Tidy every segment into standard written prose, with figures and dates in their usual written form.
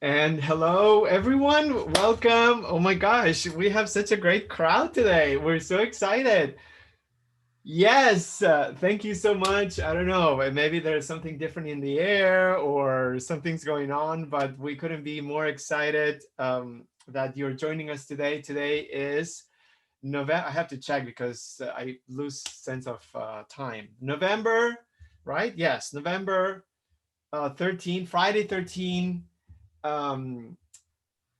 And hello, everyone. Welcome. Oh my gosh, we have such a great crowd today. We're so excited. Yes, thank you so much. I don't know, maybe there's something different in the air or something's going on, but we couldn't be more excited that you're joining us today. Today is November. I have to check because I lose sense of time. November, right? Yes, November 13, Friday 13. Um,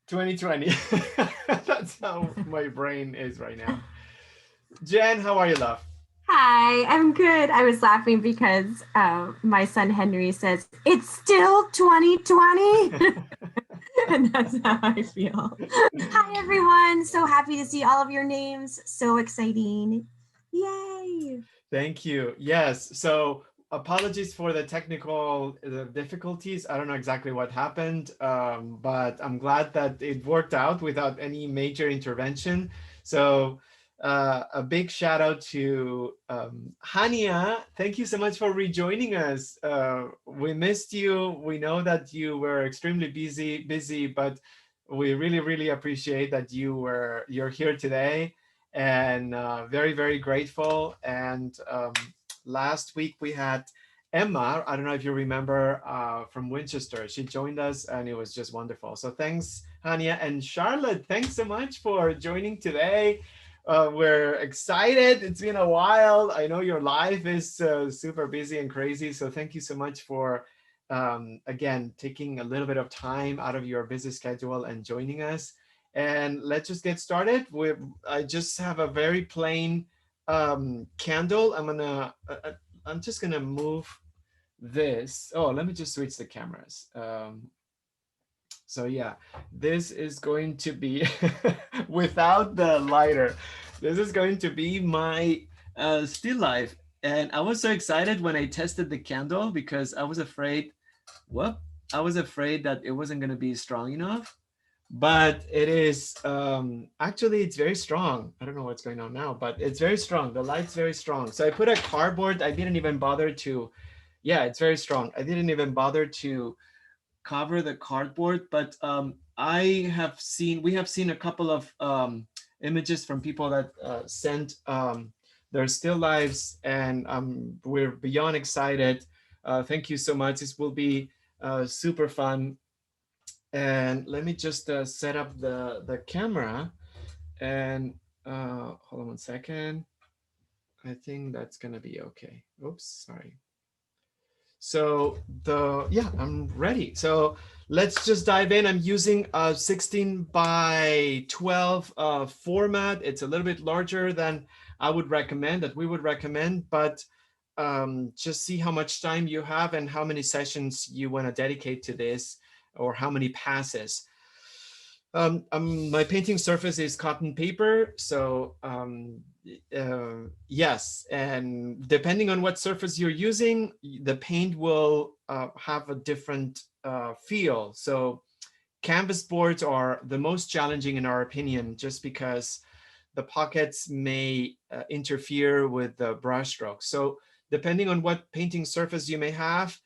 2020. That's how my brain is right now. Jen, how are you, love? Hi, I'm good. I was laughing because my son Henry says it's still 2020, and that's how I feel. Hi, everyone. So happy to see all of your names. So exciting. Yay. Thank you. Yes. So apologies for the technical difficulties. I don't know exactly what happened, but I'm glad that it worked out without any major intervention. So a big shout out to Hania. Thank you so much for rejoining us. We missed you. We know that you were extremely busy, but we really, really appreciate that you're here today and very grateful. And last week we had Emma. I don't know if you remember from Winchester. She joined us and it was just wonderful. So thanks, Hania. And Charlotte, thanks so much for joining today. We're excited. It's been a while. I know your life is super busy and crazy. So thank you so much for, again, taking a little bit of time out of your busy schedule and joining us. And let's just get started. I just have a very plain candle. I'm just gonna move this. Oh, let me just switch the cameras. So yeah, this is going to be without the lighter. This is going to be my still life. And I was so excited when I tested the candle because I was afraid, whoop, I was afraid that it wasn't going to be strong enough. But it is, actually, it's very strong. I don't know what's going on now, but it's very strong. The light's very strong. So I put a cardboard. I didn't even bother to, yeah, it's very strong. I didn't even bother to cover the cardboard, but we have seen a couple of images from people that sent their still lives, and we're beyond excited. Thank you so much. This will be super fun. And let me just set up the camera and hold on 1 second. I think that's gonna be okay. Oops, sorry. So yeah, I'm ready. So let's just dive in. I'm using a 16 by 12 format. It's a little bit larger than I would recommend, that we would recommend, but just see how much time you have and how many sessions you want to dedicate to this, or how many passes. My painting surface is cotton paper, so yes, and depending on what surface you're using, the paint will have a different feel. So canvas boards are the most challenging in our opinion, just because the pockets may interfere with the brush strokes. So depending on what painting surface you may have,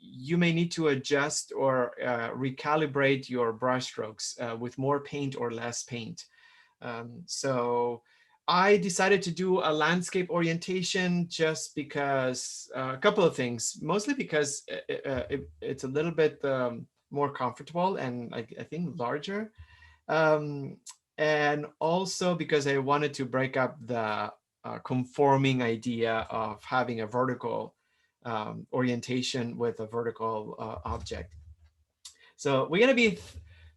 you may need to adjust or recalibrate your brush strokes with more paint or less paint. So I decided to do a landscape orientation just because a couple of things, mostly because it's a little bit more comfortable and I think larger. Um, and also because I wanted to break up the conforming idea of having a vertical orientation with a vertical object. So we're gonna be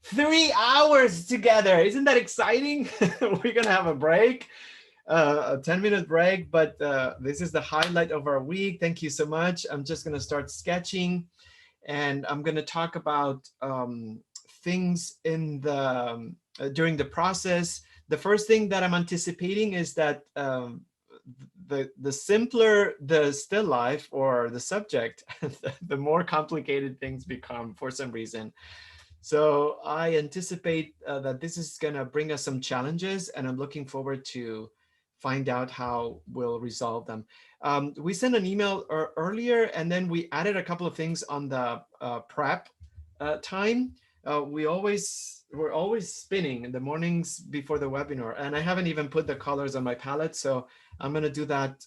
3 hours together. Isn't that exciting? We're gonna have a break, a 10-minute break, but this is the highlight of our week. Thank you so much. I'm just gonna start sketching, and I'm gonna talk about things in the during the process. The first thing that I'm anticipating is that the simpler the still life or the subject, the more complicated things become for some reason. So I anticipate that this is going to bring us some challenges, and I'm looking forward to find out how we'll resolve them. We sent an email earlier, and then we added a couple of things on the prep time, we're always spinning in the mornings before the webinar, and I haven't even put the colors on my palette, so I'm gonna do that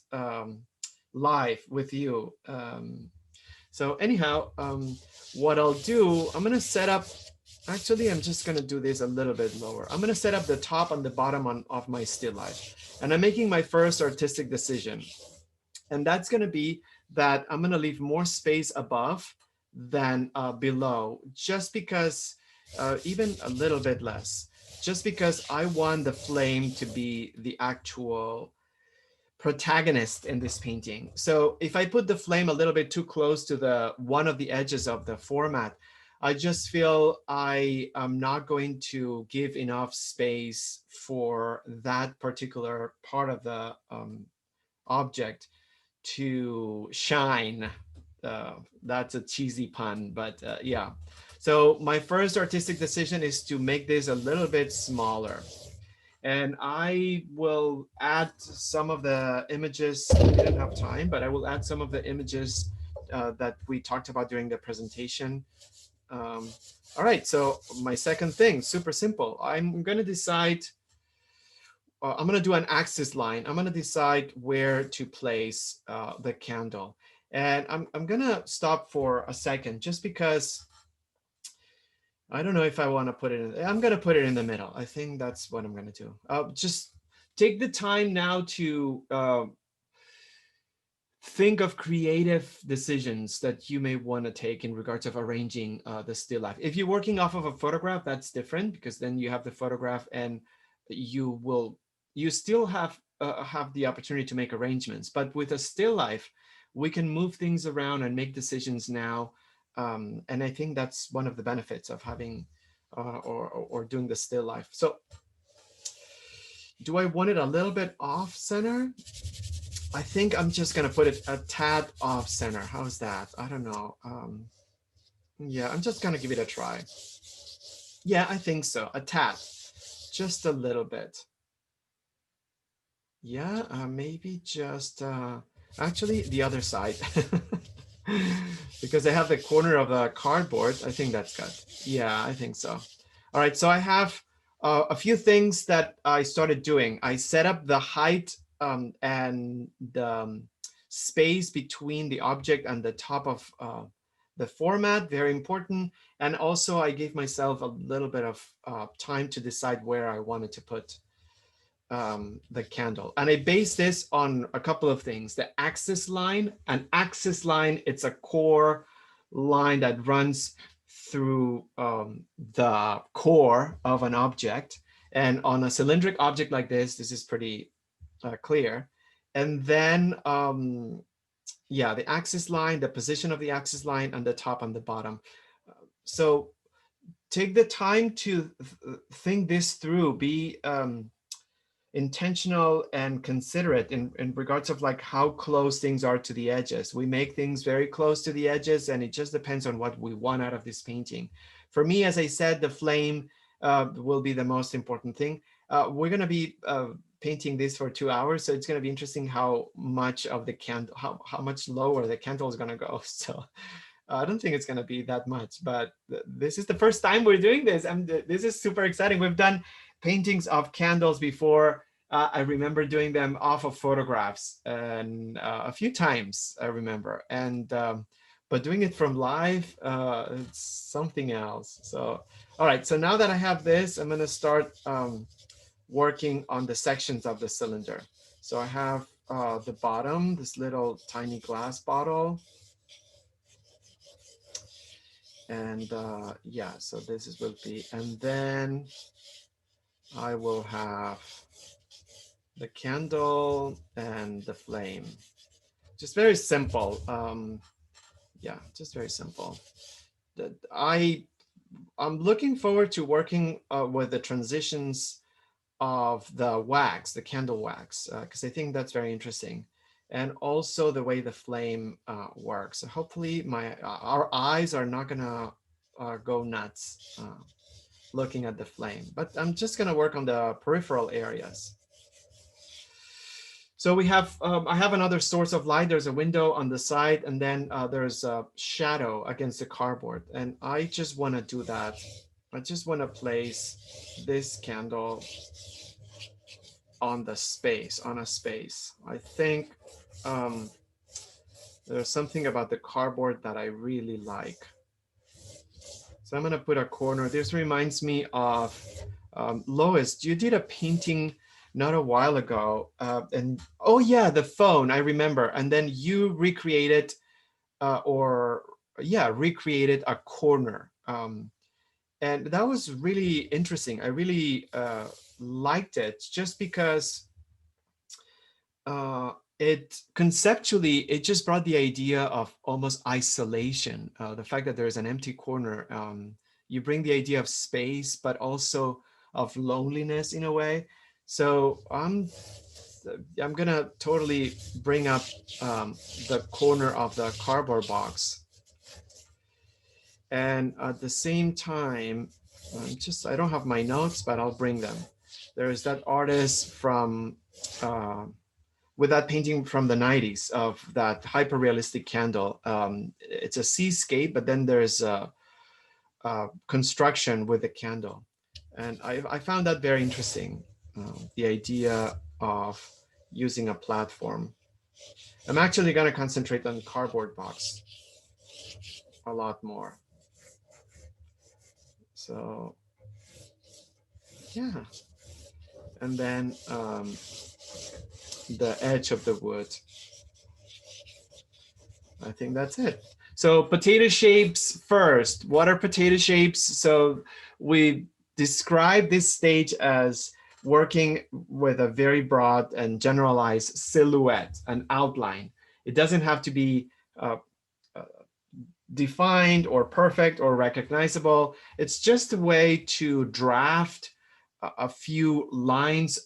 live with you. So anyhow, what I'll do, I'm gonna set up. Actually, I'm just gonna do this a little bit lower. I'm gonna set up the top and the bottom of my still life, and I'm making my first artistic decision. And that's going to be that I'm going to leave more space above than below, just because, even a little bit less, just because I want the flame to be the actual protagonist in this painting. So if I put the flame a little bit too close to the one of the edges of the format, I just feel I am not going to give enough space for that particular part of the object to shine. That's a cheesy pun, but yeah. So my first artistic decision is to make this a little bit smaller. And I will add some of the images. We didn't have time, but I will add some of the images that we talked about during the presentation. All right, so my second thing, super simple. I'm going to decide I'm going to do an axis line. I'm going to decide where to place the candle. And I'm going to stop for a second just because I don't know if I want to put it in. I'm going to put it in the middle. I think that's what I'm going to do. Just take the time now to think of creative decisions that you may want to take in regards of arranging the still life. If you're working off of a photograph, that's different because then you have the photograph and you still have the opportunity to make arrangements. But with a still life, we can move things around and make decisions now. And I think that's one of the benefits of having or doing the still life. So do I want it a little bit off center? I think I'm just gonna put it a tad off center. How's that? I don't know. Yeah, I'm just gonna give it a try. Yeah, I think so. A tad, just a little bit. Yeah, maybe just actually the other side. Because I have the corner of the cardboard. I think that's good. Yeah, I think so. All right, so I have a few things that I started doing. I set up the height and the space between the object and the top of the format, very important. And also I gave myself a little bit of time to decide where I wanted to put the candle. And I base this on a couple of things. The axis line, an axis line, it's a core line that runs through the core of an object. And on a cylindric object like this is pretty clear. And then, yeah, the axis line, the position of the axis line, and the top and the bottom. So take the time to think this through. Be intentional and considerate in regards of like how close things are to the edges. We make things very close to the edges, and it just depends on what we want out of this painting. For me, as I said, the flame will be the most important thing. We're going to be painting this for 2 hours, so it's going to be interesting how much of the candle, how much lower the candle is going to go. So I don't think it's going to be that much, but this is the first time we're doing this, and this is super exciting. We've done paintings of candles before. I remember doing them off of photographs and a few times I remember, and but doing it from live, it's something else. So, all right, so now that I have this, I'm gonna start working on the sections of the cylinder. So I have the bottom, this little tiny glass bottle. And yeah, so this is will be, and then I will have the candle and the flame. Just very simple. Yeah, just very simple. I'm looking forward to working with the transitions of the wax, the candle wax, because I think that's very interesting. And also the way the flame works. So hopefully our eyes are not gonna go nuts looking at the flame, but I'm just gonna work on the peripheral areas. So we have, I have another source of light. There's a window on the side, and then there's a shadow against the cardboard. And I just want to do that. I just want to place this candle on the space, on a space. I think there's something about the cardboard that I really like. So I'm going to put a corner. This reminds me of Lois, you did a painting not a while ago. And oh yeah, the phone, I remember. And then you recreated recreated a corner. And that was really interesting. I really liked it just because it conceptually, it just brought the idea of almost isolation. The fact that there's an empty corner, you bring the idea of space, but also of loneliness in a way. So I'm gonna totally bring up the corner of the cardboard box. And at the same time, I don't have my notes, but I'll bring them. There's that artist from, with that painting from the 90s of that hyper-realistic candle. It's a seascape, but then there's a construction with the candle. And I found that very interesting, the idea of using a platform. I'm actually gonna concentrate on cardboard box a lot more. So yeah, and then the edge of the wood. I think that's it. So potato shapes first. What are potato shapes? So we describe this stage as working with a very broad and generalized silhouette, an outline. It doesn't have to be defined or perfect or recognizable. It's just a way to draft a few lines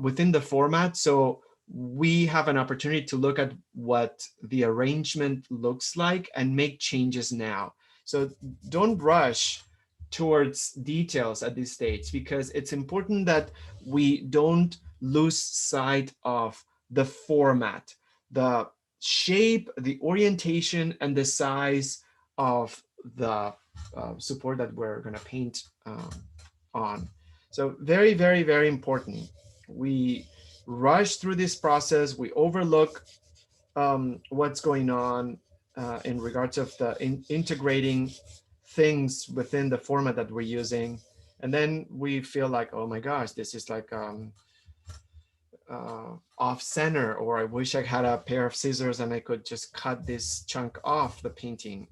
within the format. So we have an opportunity to look at what the arrangement looks like and make changes now. So don't rush towards details at this stage, because it's important that we don't lose sight of the format, the shape, the orientation, and the size of the support that we're going to paint on. So very, very, very important. We rush through this process. We overlook what's going on in regards of the integrating things within the format that we're using. And then we feel like, oh my gosh, this is like off center, or I wish I had a pair of scissors and I could just cut this chunk off the painting.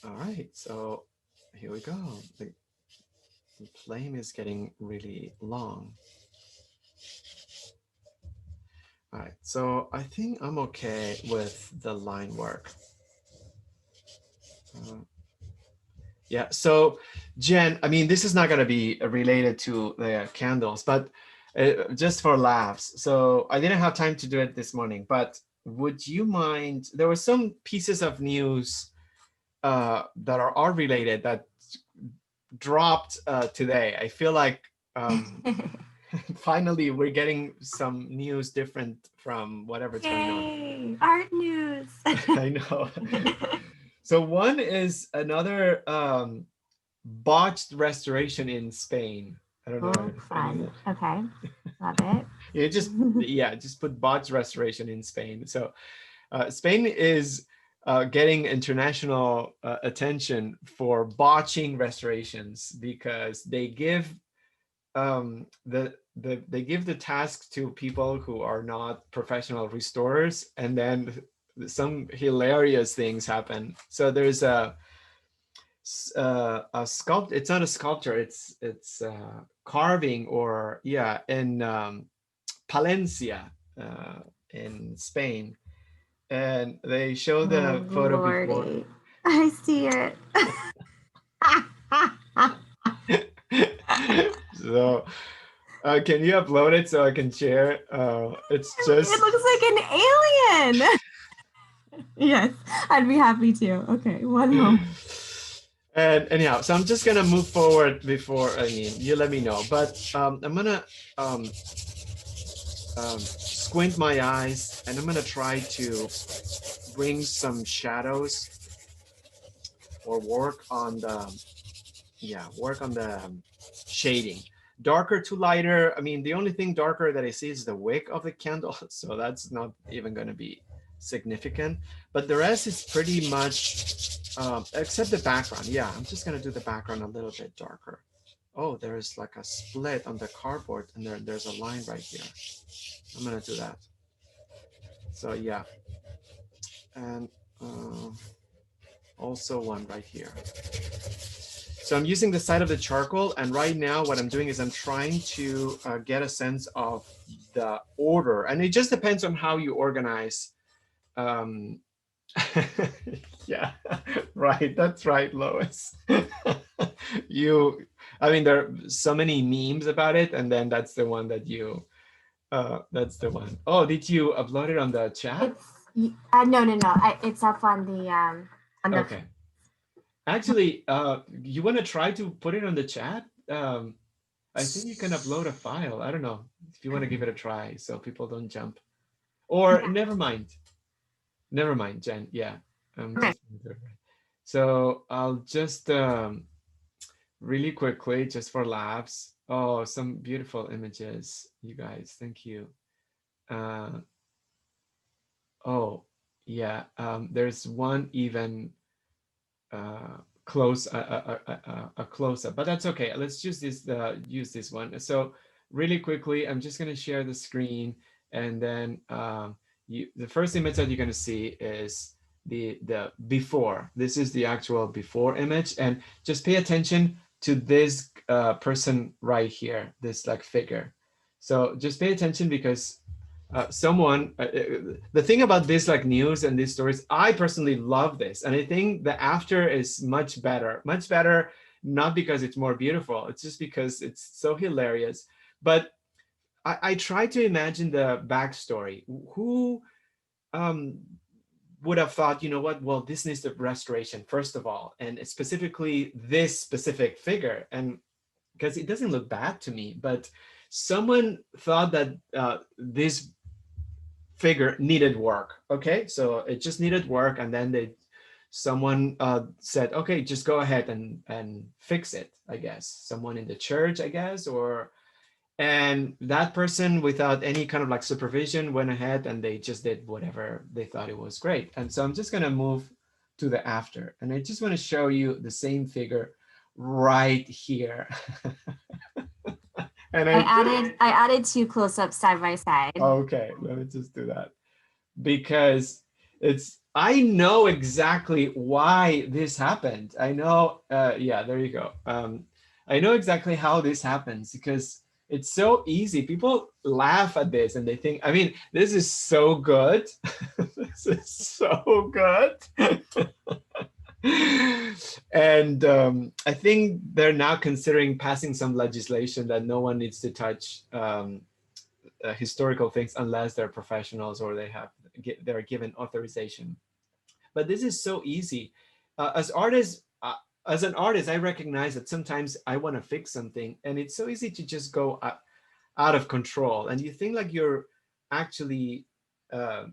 All right, so here we go. The flame is getting really long. All right, so I think I'm okay with the line work. Yeah, so Jen, I mean, this is not going to be related to the candles, but just for laughs. So I didn't have time to do it this morning, but would you mind, there were some pieces of news that are related that dropped today. I feel like finally we're getting some news different from whatever's going on. Art news. I know. So one is another botched restoration in Spain. I don't know. Oh, fun. Okay, love it. You just put botched restoration in Spain. So Spain is getting international attention for botching restorations, because they give they give the task to people who are not professional restorers, and then some hilarious things happen. So there's a sculpt. It's not a sculpture. It's carving, or in Palencia in Spain, and they show the photo before. I see it. So can you upload it so I can share? It's just, it looks like an alien. Yes, I'd be happy to. Okay, one moment. And anyhow, so I'm just gonna move forward before, I mean, you let me know, but I'm gonna squint my eyes, and I'm gonna try to bring some shadows or work on the, yeah, work on the shading. Darker to lighter. I mean, the only thing darker that I see is the wick of the candle, so that's not even going to be significant. But the rest is pretty much, except the background. Yeah, I'm just going to do the background a little bit darker. Oh, there's like a split on the cardboard, and there's a line right here. I'm going to do that. So yeah, and also one right here. So I'm using the side of the charcoal, and right now what I'm doing is I'm trying to get a sense of the order, and it just depends on how you organize. Um, yeah, right. That's right, Lois. you, I mean, there are so many memes about it, and then that's the one that you, that's the one. Oh, did you upload it on the chat? No. It's up on the. Okay. Actually, you want to try to put it on the chat? I think you can upload a file. I don't know if you want to give it a try so people don't jump. Or Yeah. never mind. Never mind, Jen. Yeah. Okay. So I'll just really quickly, just for laughs. Oh, some beautiful images, you guys. Thank you. Oh, yeah. There's one even close a close up, but that's okay. Let's use this one. So really quickly, I'm just going to share the screen, and then the first image that you're going to see is the before. This is the actual before image, and just pay attention to this person right here, this like figure. So just pay attention because the thing about this like news and these stories, I personally love this, and I think the after is much better, not because it's more beautiful, it's just because it's so hilarious. But I try to imagine the backstory. Who um, would have thought, you know what, well, this needs the restoration first of all, and specifically this specific figure, and because it doesn't look bad to me, but someone thought that this figure needed work. Okay, so it just needed work, and then someone said, okay, just go ahead and fix it. I guess someone in the church, I guess, and that person, without any kind of like supervision, went ahead and they just did whatever they thought it was great. And so I'm just gonna move to the after, and I just want to show you the same figure right here. And I added two close-ups side by side. Okay, let me just do that because I know exactly why this happened. I know, yeah, there you go. I know exactly how this happens because it's so easy. People laugh at this and they think, I mean, this is so good. This is so good. And I think they're now considering passing some legislation that no one needs to touch historical things unless they're professionals or they're given authorization. But this is so easy. As an artist, I recognize that sometimes I want to fix something, and it's so easy to just go out of control, and you think like you're actually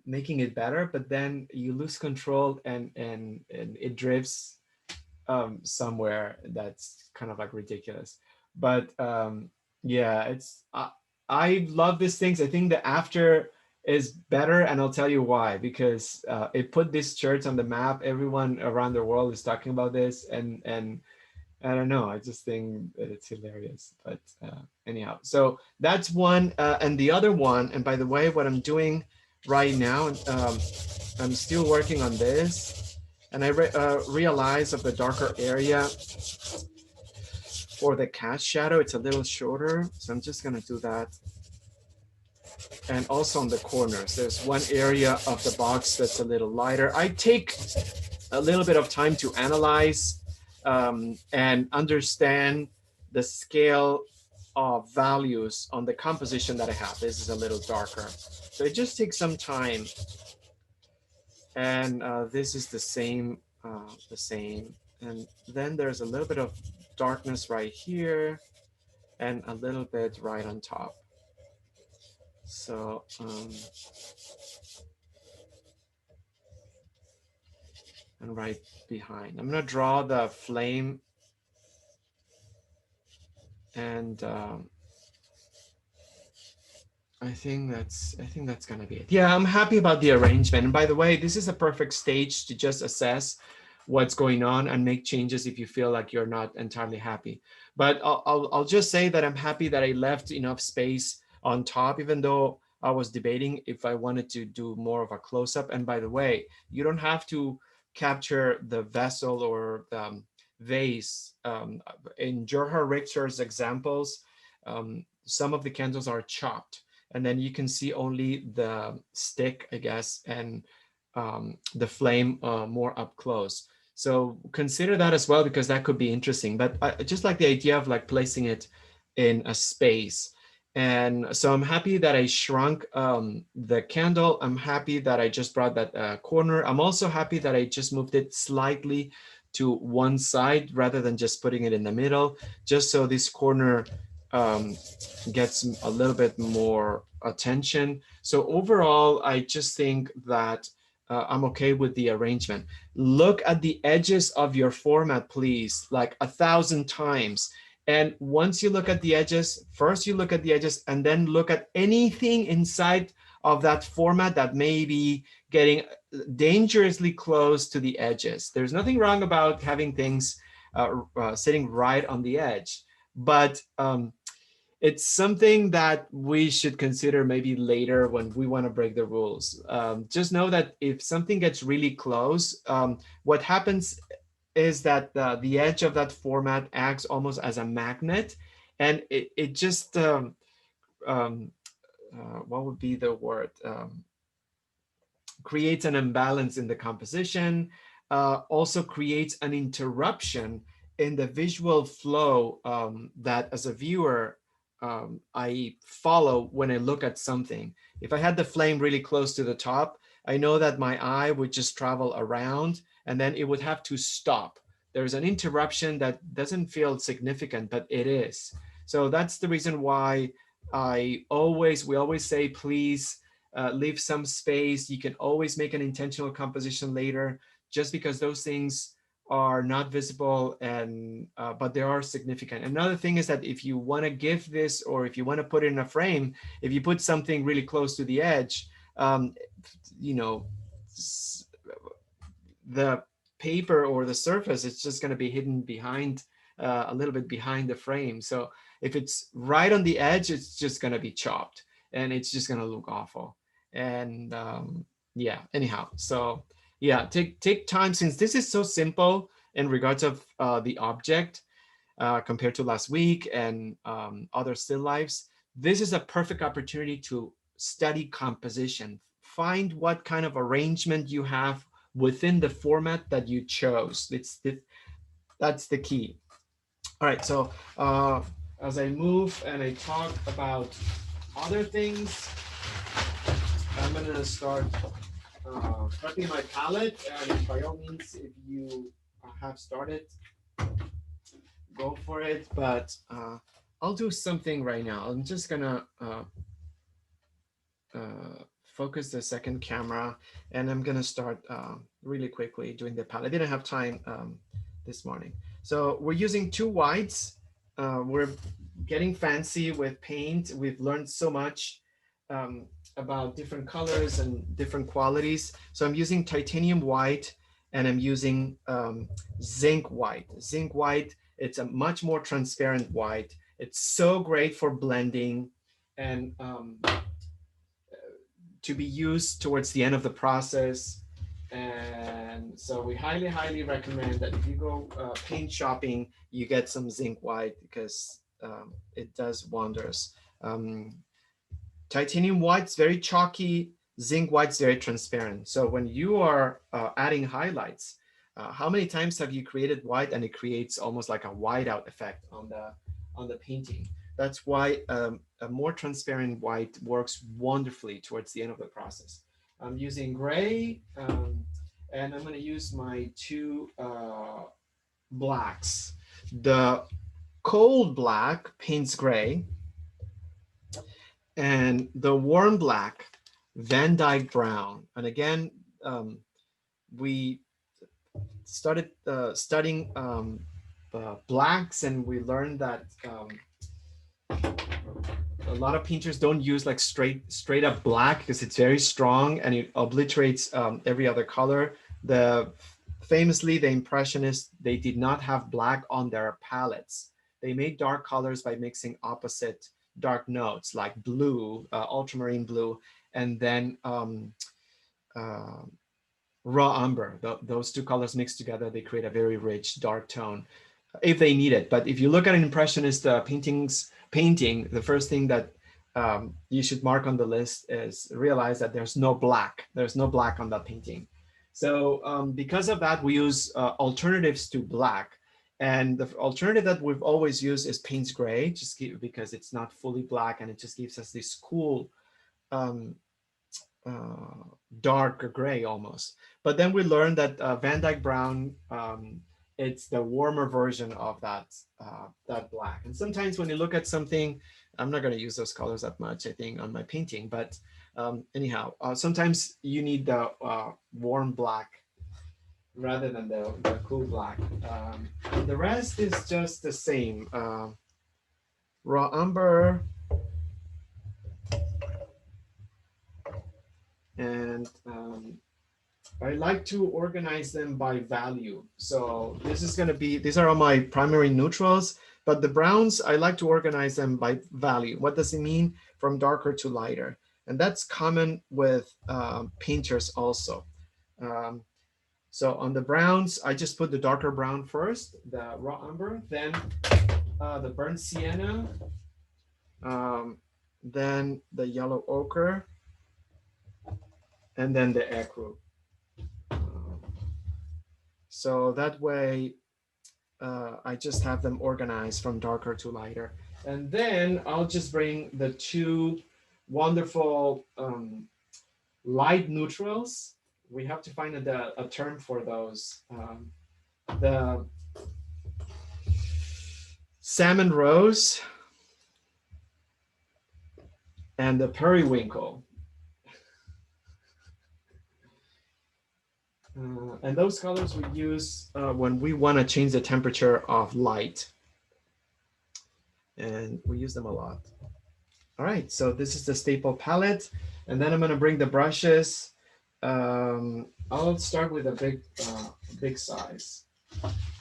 making it better, but then you lose control, and it drifts somewhere that's kind of like ridiculous. But yeah, I love these things. I think the after is better, and I'll tell you why. Because it put this church on the map. Everyone around the world is talking about this, and I don't know. I just think that it's hilarious. But anyhow, so that's one, and the other one. And by the way, what I'm doing right now, I'm still working on this, and I realize of the darker area for the cast shadow, it's a little shorter. So I'm just gonna do that. And also on the corners, there's one area of the box that's a little lighter. I take a little bit of time to analyze and understand the scale of values on the composition that I have. This is a little darker. So it just takes some time. And this is the same. And then there's a little bit of darkness right here and a little bit right on top. So and right behind, I'm gonna draw the flame, and I think that's gonna be it. Yeah, I'm happy about the arrangement. And by the way, this is a perfect stage to just assess what's going on and make changes if you feel like you're not entirely happy. But I'll just say that I'm happy that I left enough space on top, even though I was debating if I wanted to do more of a close-up. And by the way, you don't have to capture the vessel or the vase. In Gerhard Richter's examples, some of the candles are chopped, and then you can see only the stick, I guess, and the flame more up close. So consider that as well, because that could be interesting. But I just like the idea of like placing it in a space. And so I'm happy that I shrunk the candle. I'm happy that I just brought that corner. I'm also happy that I just moved it slightly to one side rather than just putting it in the middle, just so this corner um, gets a little bit more attention. So overall, I just think that I'm okay with the arrangement. Look at the edges of your format, please, like 1,000 times. And once you look at the edges, first you look at the edges and then look at anything inside of that format that may be getting dangerously close to the edges. There's nothing wrong about having things sitting right on the edge, but it's something that we should consider maybe later when we want to break the rules. Just know that if something gets really close, what happens is that the edge of that format acts almost as a magnet, and it just, um, what would be the word? Creates an imbalance in the composition, also creates an interruption in the visual flow that as a viewer I follow when I look at something. If I had the flame really close to the top, I know that my eye would just travel around and then it would have to stop. There's an interruption that doesn't feel significant, but it is. So that's the reason why we always say, please leave some space. You can always make an intentional composition later, just because those things are not visible, and but they are significant. Another thing is that if you want to give this, or if you want to put it in a frame, if you put something really close to the edge, you know, the paper or the surface, it's just going to be hidden behind a little bit behind the frame. So if it's right on the edge, it's just going to be chopped and it's just going to look awful. And yeah, anyhow, so yeah, take time, since this is so simple in regards of the object compared to last week and other still lives. This is a perfect opportunity to study composition. Find what kind of arrangement you have within the format that you chose. That's the key. All right, so as I move and I talk about other things, I'm gonna start prepping my palette, and by all means, if you have started, go for it. But I'll do something right now. I'm just gonna focus the second camera, and I'm gonna start really quickly doing the palette. I didn't have time this morning. So we're using two whites. We're getting fancy with paint. We've learned so much about different colors and different qualities. So I'm using titanium white, and I'm using zinc white. Zinc white, it's a much more transparent white. It's so great for blending and to be used towards the end of the process. And so we highly, highly recommend that if you go paint shopping, you get some zinc white, because it does wonders. Titanium white's very chalky, zinc white's very transparent. So when you are adding highlights, how many times have you created white and it creates almost like a whiteout effect on the painting? That's why a more transparent white works wonderfully towards the end of the process. I'm using gray, and I'm going to use my two blacks. The cold black paints gray, And the warm black, Van Dyke brown. And again, we started studying blacks, and we learned that a lot of painters don't use like straight up black because it's very strong and it obliterates every other color. Famously, the Impressionists, they did not have black on their palettes. They made dark colors by mixing opposite dark notes like blue, ultramarine blue, and then uh, raw umber. Those two colors mixed together, they create a very rich dark tone if they need it. But if you look at an Impressionist painting, the first thing that you should mark on the list is realize that there's no black. There's no black on that painting. So because of that, we use alternatives to black. And the alternative that we've always used is Payne's Gray, because it's not fully black and it just gives us this cool um, dark gray almost. But then we learned that Van Dyke brown, it's the warmer version of that black. And sometimes when you look at something, I'm not going to use those colors that much, I think, on my painting. But anyhow, sometimes you need the warm black rather than the cool black. The rest is just the same. Raw umber, and I like to organize them by value. So these are all my primary neutrals, but the browns, I like to organize them by value. What does it mean? From darker to lighter. And that's common with painters also. So on the browns, I just put the darker brown first, the raw umber, then the burnt sienna, then the yellow ochre, and then the ecru. So that way, I just have them organized from darker to lighter. And then I'll just bring the two wonderful light neutrals. We have to find a term for those. The salmon rose and the periwinkle. And those colors we use when we want to change the temperature of light. And we use them a lot. All right, so this is the staple palette. And then I'm going to bring the brushes. I'll start with a big size.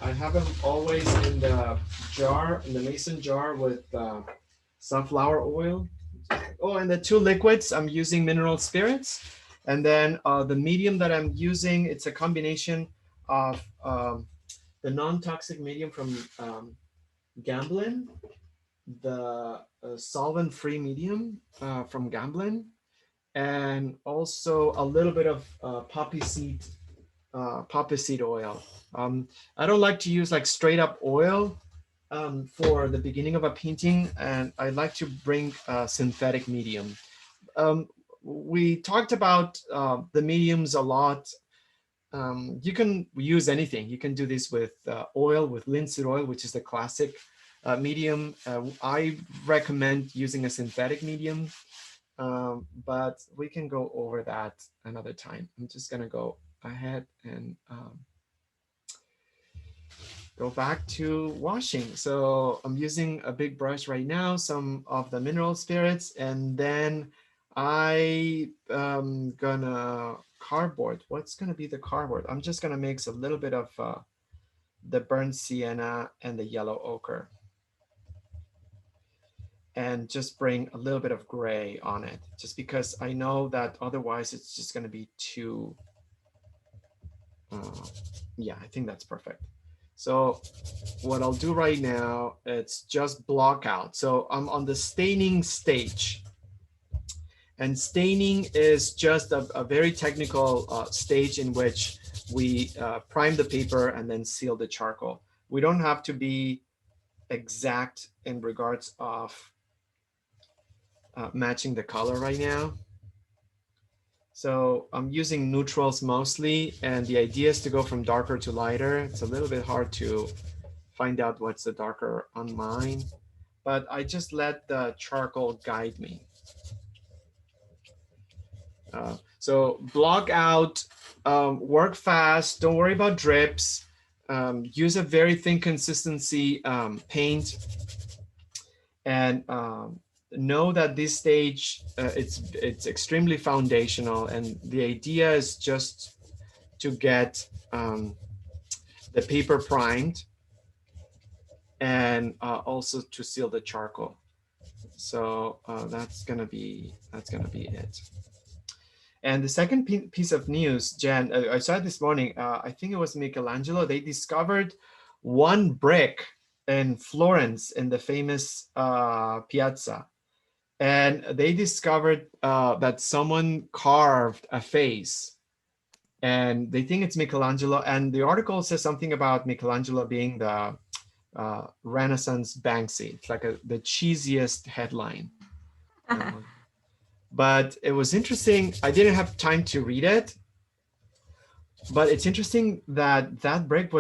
I have them always in the jar, in the mason jar with sunflower oil. Oh, and the two liquids, I'm using mineral spirits. And then the medium that I'm using, it's a combination of the non-toxic medium from Gamblin, the solvent-free medium from Gamblin, and also a little bit of poppy seed oil. I don't like to use like straight up oil for the beginning of a painting, and I like to bring a synthetic medium. We talked about the mediums a lot. You can use anything. You can do this with oil, with linseed oil, which is the classic medium. I recommend using a synthetic medium, but we can go over that another time. I'm just gonna go ahead and go back to washing. So I'm using a big brush right now, some of the mineral spirits, and then I'm gonna cardboard. What's gonna be the cardboard? I'm just gonna mix a little bit of the burnt sienna and the yellow ochre, and just bring a little bit of gray on it, just because I know that otherwise it's just gonna be too, yeah, I think that's perfect. So what I'll do right now, it's just block out. So I'm on the staining stage. And staining is just a very technical stage in which we prime the paper and then seal the charcoal. We don't have to be exact in regards of matching the color right now. So I'm using neutrals mostly, and the idea is to go from darker to lighter. It's a little bit hard to find out what's the darker on mine, but I just let the charcoal guide me. So block out, work fast, don't worry about drips, use a very thin consistency paint, and know that this stage, it's extremely foundational, and the idea is just to get the paper primed and also to seal the charcoal. So that's gonna be it. And the second piece of news, Jen, I saw it this morning. I think it was Michelangelo. They discovered one brick in Florence in the famous piazza. And they discovered that someone carved a face. And they think it's Michelangelo. And the article says something about Michelangelo being the Renaissance Banksy. It's like the cheesiest headline. But it was interesting. I didn't have time to read it, but it's interesting that that brick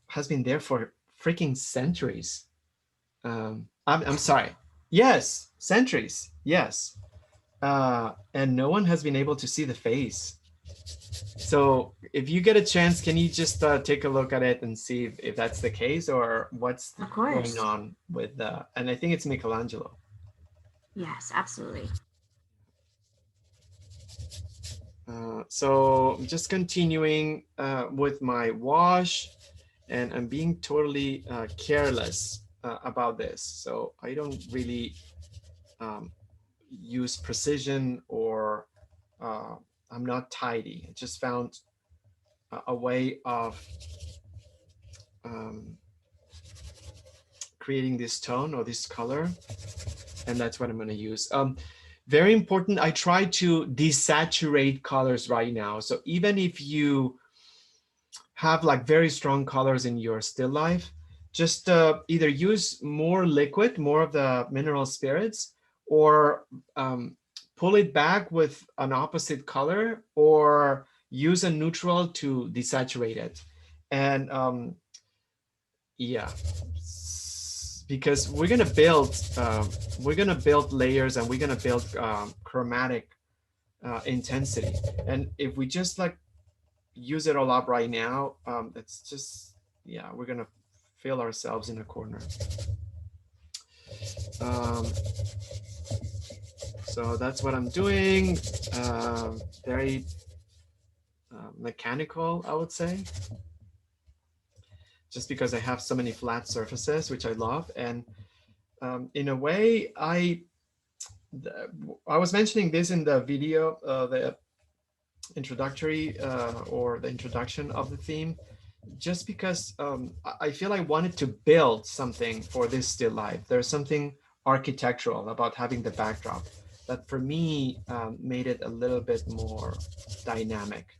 has been there for freaking centuries. I'm sorry. Yes, centuries. Yes, and no one has been able to see the face. So if you get a chance, can you just take a look at it and see if that's the case or what's going on with and I think it's Michelangelo. Yes, absolutely. So I'm just continuing with my wash, and I'm being totally careless about this. So I don't really use precision, or I'm not tidy. I just found a way of creating this tone or this color, and that's what I'm going to use. Very important, I try to desaturate colors right now. So even if you have like very strong colors in your still life, just either use more liquid, more of the mineral spirits, or pull it back with an opposite color, or use a neutral to desaturate it. And yeah, because we're gonna build layers, and we're gonna build chromatic intensity. And if we just like use it all up right now, it's just, yeah, we're gonna fill ourselves in a corner. So that's what I'm doing. Very mechanical, I would say, just because I have so many flat surfaces, which I love. And in a way, I was mentioning this in the video, the introductory or the introduction of the theme, just because I feel I wanted to build something for this still life. There's something architectural about having the backdrop that for me made it a little bit more dynamic.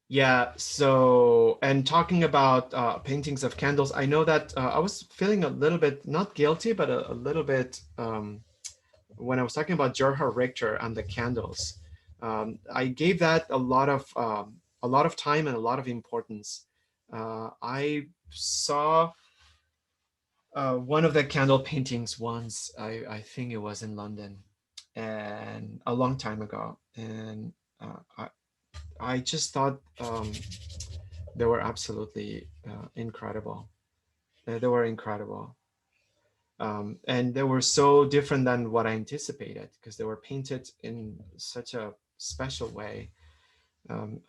Yeah, so, and talking about paintings of candles, I know that I was feeling a little bit, not guilty, but a little bit when I was talking about Gerhard Richter and the candles. I gave that a lot of time and a lot of importance. I saw one of the candle paintings once. I think it was in London, and a long time ago, and I just thought they were absolutely incredible. They were incredible. And they were so different than what I anticipated, because they were painted in such a special way.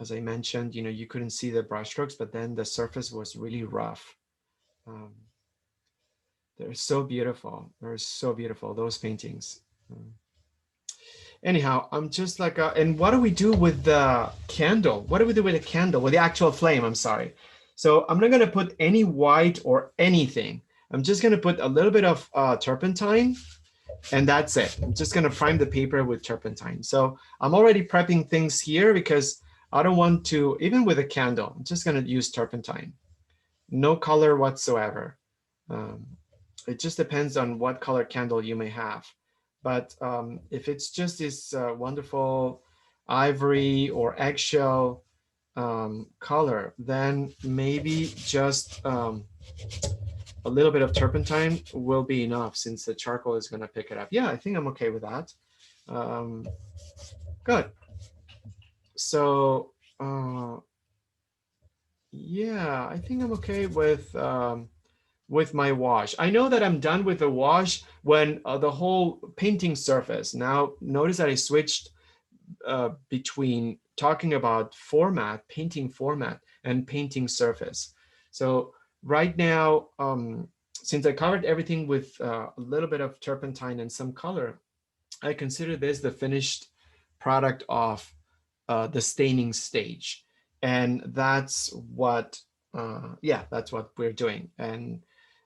As I mentioned, you couldn't see the brushstrokes, but then the surface was really rough. They're so beautiful. They're so beautiful, those paintings. Anyhow, I'm just like, and what do we do with the candle? What do we do with the candle, with the actual flame? I'm sorry. So I'm not going to put any white or anything. I'm just going to put a little bit of turpentine, and that's it. I'm just going to prime the paper with turpentine. So I'm already prepping things here because I don't want to, even with a candle, I'm just going to use turpentine. No color whatsoever. It just depends on what color candle you may have. But if it's just this wonderful ivory or eggshell color, then maybe just a little bit of turpentine will be enough since the charcoal is going to pick it up. Yeah, I think I'm okay with that. Um, good. So, yeah, I think I'm okay with my wash. I know that I'm done with the wash when the whole painting surface. Now, notice that I switched between talking about format, painting format, and painting surface. So right now, since I covered everything with a little bit of turpentine and some color, I consider this the finished product of the staining stage. And that's what, yeah, that's what we're doing. And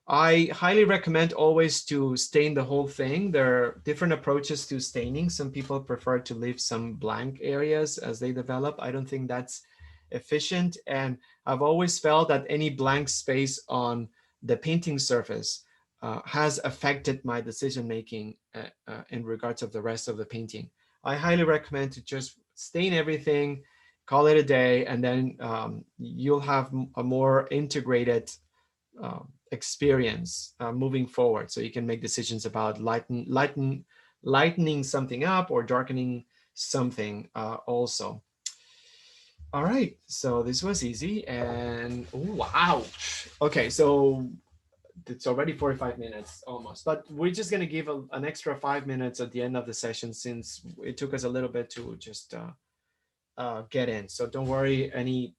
I highly recommend always to stain the whole thing. There are different approaches to staining. Some people prefer to leave some blank areas as they develop. I don't think that's efficient. And I've always felt that any blank space on the painting surface has affected my decision making in regards of the rest of the painting. I highly recommend to just stain everything, call it a day, and then you'll have a more integrated experience moving forward. So you can make decisions about lightening something up or darkening something also. All right, so this was easy and ooh, wow. Okay, so it's already 45 minutes almost, but we're just going to give an extra 5 minutes at the end of the session since it took us a little bit to just get in. So don't worry, any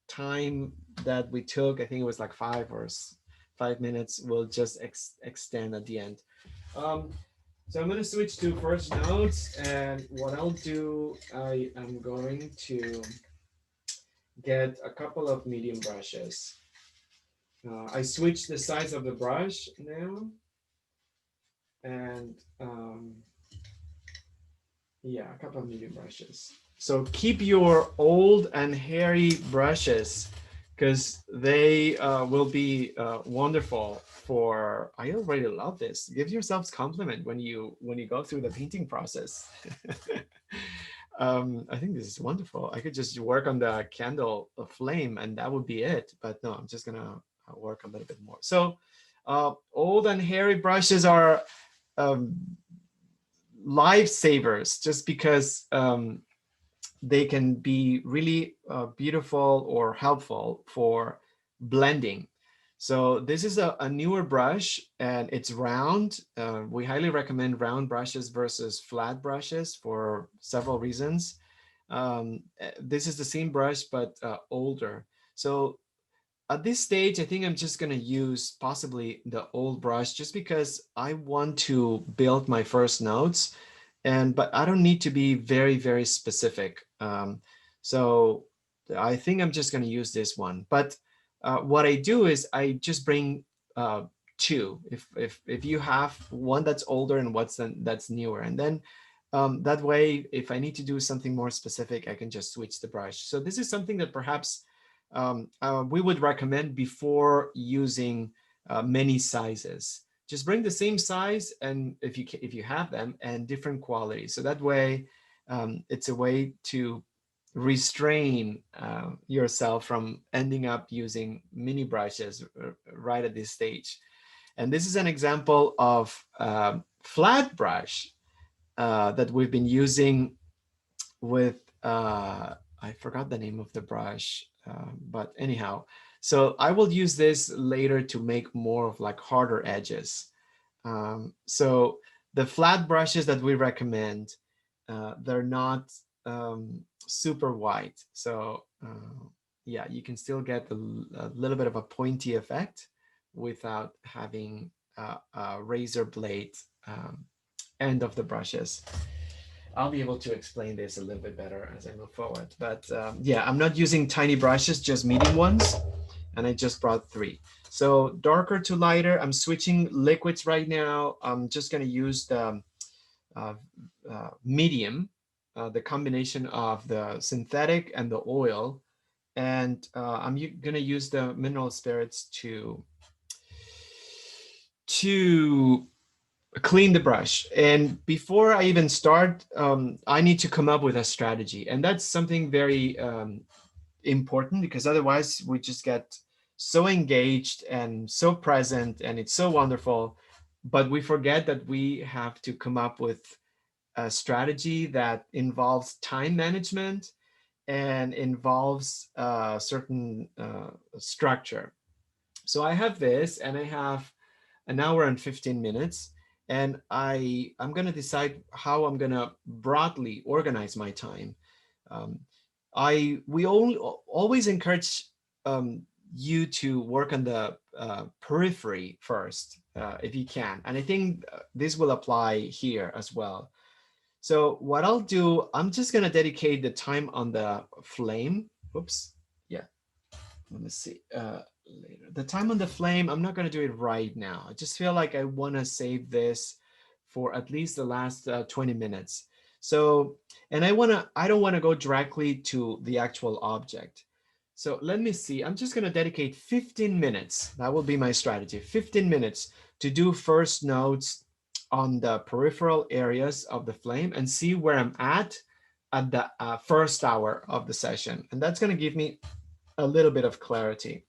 time that we took, I think it was like 5 minutes, we'll just extend at the end. So I'm going to switch to first notes, and what I'll do, I am going to get a couple of medium brushes. I switched the size of the brush now, and yeah, a couple of medium brushes. So keep your old and hairy brushes because they will be wonderful for. I already love this. Give yourselves compliment when you go through the painting process. I think this is wonderful. I could just work on the candle flame and that would be it. But no, I'm just gonna work a little bit more. So old and hairy brushes are lifesavers just because they can be really beautiful or helpful for blending. So this is a newer brush and it's round. We highly recommend round brushes versus flat brushes for several reasons. This is the same brush, but older. So at this stage, I think I'm just going to use possibly the old brush just because I want to build my first notes. But I don't need to be very, very specific. So I think I'm just going to use this one. But what I do is I just bring two. If you have one that's older and that's newer, and then that way, if I need to do something more specific, I can just switch the brush. So this is something that perhaps we would recommend before using many sizes. Just bring the same size, and if you have them, and different qualities. So that way, it's a way to restrain yourself from ending up using mini brushes right at this stage. And this is an example of flat brush that we've been using with I forgot the name of the brush, but anyhow, so I will use this later to make more of like harder edges. So the flat brushes that we recommend, they're not super white. So yeah, you can still get a little bit of a pointy effect without having a razor blade end of the brushes. I'll be able to explain this a little bit better as I move forward. But yeah, I'm not using tiny brushes, just medium ones. And I just brought 3. So darker to lighter, I'm switching liquids right now. I'm just gonna use the medium, the combination of the synthetic and the oil. And I'm gonna use the mineral spirits to clean the brush. And before I even start, I need to come up with a strategy. And that's something very important because otherwise we just get so engaged and so present, and it's so wonderful. But we forget that we have to come up with a strategy that involves time management and involves a certain structure. So I have this, and I have an hour and 15 minutes, and I'm going to decide how I'm going to broadly organize my time. um, we always encourage um, you to work on the periphery first, if you can, and I think this will apply here as well. So what I'll do, I'm just going to dedicate the time on the flame. Oops. Yeah, let me see. Later. The time on the flame, I'm not going to do it right now. I just feel like I want to save this for at least the last 20 minutes. So, and I don't want to go directly to the actual object. So let me see. I'm just going to dedicate 15 minutes. That will be my strategy. 15 minutes to do first notes on the peripheral areas of the flame and see where I'm at the first hour of the session. And that's going to give me a little bit of clarity.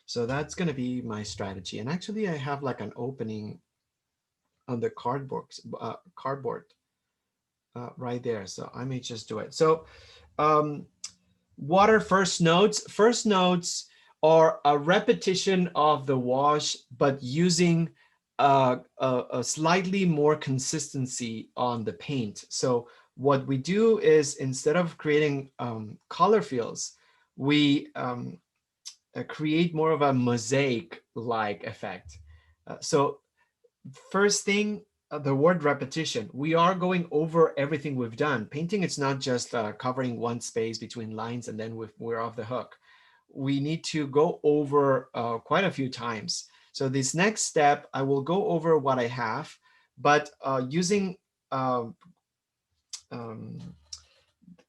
So that's going to be my strategy. And actually, I have like an opening on the cardboard right there. So I may just do it. So um, what are first notes? First notes are a repetition of the wash, but using a slightly more consistency on the paint. So what we do is, instead of creating color fields, we create more of a mosaic-like effect. So first thing, the word repetition. We are going over everything we've done. Painting, it's not just covering one space between lines and then we're off the hook. We need to go over quite a few times. So this next step, I will go over what I have, but using um,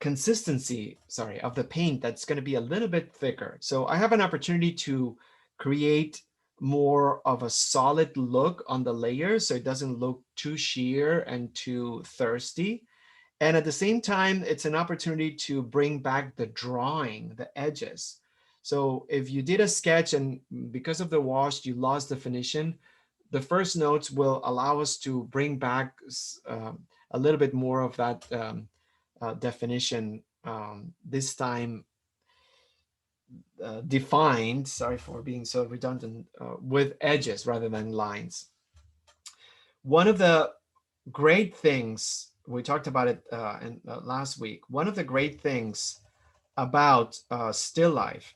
consistency, sorry, of the paint that's going to be a little bit thicker. So I have an opportunity to create more of a solid look on the layers so it doesn't look too sheer and too thirsty. And at the same time, it's an opportunity to bring back the drawing, the edges. So if you did a sketch and because of the wash, you lost definition, the first notes will allow us to bring back a little bit more of that definition, this time defined, sorry for being so redundant, with edges rather than lines. One of the great things, we talked about it last week, one of the great things about still life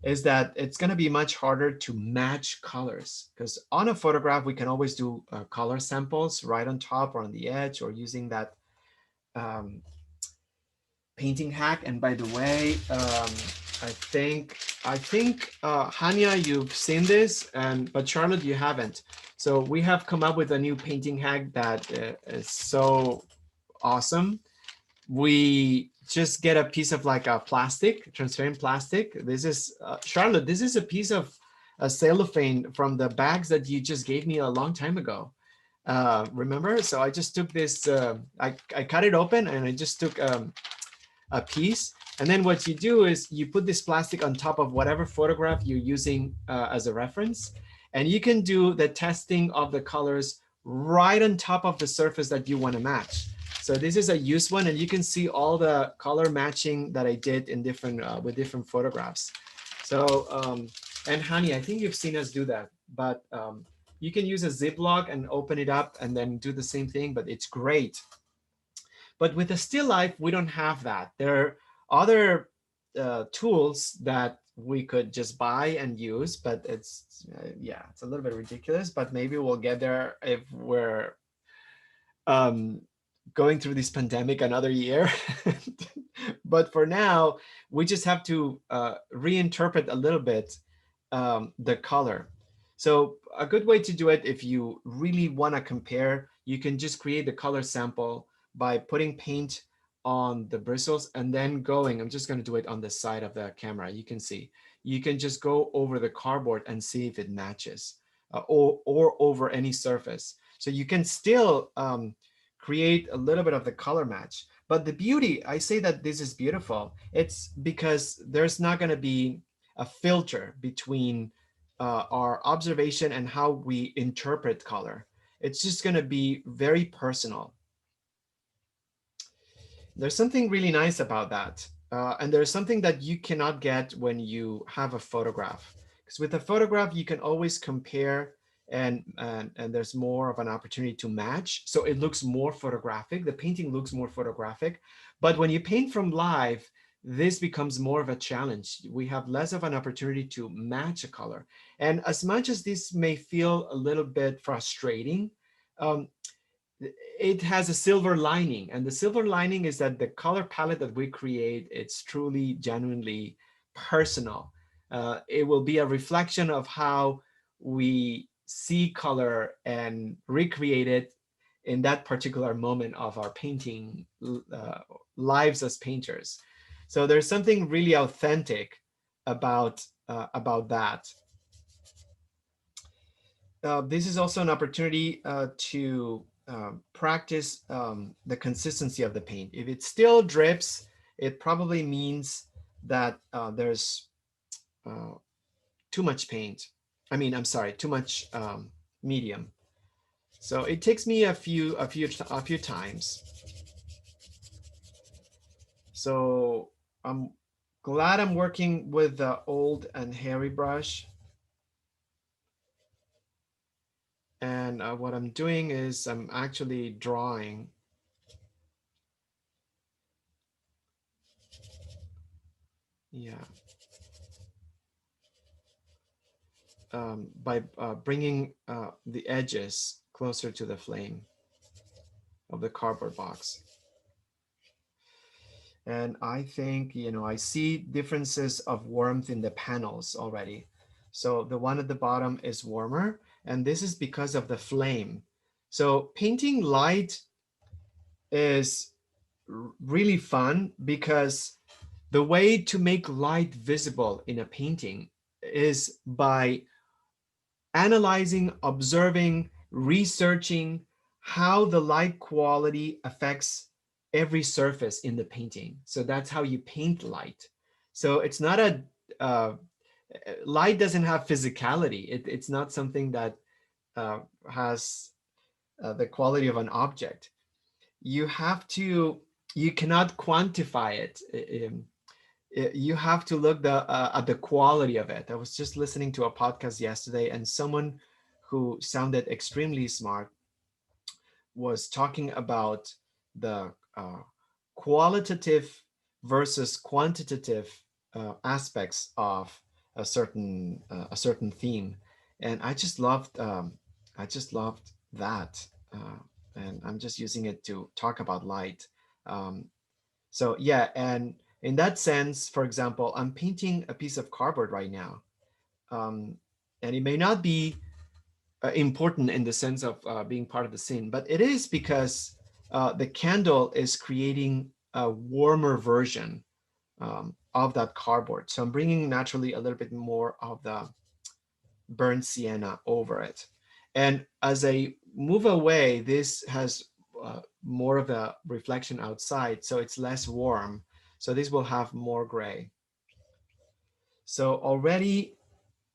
is that it's going to be much harder to match colors, because on a photograph, we can always do color samples right on top or on the edge, or using that um, painting hack. And by the way, I think Hania, you've seen this, but Charlotte, you haven't. So we have come up with a new painting hack that is so awesome. We just get a piece of like a plastic, transparent plastic. This is Charlotte. This is a piece of a cellophane from the bags that you just gave me a long time ago. Remember? So I just took this. I cut it open and I just took a piece. And then what you do is you put this plastic on top of whatever photograph you're using as a reference. And you can do the testing of the colors right on top of the surface that you want to match. So this is a used one, and you can see all the color matching that I did in different with different photographs. So, and Hani, I think you've seen us do that, but you can use a Ziploc and open it up and then do the same thing, but it's great. But with a still life, we don't have that. There are other tools that we could just buy and use, but it's, yeah, it's a little bit ridiculous, but maybe we'll get there if we're going through this pandemic another year. But for now, we just have to reinterpret a little bit the color. So a good way to do it, if you really want to compare, you can just create the color sample by putting paint on the bristles and then going, I'm just going to do it on the side of the camera. You can see, you can just go over the cardboard and see if it matches, or over any surface. So you can still create a little bit of the color match. But the beauty, I say that this is beautiful, it's because there's not going to be a filter between our observation and how we interpret color. It's just going to be very personal. There's something really nice about that. And there's something that you cannot get when you have a photograph. Because with a photograph, you can always compare, and there's more of an opportunity to match. So it looks more photographic. The painting looks more photographic. But when you paint from live, this becomes more of a challenge. We have less of an opportunity to match a color. And as much as this may feel a little bit frustrating, um, it has a silver lining, and the silver lining is that the color palette that we create, it's truly genuinely personal. It will be a reflection of how we see color and recreate it in that particular moment of our painting lives as painters. So there's something really authentic about that. This is also an opportunity to practice the consistency of the paint. If it still drips, it probably means that there's uh, too much paint. I'm sorry, too much medium. So it takes me a few times. So I'm glad I'm working with the old and hairy brush. And what I'm doing is I'm actually drawing. Yeah. By bringing the edges closer to the flame of the cardboard box. And I think, I see differences of warmth in the panels already. So the one at the bottom is warmer, and this is because of the flame. So painting light is really fun because the way to make light visible in a painting is by analyzing, observing, researching how the light quality affects every surface in the painting. So that's how you paint light. So it's not uh, light doesn't have physicality. It's not something that uh, has the quality of an object. You have to, you cannot quantify it. You have to look at the quality of it. I was just listening to a podcast yesterday, and someone who sounded extremely smart was talking about the qualitative versus quantitative aspects of a certain theme, and I just loved that, and I'm just using it to talk about light. So yeah, and in that sense, for example, I'm painting a piece of cardboard right now, um, and it may not be important in the sense of being part of the scene, but it is because the candle is creating a warmer version of that cardboard. So I'm bringing naturally a little bit more of the burnt sienna over it. And as I move away, this has more of a reflection outside, so it's less warm. So this will have more gray. So already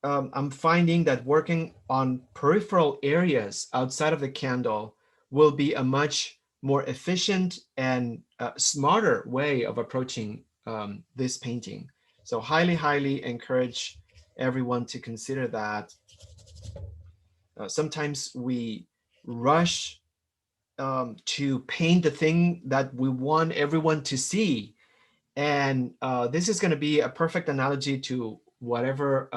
I'm finding that working on peripheral areas outside of the candle will be a much more efficient and smarter way of approaching this painting. So highly, highly encourage everyone to consider that. Sometimes we rush to paint the thing that we want everyone to see. And this is going to be a perfect analogy to whatever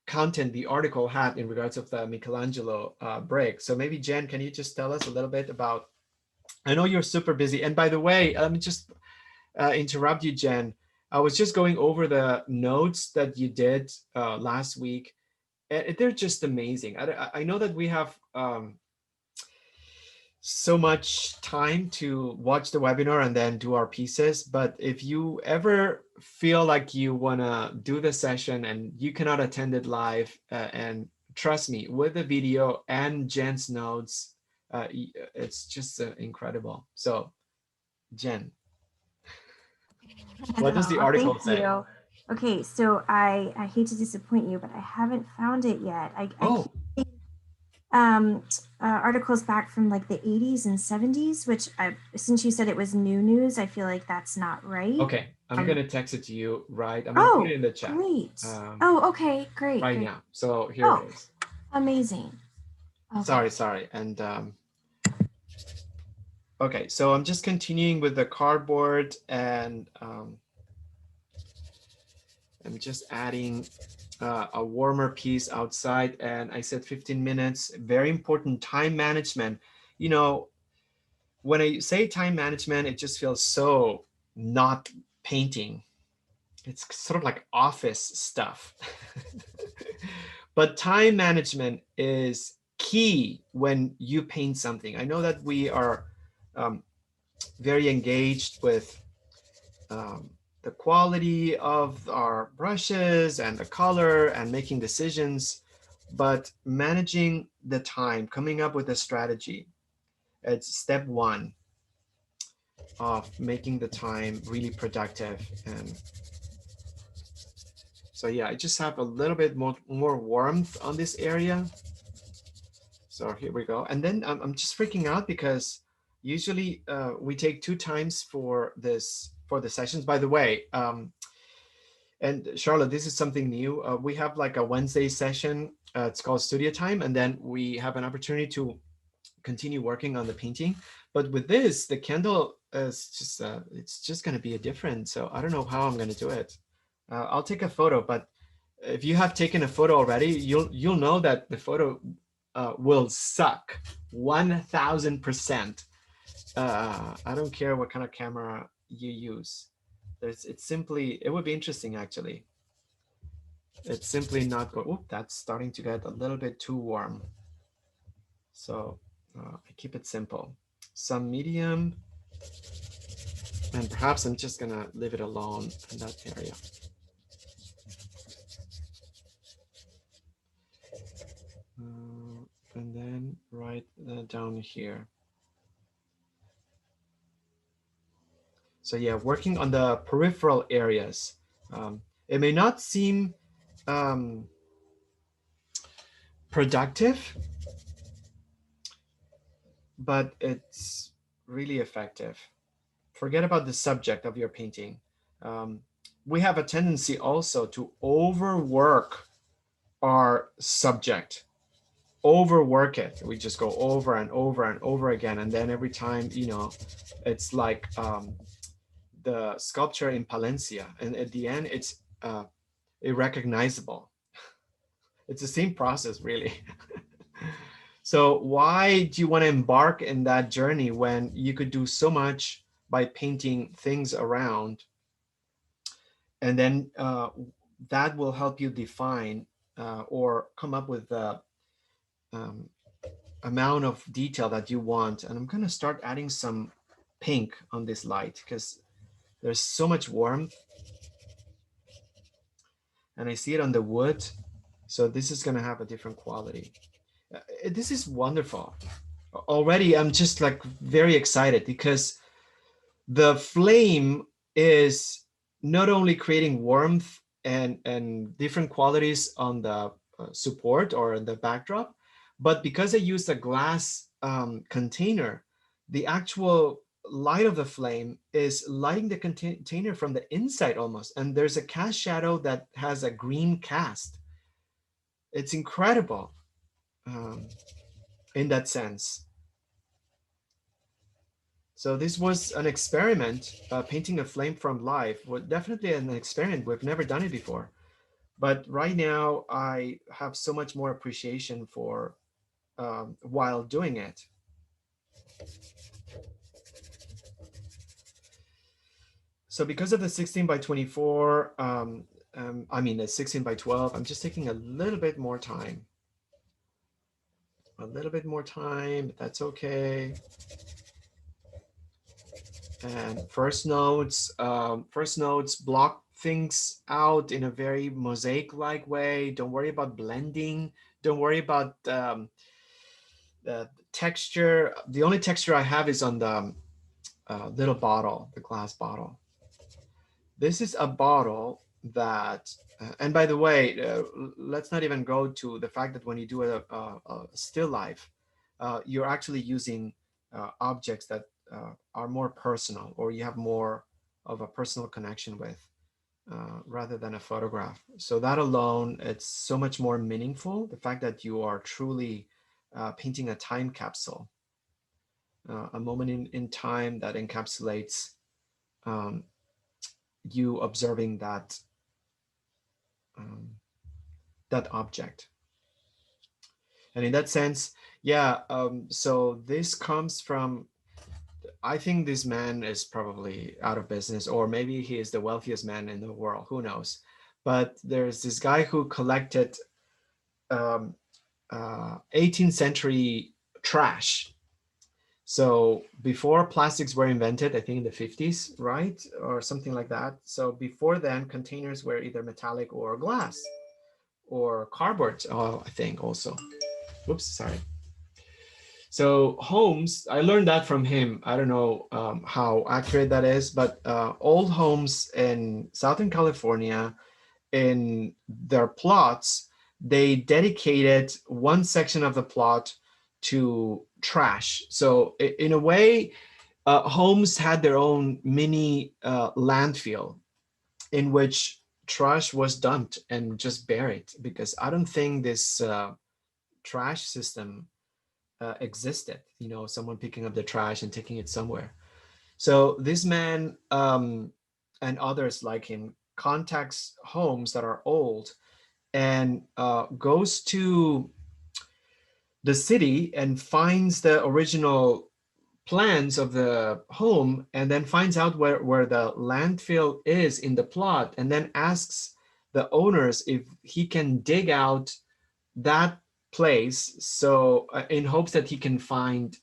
content the article had in regards of the Michelangelo break. So maybe Jen, can you just tell us a little bit about, I know you're super busy. And by the way, let me just interrupt you, Jen. I was just going over the notes that you did last week. And they're just amazing. I know that we have so much time to watch the webinar and then do our pieces. But if you ever feel like you want to do the session and you cannot attend it live, and trust me, with the video and Jen's notes, it's just incredible. So, Jen, what does the Oh, article thank say? you. Okay, so I hate to disappoint you, but I haven't found it yet. I Oh, keep um articles back from like the 80s and 70s, which since you said it was new news, I feel like that's not right. okay. I'm gonna text it to you, right? I'm gonna put it Oh, in the chat great. Oh, okay, great, right great. now. So here it Oh, is. amazing. Okay. Sorry. And okay, so I'm just continuing with the cardboard, and I'm just adding a warmer piece outside, and I said 15 minutes. Very important time management. You know, when I say time management, it just feels so not painting. It's sort of like office stuff. But time management is key when you paint something. I know that we are um, very engaged with um, the quality of our brushes and the color and making decisions, but managing the time, coming up with a strategy, it's step one of making the time really productive. And so yeah, I just have a little bit more warmth on this area. So here we go. And then I'm just freaking out because usually we take 2 times for the sessions. By the way, and Charlotte, this is something new. We have like a Wednesday session. It's called Studio Time, and then we have an opportunity to continue working on the painting. But with this, the candle is just it's just going to be a different. So I don't know how I'm going to do it. I'll take a photo, but if you have taken a photo already, you'll know that the photo will suck 1,000%. I don't care what kind of camera you use. It's simply, it would be interesting actually. It's simply not going. Oh, that's starting to get a little bit too warm. So I keep it simple. Some medium, and perhaps I'm just gonna leave it alone in that area. And then right down here. So yeah, working on the peripheral areas. It may not seem um, productive, but it's really effective. Forget about the subject of your painting. Um, we have a tendency also to overwork our subject, overwork it. We just go over and over and over again. And then every time, it's like the sculpture in Palencia. And at the end, it's irrecognizable. It's the same process, really. So why do you want to embark in that journey when you could do so much by painting things around, and then that will help you define or come up with the um, amount of detail that you want. And I'm going to start adding some pink on this light because there's so much warmth, and I see it on the wood. So this is going to have a different quality. This is wonderful. Already, I'm just like very excited because the flame is not only creating warmth and different qualities on the support or the backdrop, but because I used a glass container, the actual light of the flame is lighting the container from the inside almost. And there's a cast shadow that has a green cast. It's incredible um, in that sense. So this was an experiment, painting a flame from life. Was definitely an experiment. We've never done it before. But right now, I have so much more appreciation for while doing it. So because of the 16 by 24, I mean the 16 by 12, I'm just taking a little bit more time. A little bit more time, but that's okay. And first notes block things out in a very mosaic-like way. Don't worry about blending. Don't worry about the texture. The only texture I have is on the little bottle, the glass bottle. This is a bottle that, and by the way, let's not even go to the fact that when you do a still life, you're actually using objects that are more personal, or you have more of a personal connection with, rather than a photograph. So that alone, it's so much more meaningful. The fact that you are truly painting a time capsule, a moment in time that encapsulates um, you observing um, that object. And in that sense, yeah. So this comes from, I think this man is probably out of business, or maybe he is the wealthiest man in the world. Who knows? But there's this guy who collected um, 18th century trash. So before plastics were invented, I think in the 50s, right? Or something like that. So before then, containers were either metallic or glass or cardboard, I think also. Oops, sorry. So homes, I learned that from him. I don't know how accurate that is, but old homes in Southern California, in their plots, they dedicated one section of the plot to trash. So in a way, homes had their own mini landfill in which trash was dumped and just buried, because I don't think this trash system existed. You know, someone picking up the trash and taking it somewhere. So this man and others like him contacts homes that are old and goes to the city and finds the original plans of the home, and then finds out where the landfill is in the plot, and then asks the owners if he can dig out that place, so in hopes that he can find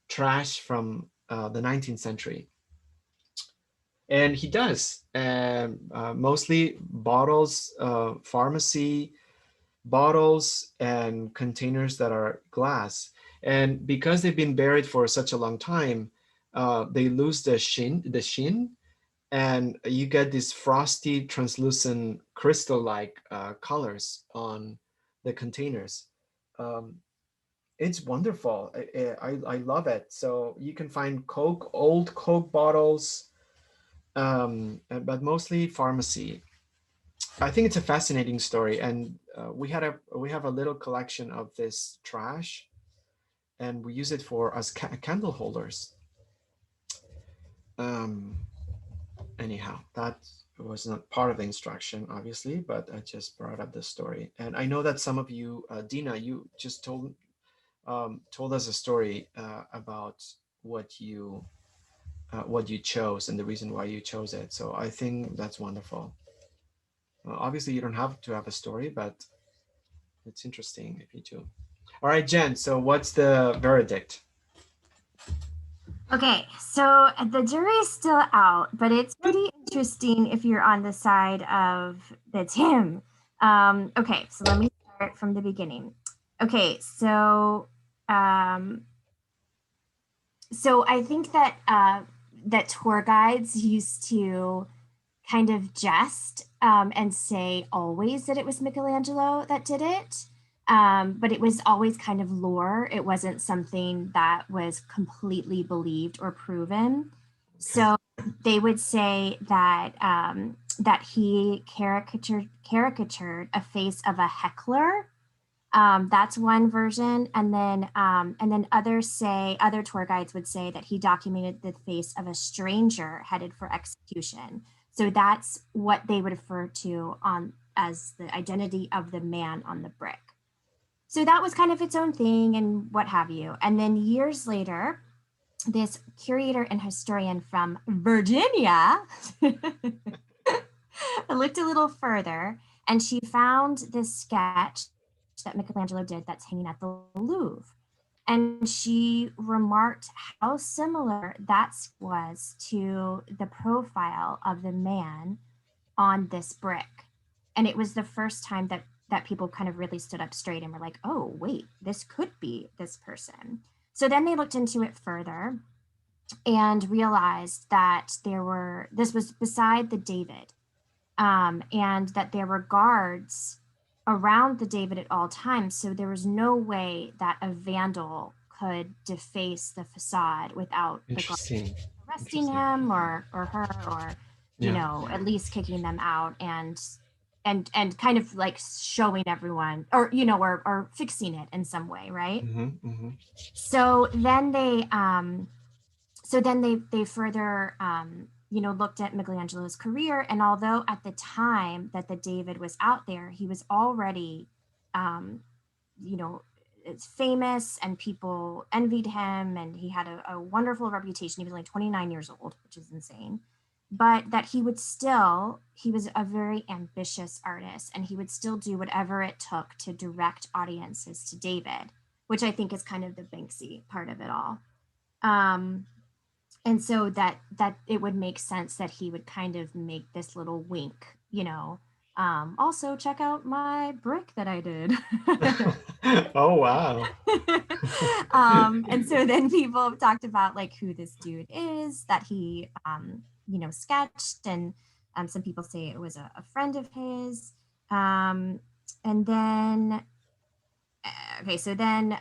trash from the 19th century. And he does, mostly bottles, pharmacy bottles, and containers that are glass. And because they've been buried for such a long time, they lose the sheen, and you get these frosty, translucent, crystal-like colors on the containers. Um, it's wonderful. I love it. So you can find old Coke bottles, but mostly pharmacy. I think it's a fascinating story, and we have a little collection of this trash, and we use it for as candle holders. Um, Anyhow, that was not part of the instruction, obviously, but I just brought up the story, and I know that some of you, Dina, you just told us a story about what you chose and the reason why you chose it. So I think that's wonderful. Obviously, you don't have to have a story, but it's interesting if you do. All right, Jen. So what's the verdict? Okay, so the jury's still out, but it's pretty interesting if you're on the side of that's him. Okay, so let me start from the beginning. Okay, um, so I think that that tour guides used to kind of jest and say always that it was Michelangelo that did it. But it was always kind of lore. It wasn't something that was completely believed or proven. Okay. So they would say that that he caricatured a face of a heckler. That's one version, and then other tour guides would say that he documented the face of a stranger headed for execution. So that's what they would refer to on as the identity of the man on the brick. So that was kind of its own thing and what have you. And then years later, this curator and historian from Virginia looked a little further, and she found this sketch that Michelangelo did that's hanging at the Louvre. And she remarked how similar that was to the profile of the man on this brick. And it was the first time that people kind of really stood up straight and were like, oh, wait, this could be this person. So then they looked into it further and realized that this was beside the David. and that there were guards around the David at all times. So there was no way that a vandal could deface the facade without the guards Interesting. arresting Interesting. him or her, or Yeah. at least kicking them out, and kind of like showing everyone, or or fixing it in some way, right? So then they further looked at Michelangelo's career, and although at the time that the David was out there, he was already you know it's famous and people envied him, and he had a wonderful reputation. He was only 29 years old, which is insane. But that he was a very ambitious artist, and he would still do whatever it took to direct audiences to David, which I think is kind of the Banksy part of it all. And so that it would make sense that he would kind of make this little wink, also check out my brick that I did. Oh, wow. And so then people have talked about like who this dude is that he sketched, and some people say it was a friend of his. And then okay, so then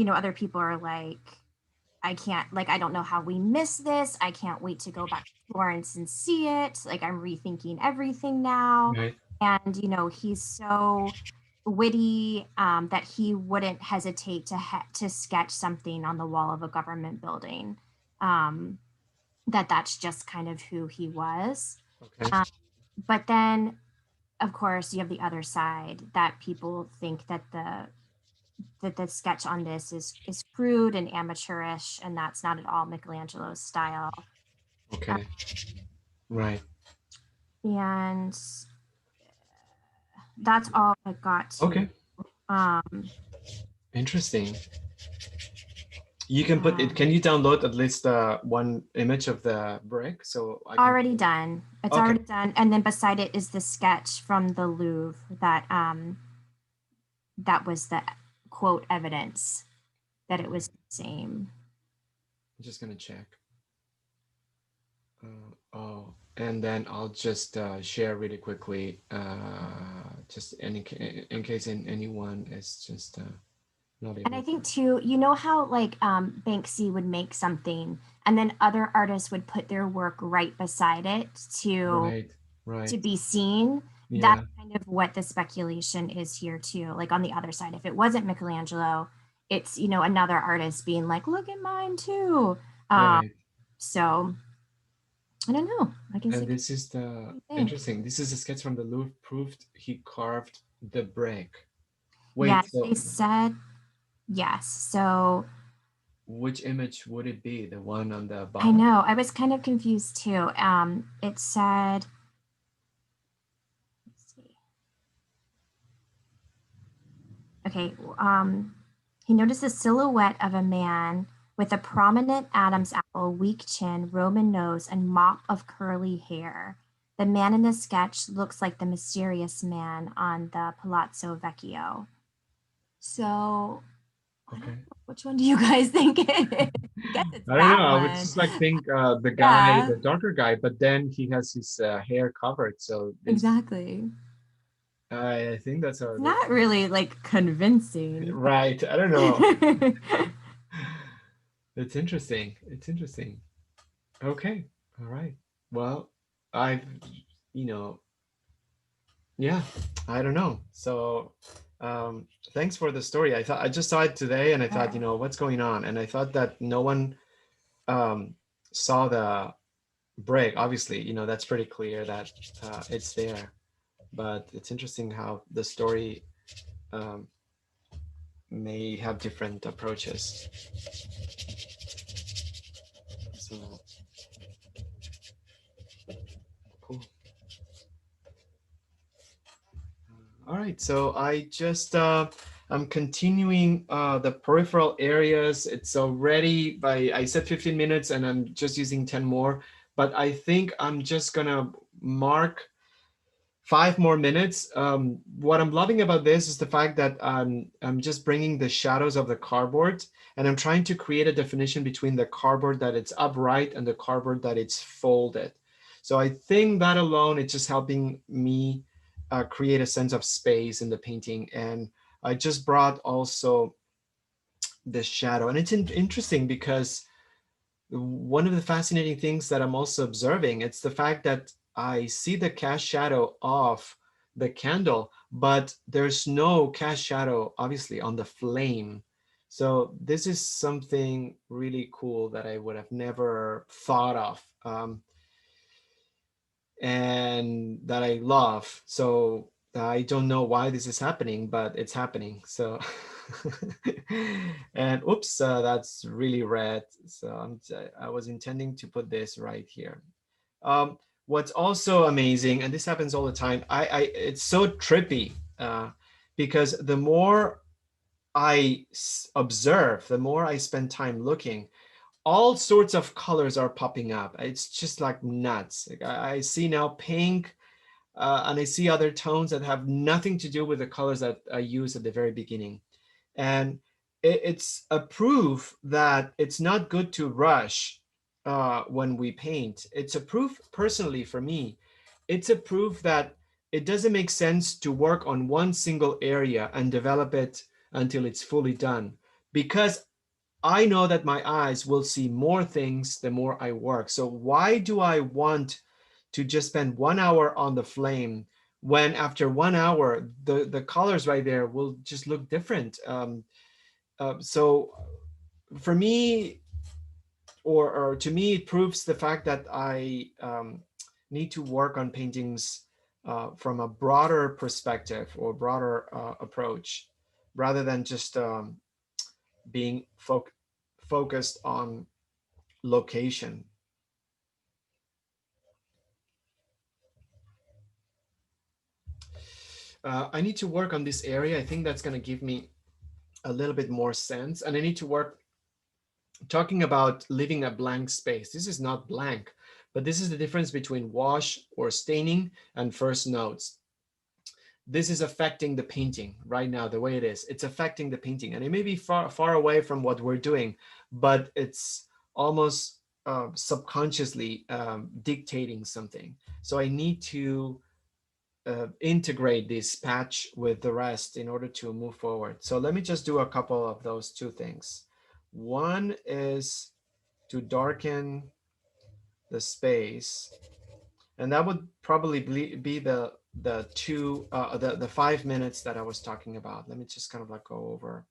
other people are like, I can't, like, I don't know how we missed this. I can't wait to go back to Florence and see it. Like, I'm rethinking everything now. Right. And, he's so witty that he wouldn't hesitate to sketch something on the wall of a government building. That's just kind of who he was. Okay. But then, of course, you have the other side that people think that the sketch on this is crude and amateurish, and that's not at all Michelangelo's style. Okay. Right. And that's all I got to. Okay. Interesting. You can put it. Can you download at least one image of the brick? So I can... Already done. It's Okay. already done. And then beside it is the sketch from the Louvre that was the quote evidence that it was the same. I'm just gonna check. Oh, and then I'll just share really quickly, just in case anyone is just not able. And I think too, how like Banksy would make something, and then other artists would put their work right beside it to be seen. Yeah. That's kind of what the speculation is here too. Like on the other side, if it wasn't Michelangelo, it's another artist being like, "Look at mine too." So I don't know. I guess. And this is the interesting. This is a sketch from the Louvre. Proved he carved the brick. Wait, yes, so they said yes. So which image would it be? The one on the bottom? I know. I was kind of confused too. It said. Let's see. Okay. He noticed the silhouette of a man with a prominent Adam's apple, weak chin, Roman nose, and mop of curly hair. The man in the sketch looks like the mysterious man on the Palazzo Vecchio. So, okay, which one do you guys think it is? I don't know. I would just like think the guy, the darker guy, but then he has his hair covered. So exactly. I think that's how. Not really like convincing. Right. I don't know. It's interesting. It's interesting. Okay. All right. Well, I've, yeah, I don't know. So thanks for the story. I just saw it today, and I thought, what's going on? And I thought that no one saw the brick. Obviously, that's pretty clear that it's there. But it's interesting how the story may have different approaches. So cool. All right, so I just I'm continuing the peripheral areas. It's already I said 15 minutes, and I'm just using 10 more, but I think I'm just gonna mark 5 more minutes. What I'm loving about this is the fact that I'm just bringing the shadows of the cardboard, and I'm trying to create a definition between the cardboard that it's upright and the cardboard that it's folded. So I think that alone, it's just helping me create a sense of space in the painting. And I just brought also the shadow, and it's interesting because one of the fascinating things that I'm also observing, it's the fact that I see the cast shadow of the candle, but there's no cast shadow, obviously, on the flame. So this is something really cool that I would have never thought of, and that I love. So I don't know why this is happening, but it's happening. So, and oops, that's really red. So I was intending to put this right here. What's also amazing, and this happens all the time, it's so trippy, because the more I observe, the more I spend time looking, all sorts of colors are popping up. It's just like nuts. Like I see now pink, and I see other tones that have nothing to do with the colors that I used at the very beginning. And it's a proof that it's not good to rush when we paint. It's a proof, personally for me, it's a proof that it doesn't make sense to work on one single area and develop it until it's fully done, because I know that my eyes will see more things the more I work. So why do I want to just spend 1 hour on the flame when after 1 hour the colors right there will just look different? So for me, or to me, it proves the fact that I need to work on paintings from a broader perspective or broader approach, rather than just being focused on location. I need to work on this area. I think that's going to give me a little bit more sense. And I need to work talking about leaving a blank space. This is not blank, but this is the difference between wash or staining and first notes. This is affecting the painting right now, the way it is. It's affecting the painting. And it may be far away from what we're doing, but it's almost subconsciously dictating something. So I need to integrate this patch with the rest in order to move forward. So let me just do a couple of those two things. One is to darken the space, and that would probably be the 5 minutes that I was talking about. Let me just kind of like go over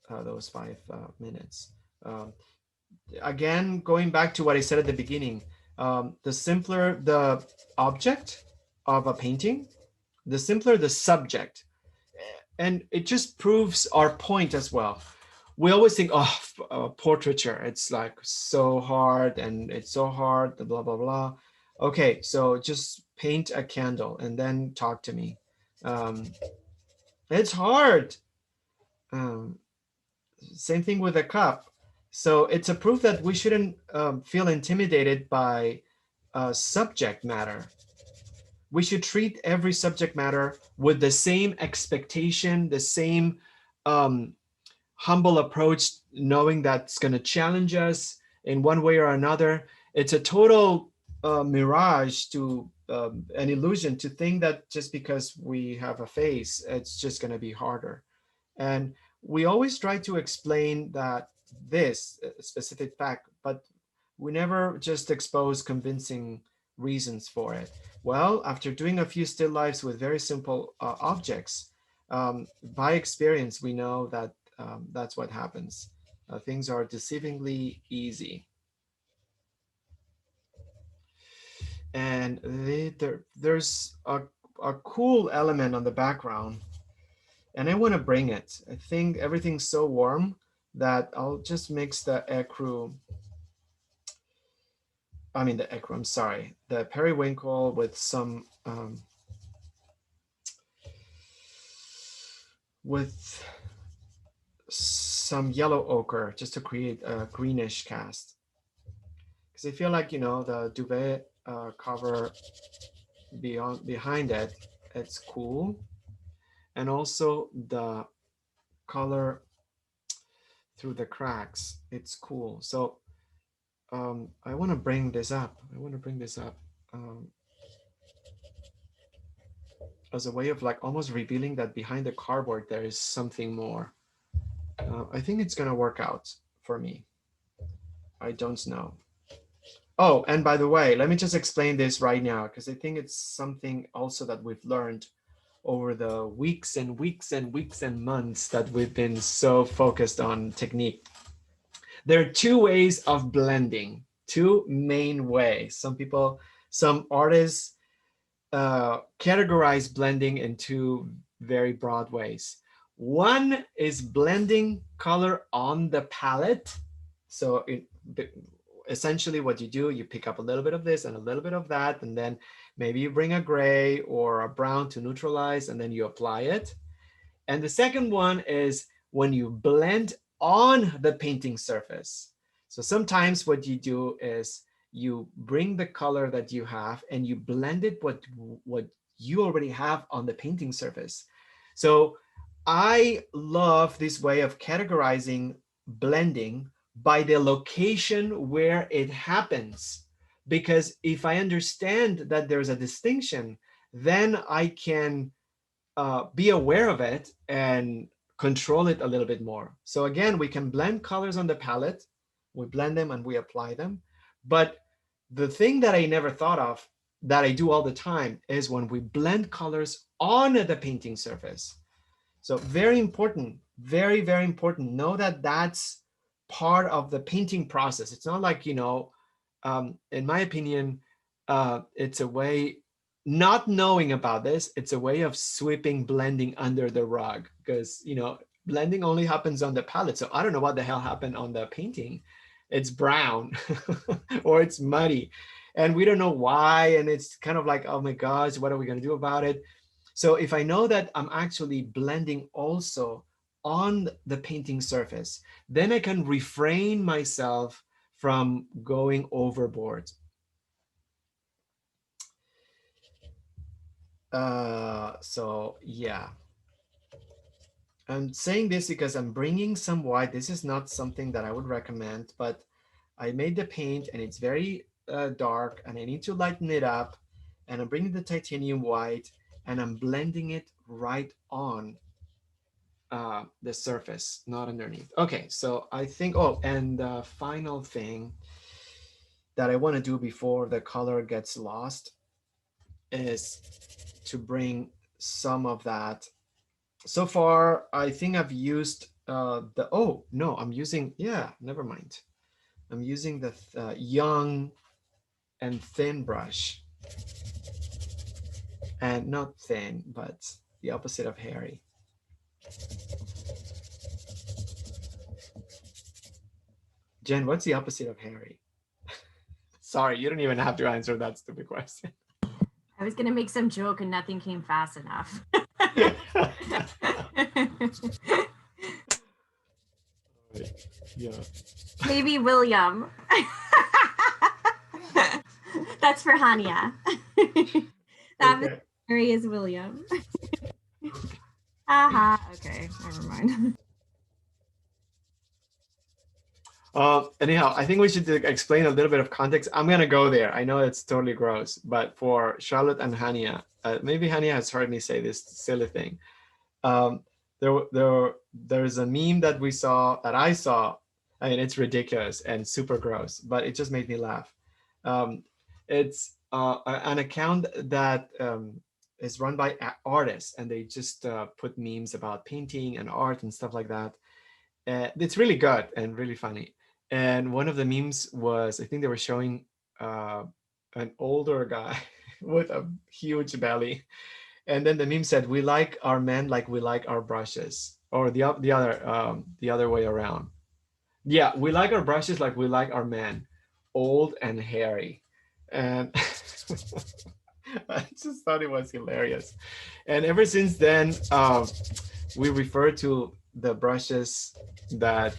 those 5 minutes. Um, Again, going back to what I said at the beginning, the simpler the object of a painting, the simpler the subject. And it just proves our point as well. We always think, oh, portraiture, it's like so hard and it's so hard, blah, blah, blah. Okay, so just paint a candle and then talk to me. Um, it's hard. Um, Same thing with a cup. So it's a proof that we shouldn't feel intimidated by subject matter. We should treat every subject matter with the same expectation, the same um, humble approach, knowing that's going to challenge us in one way or another. It's a total mirage to an illusion to think that just because we have a face, it's just going to be harder. And we always try to explain that this specific fact, but we never just expose convincing reasons for it. Well, after doing a few still lifes with very simple objects, by experience, we know that that's what happens. Things are deceivingly easy. And there's a cool element on the background, and I want to bring it. I think everything's so warm that I'll just mix the ecru. I mean the ecru. I'm sorry, the periwinkle with some with some yellow ochre just to create a greenish cast. Because I feel like the duvet cover behind it, it's cool. And also the color through the cracks, it's cool. So I want to bring this up. Um, as a way of like almost revealing that behind the cardboard there is something more. I think it's gonna work out for me. I don't know. Oh, and by the way, let me just explain this right now because I think it's something also that we've learned over the weeks and weeks and weeks and months that we've been so focused on technique. There are two ways of blending, two main ways. Some artists categorize blending in two very broad ways. One is blending color on the palette. So essentially what you do, you pick up a little bit of this and a little bit of that, and then maybe you bring a gray or a brown to neutralize, and then you apply it. And the second one is when you blend on the painting surface. So sometimes what you do is you bring the color that you have and you blend it what you already have on the painting surface. So I love this way of categorizing blending by the location where it happens. Because if I understand that there's a distinction, then I can be aware of it and control it a little bit more. So again, we can blend colors on the palette. We blend them and we apply them. But the thing that I never thought of that I do all the time is when we blend colors on the painting surface. So very important, very, very important. Know that that's part of the painting process. It's not like, in my opinion, it's a way, not knowing about this, it's a way of sweeping blending under the rug because, blending only happens on the palette. So I don't know what the hell happened on the painting. It's brown or it's muddy and we don't know why. And it's kind of like, oh my gosh, what are we going to do about it? So if I know that I'm actually blending also on the painting surface, then I can refrain myself from going overboard. So yeah, I'm saying this because I'm bringing some white. This is not something that I would recommend, but I made the paint and it's very dark and I need to lighten it up. And I'm bringing the titanium white and I'm blending it right on the surface, not underneath. Okay, so I think, oh, and the final thing that I want to do before the color gets lost is to bring some of that. So far, I think I've used oh, no, I'm using, yeah, never mind. I'm using the young and thin brush. And not thin, but the opposite of hairy. Jen, what's the opposite of hairy? Sorry, you don't even have to answer that stupid question. I was gonna make some joke and nothing came fast enough. Yeah. Maybe William. That's for Hania. That okay. Mary is William. Aha. Okay, never mind. Anyhow, I think we should explain a little bit of context. I'm gonna go there. I know it's totally gross, but for Charlotte and Hania, maybe Hania has heard me say this silly thing. There's a meme that I saw. I mean, it's ridiculous and super gross, but it just made me laugh. It's an account that is run by artists, and they just put memes about painting and art and stuff like that. It's really good and really funny. And one of the memes was, I think they were showing an older guy with a huge belly. And then the meme said, "We like our men like we like our brushes," or the other way around. Yeah, we like our brushes like we like our men, old and hairy. And I just thought it was hilarious. And ever since then, we refer to the brushes that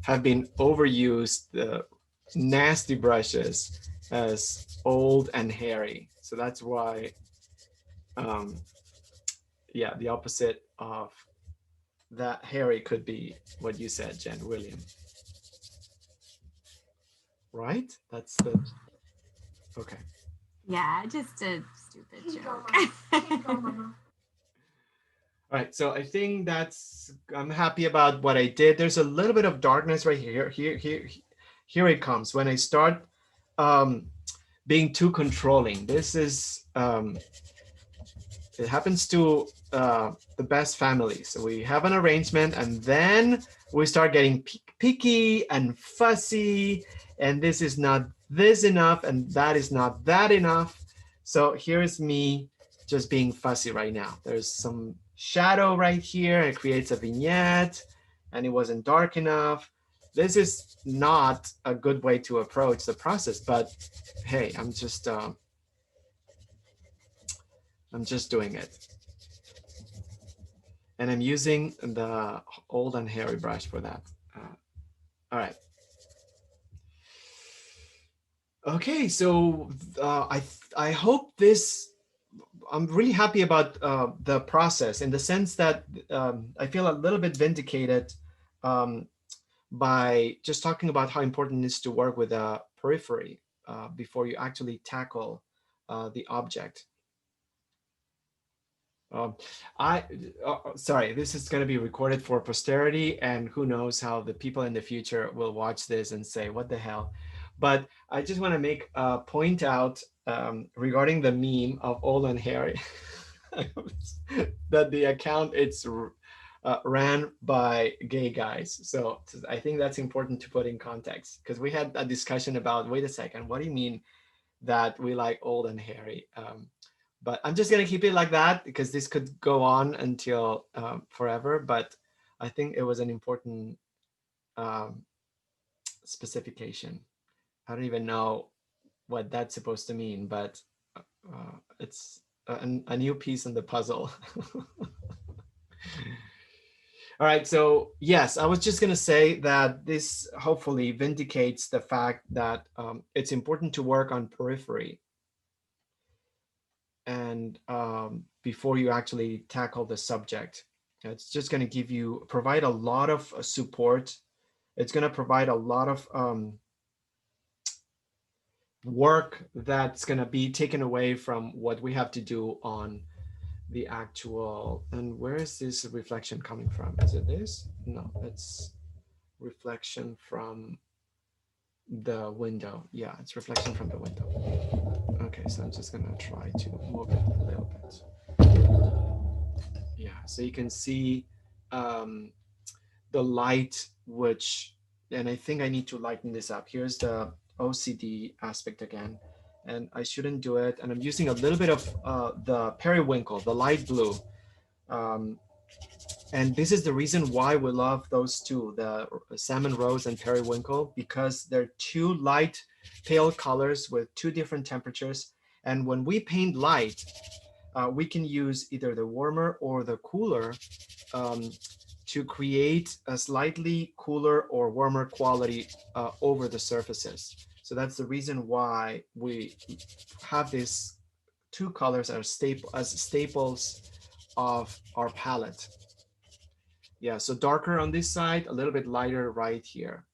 have been overused, the nasty brushes, as old and hairy. So that's why, um, yeah, the opposite of that hairy could be what you said, Jen, William. Right? That's the, okay. Yeah, just a stupid joke. All right, so I think that's, I'm happy about what I did. There's a little bit of darkness right here. Here it comes. When I start um, being too controlling, this is, it happens to the best families. So we have an arrangement and then we start getting picky and fussy, and this is not this enough and that is not that enough. So here's me just being fussy right now. There's some shadow right here. It creates a vignette and it wasn't dark enough. This is not a good way to approach the process, but hey, I'm just doing it. And I'm using the old and hairy brush for that. All right. Okay, so I hope this. I'm really happy about the process in the sense that I feel a little bit vindicated um, by just talking about how important it is to work with a periphery before you actually tackle the object. Um, I sorry, this is going to be recorded for posterity, and who knows how the people in the future will watch this and say, "What the hell?" But I just want to make a point out regarding the meme of old and hairy that the account it's ran by gay guys. So I think that's important to put in context because we had a discussion about, wait a second, what do you mean that we like old and hairy? But I'm just going to keep it like that because this could go on until forever. But I think it was an important um, specification. I don't even know what that's supposed to mean, but it's a new piece in the puzzle. All right, so yes, I was just going to say that this hopefully vindicates the fact that it's important to work on periphery and before you actually tackle the subject. It's just going to provide a lot of support. It's going to provide a lot of work that's going to be taken away from what we have to do on the actual. And where is this reflection coming from? Is it this? No, it's reflection from the window. Yeah, it's reflection from the window. Okay, so I'm just going to try to move it a little bit. Yeah, so you can see the light, which, and I think I need to lighten this up. Here's the OCD aspect again, and I shouldn't do it. And I'm using a little bit of the periwinkle, the light blue. Um, and this is the reason why we love those two, the salmon rose and periwinkle, because they're two light, pale colors with two different temperatures. And when we paint light, we can use either the warmer or the cooler to create a slightly cooler or warmer quality over the surfaces. So that's the reason why we have these two colors as staples of our palette. Yeah, so darker on this side, a little bit lighter right here.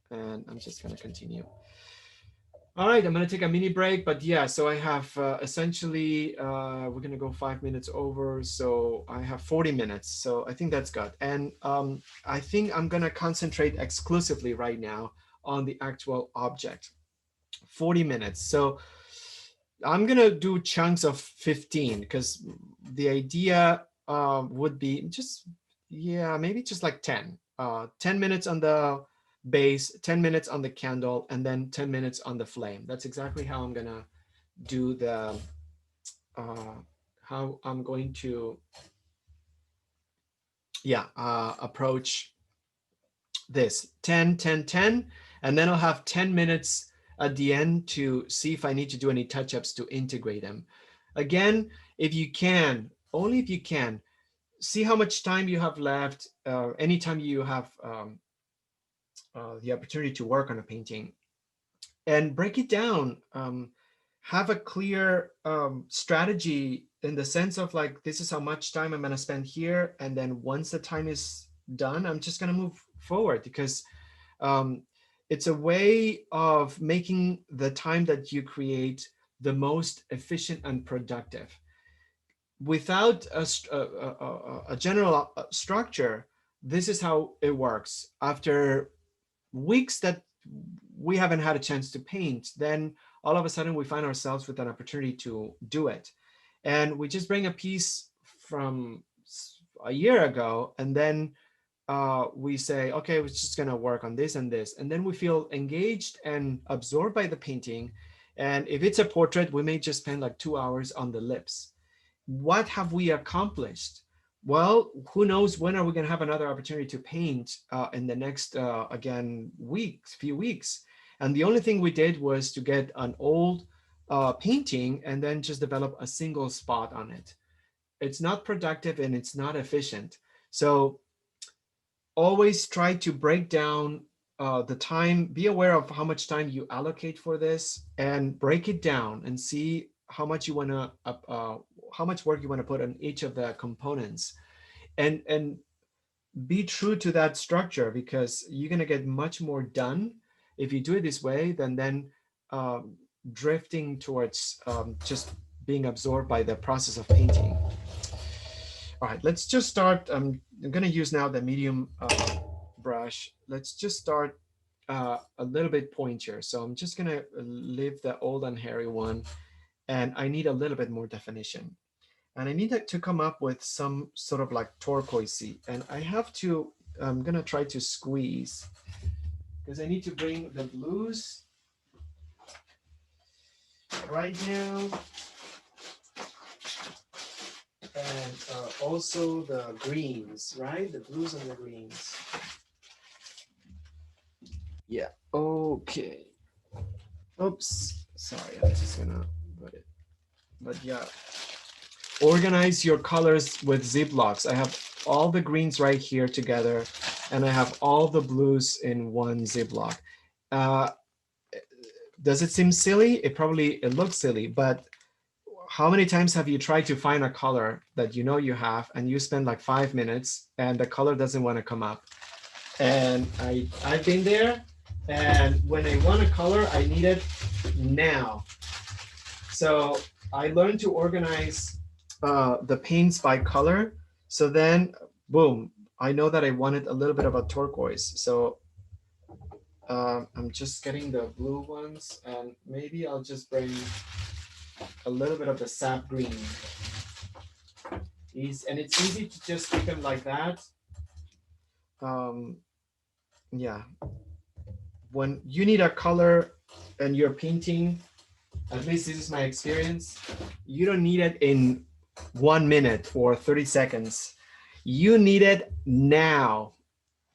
And I'm just gonna continue. All right, I'm gonna take a mini break, but yeah, so I have essentially, we're gonna go 5 minutes over, so I have 40 minutes, so I think that's good. And I think I'm gonna concentrate exclusively right now on the actual object, 40 minutes. So I'm gonna do chunks of 15 because the idea would be just, yeah, maybe just like 10. 10 minutes on the base, 10 minutes on the candle, and then 10 minutes on the flame. That's exactly how I'm gonna do the, how I'm going to, yeah, approach this 10, 10, 10, and then I'll have 10 minutes at the end to see if I need to do any touch-ups to integrate them. Again, if you can, only if you can, see how much time you have left. Anytime you have the opportunity to work on a painting, and break it down. Have a clear strategy in the sense of like, this is how much time I'm going to spend here. And then once the time is done, I'm just going to move forward, because um, it's a way of making the time that you create the most efficient and productive. Without a general structure, this is how it works. After weeks that we haven't had a chance to paint, then all of a sudden we find ourselves with an opportunity to do it. And we just bring a piece from a year ago, and then we say, okay, we're just going to work on this and this. And then we feel engaged and absorbed by the painting. And if it's a portrait, we may just spend like 2 hours on the lips. What have we accomplished? Well, who knows when are we going to have another opportunity to paint in the next, again, few weeks. And the only thing we did was to get an old painting and then just develop a single spot on it. It's not productive and it's not efficient. So always try to break down the time, be aware of how much time you allocate for this, and break it down and see how much you want to, how much work you want to put on each of the components, and be true to that structure, because you're going to get much more done if you do it this way than then drifting towards just being absorbed by the process of painting. All right, let's just start. I'm going to use now the medium brush. Let's just start a little bit pointier. So I'm just going to leave the old and hairy one, and I need a little bit more definition. And I need to come up with some sort of like turquoisey. And I have to, I'm going to try to squeeze, because I need to bring the blues right now, and also the greens, right? The blues and the greens. Yeah, okay. Oops, sorry, I'm just gonna put it. But yeah, organize your colors with Ziplocs. I have all the greens right here together, and I have all the blues in one Ziploc. Uh, does it seem silly? It looks silly, but how many times have you tried to find a color that you know you have, and you spend like 5 minutes and the color doesn't want to come up? And I've been there, and when I want a color, I need it now. So I learned to organize the paints by color. So then, boom, I know that I wanted a little bit of a turquoise. So I'm just getting the blue ones, and maybe I'll just bring a little bit of the sap green. And it's easy to just keep them like that. Yeah. When you need a color and you're painting, at least this is my experience, you don't need it in 1 minute or 30 seconds. You need it now.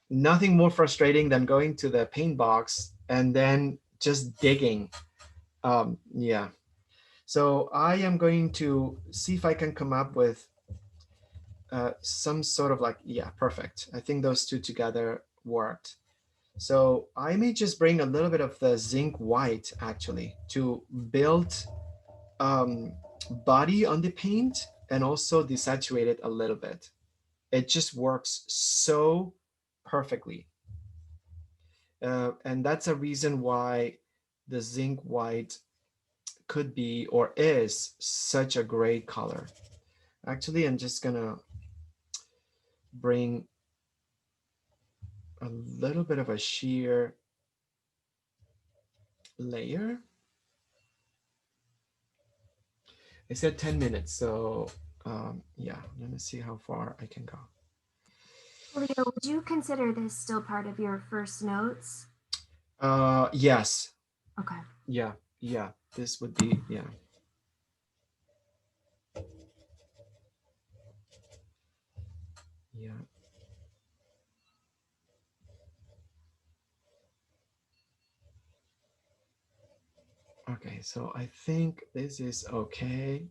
Nothing more frustrating than going to the paint box and then just digging. Yeah. So I am going to see if I can come up with some sort of like, yeah, perfect. I think those two together worked. So I may just bring a little bit of the zinc white actually to build body on the paint and also desaturate it a little bit. It just works so perfectly. And that's a reason why the zinc white could be or is such a great color. Actually, I'm just gonna bring a little bit of a sheer layer. I said 10 minutes, so yeah, let me see how far I can go. Leo, would you consider this still part of your first notes? Yes. Okay. Yeah, yeah, this would be, yeah. Yeah. Okay, so I think this is okay.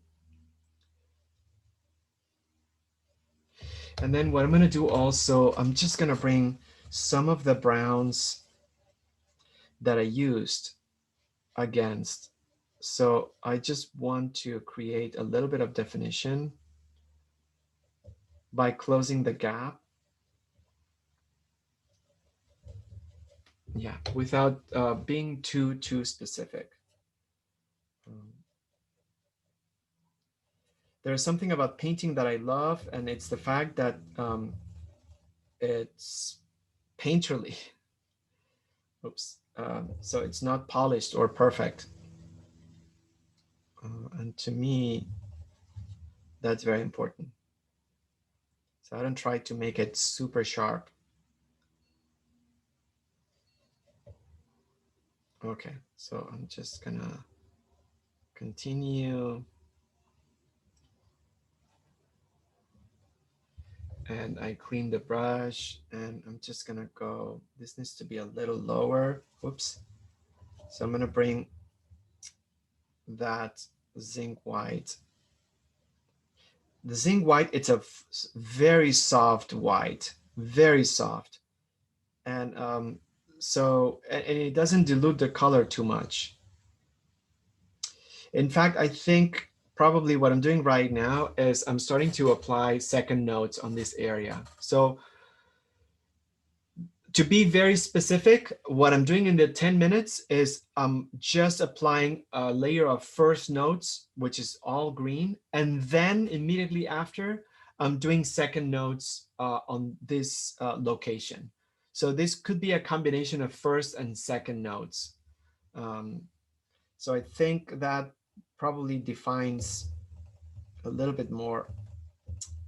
And then what I'm gonna do also, I'm just gonna bring some of the browns that I used against. So I just want to create a little bit of definition by closing the gap. Yeah, without being too specific. Um, there's something about painting that I love, and it's the fact that it's painterly. Oops. So it's not polished or perfect. And to me, that's very important. So I don't try to make it super sharp. Okay, so I'm just gonna continue. And I clean the brush, and I'm just gonna go, this needs to be a little lower. Whoops. So I'm gonna bring that zinc white. The zinc white, it's a very soft white, very soft. And and it doesn't dilute the color too much. In fact, I think probably what I'm doing right now is I'm starting to apply second notes on this area. So to be very specific, what I'm doing in the 10 minutes is I'm just applying a layer of first notes, which is all green. And then immediately after, I'm doing second notes on this location. So this could be a combination of first and second notes. Um, so I think that probably defines a little bit more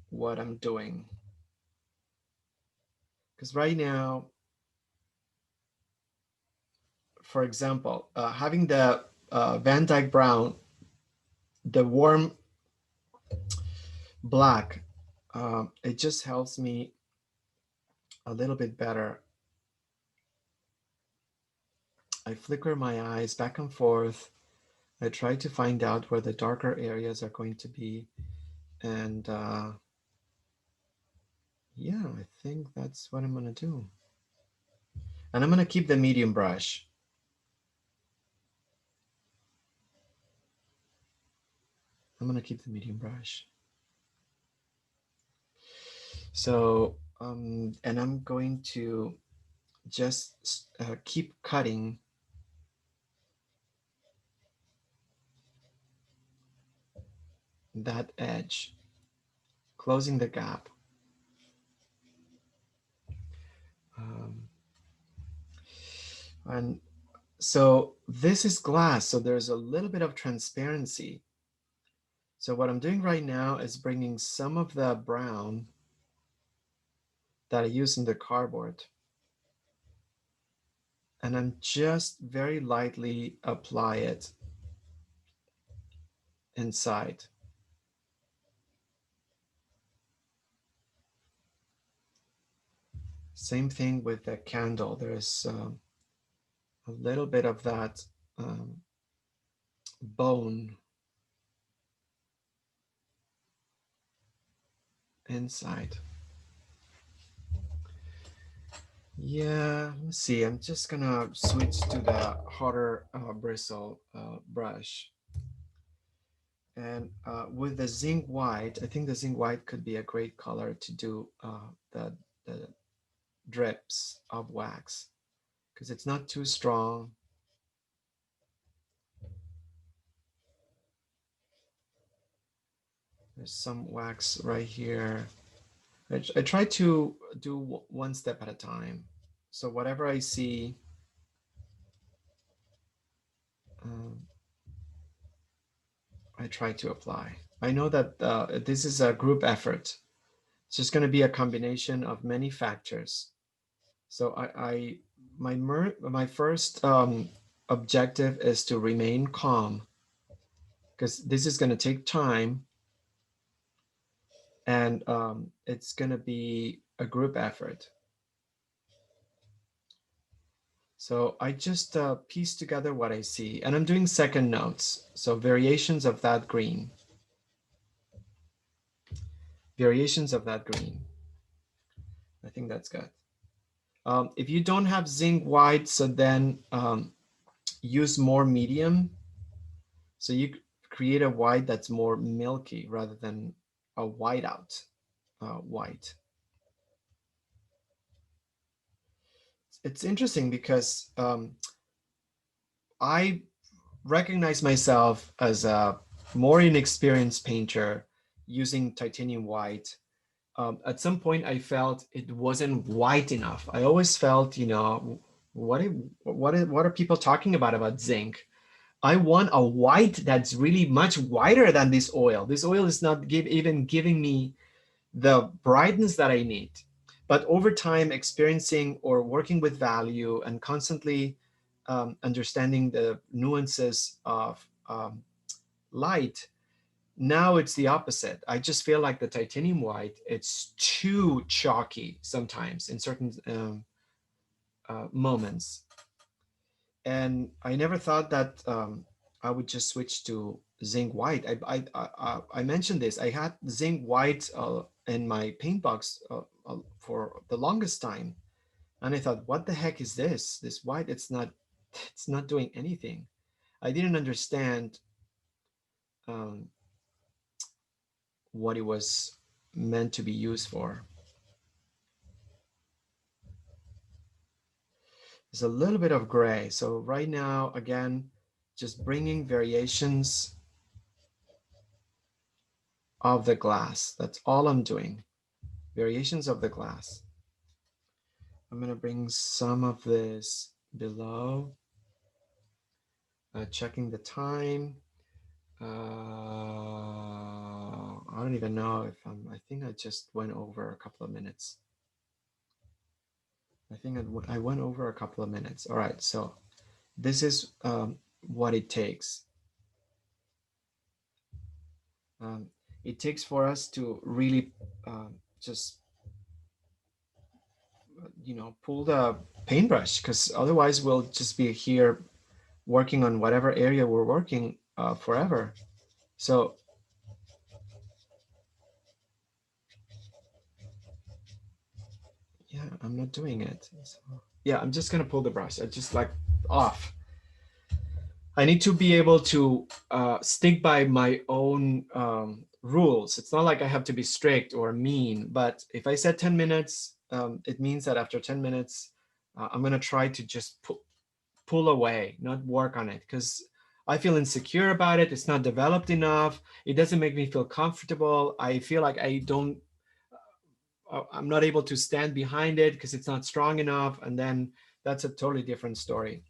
what I'm doing. Because right now, for example, having the Van Dyke Brown, the warm black, it just helps me a little bit better. I flicker my eyes back and forth. I try to find out where the darker areas are going to be. And yeah, I think that's what I'm gonna do. And I'm gonna keep the medium brush. I'm gonna keep the medium brush. So, and I'm going to just keep cutting that edge, closing the gap. And so this is glass, so there's a little bit of transparency. So what I'm doing right now is bringing some of the brown that I use in the cardboard, and I'm just very lightly apply it inside. Same thing with the candle. There's a little bit of that bone inside. Yeah, let's see. I'm just gonna switch to the hotter bristle brush. And with the zinc white, I think the zinc white could be a great color to do the drips of wax, because it's not too strong. There's some wax right here. I try to do one step at a time. So whatever I see, I try to apply. I know that this is a group effort. It's just going to be a combination of many factors. So my first objective is to remain calm, because this is going to take time, and it's going to be a group effort. So I just piece together what I see, and I'm doing second notes. So variations of that green. Variations of that green. I think that's good. If you don't have zinc white, so then use more medium. So you create a white that's more milky rather than a whiteout white. It's interesting because I recognize myself as a more inexperienced painter using titanium white. At some point, I felt it wasn't white enough. I always felt, what are people talking about zinc? I want a white that's really much whiter than this oil. This oil is not even giving me the brightness that I need. But over time, experiencing or working with value and constantly understanding the nuances of light, now it's the opposite. I just feel like the titanium white, it's too chalky sometimes in certain moments. And I never thought that I would just switch to zinc white. I mentioned this. I had zinc white in my paint box for the longest time, and I thought, what the heck is this? This white? It's not doing anything. I didn't understand um, what it was meant to be used for. There's a little bit of gray. So right now, again, just bringing variations of the glass. That's all I'm doing. Variations of the glass. I'm going to bring some of this below. Checking the time. I don't even know if I think I just went over a couple of minutes. I think I went over a couple of minutes. All right, so this is what it takes. It takes for us to really just pull the paintbrush, because otherwise we'll just be here working on whatever area we're working forever. So yeah, I'm not doing it. So, yeah, I'm just gonna pull the brush. I just like off. I need to be able to stick by my own rules. It's not like I have to be strict or mean, but if I said 10 minutes, it means that after 10 minutes, I'm gonna try to just pull away, not work on it, because I feel insecure about it. It's not developed enough. It doesn't make me feel comfortable. I feel like I'm not able to stand behind it because it's not strong enough. And then that's a totally different story.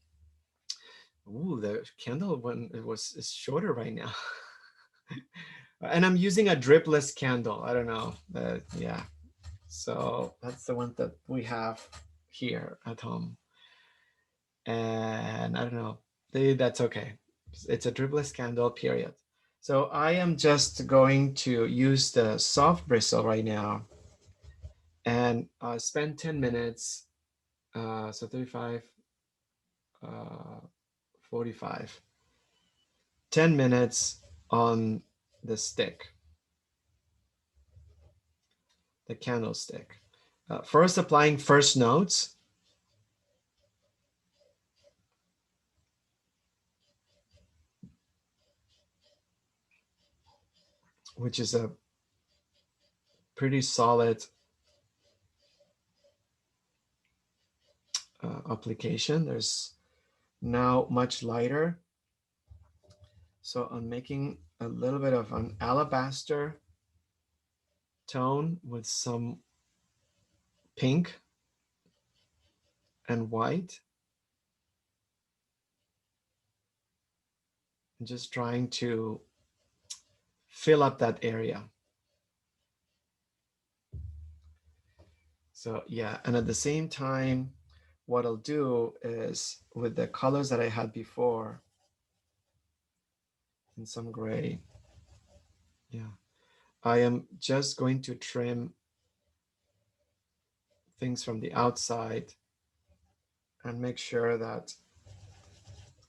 Ooh, the candle one is shorter right now. And I'm using a dripless candle. I don't know. Yeah. So that's the one that we have here at home. And I don't know. That's okay. It's a dripless candle, period. So I am just going to use the soft bristle right now and spend 10 minutes. So 35, 45. 10 minutes on the stick, the candlestick. First applying first notes. Which is a pretty solid application. There's now much lighter. So I'm making a little bit of an alabaster tone with some pink and white. I'm just trying to fill up that area. So yeah, and at the same time, what I'll do is with the colors that I had before in some gray, yeah, I am just going to trim things from the outside and make sure that,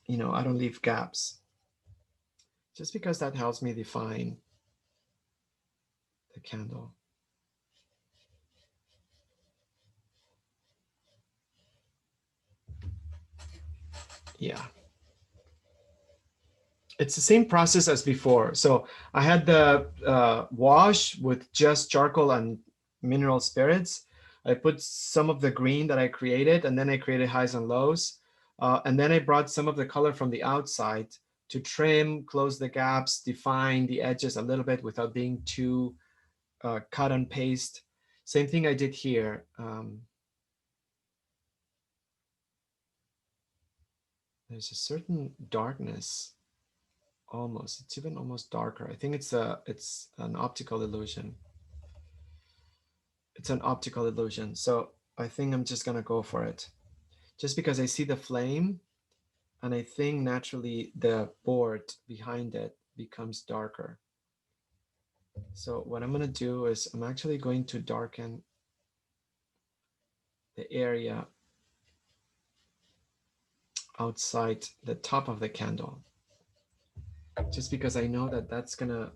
I don't leave gaps, just because that helps me define the candle. Yeah. it's the same process as before. So I had the wash with just charcoal and mineral spirits. I put some of the green that I created, and then I created highs and lows. And then I brought some of the color from the outside to trim, close the gaps, define the edges a little bit without being too cut and paste. Same thing I did here. There's a certain darkness, almost. It's even almost darker. I think it's an optical illusion. It's an optical illusion. So I think I'm just gonna go for it. Just because I see the flame, and I think naturally the board behind it becomes darker. So what I'm gonna do is I'm actually going to darken the area outside the top of the candle. Just because I know that that's gonna,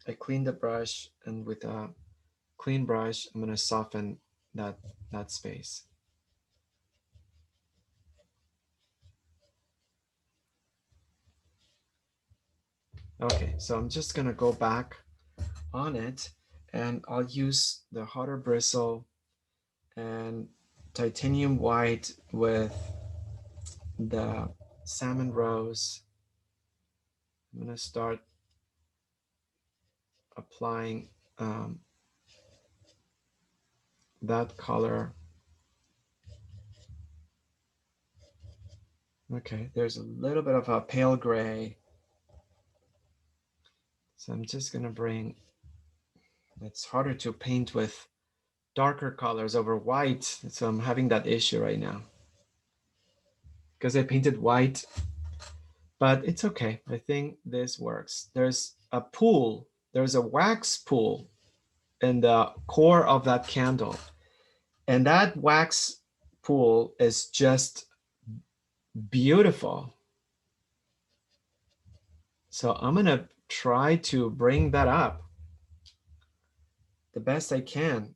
I clean the brush, and with a clean brush, I'm gonna soften that space. Okay, so I'm just gonna go back on it, and I'll use the hotter bristle and titanium white with the salmon rose. I'm gonna start applying that color. Okay, there's a little bit of a pale gray. So I'm just gonna bring, it's harder to paint with darker colors over white. So I'm having that issue right now because I painted white, but it's okay. I think this works. There's a pool, there's a wax pool in the core of that candle. And that wax pool is just beautiful. So I'm gonna try to bring that up the best I can.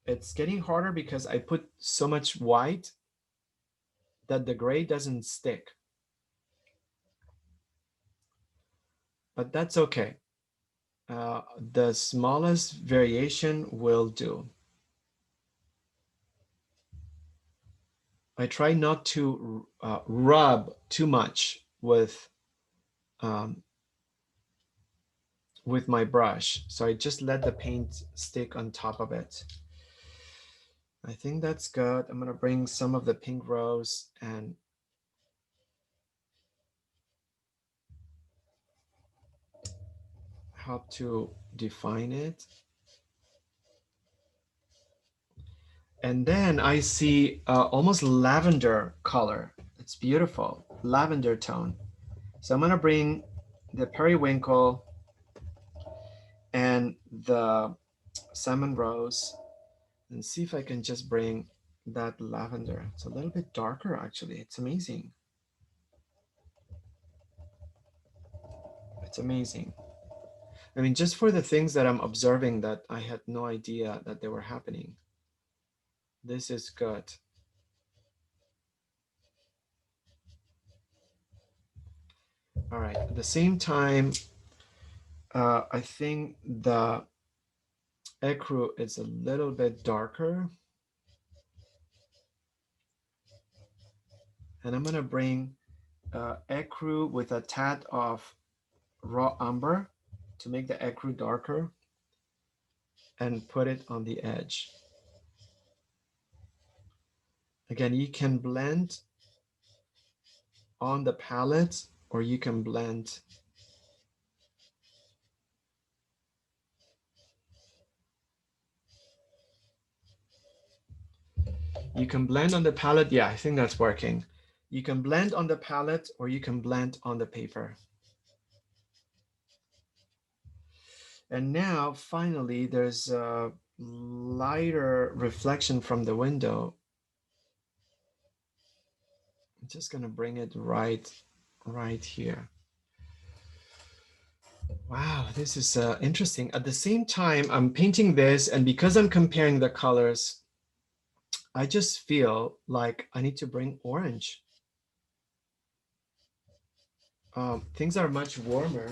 It's getting harder because I put so much white that the gray doesn't stick. But that's okay. The smallest variation will do. I try not to rub too much with my brush. So I just let the paint stick on top of it. I think that's good. I'm gonna bring some of the pink rose and help to define it. And then I see almost lavender color. It's beautiful, lavender tone. So I'm gonna bring the periwinkle and the salmon rose and see if I can just bring that lavender. It's a little bit darker actually. It's amazing. It's amazing. I mean, just for the things that I'm observing that I had no idea that they were happening. This is good. All right, at the same time, I think the ecru is a little bit darker. And I'm gonna bring ecru with a tad of raw umber to make the ecru darker and put it on the edge. Again, you can blend on the palette or you can blend on the palette. Yeah, I think that's working. You can blend on the palette or you can blend on the paper. And now finally, there's a lighter reflection from the window. I'm just gonna bring it right here. Wow, this is interesting. At the same time, I'm painting this, and because I'm comparing the colors, I just feel like I need to bring orange. things are much warmer.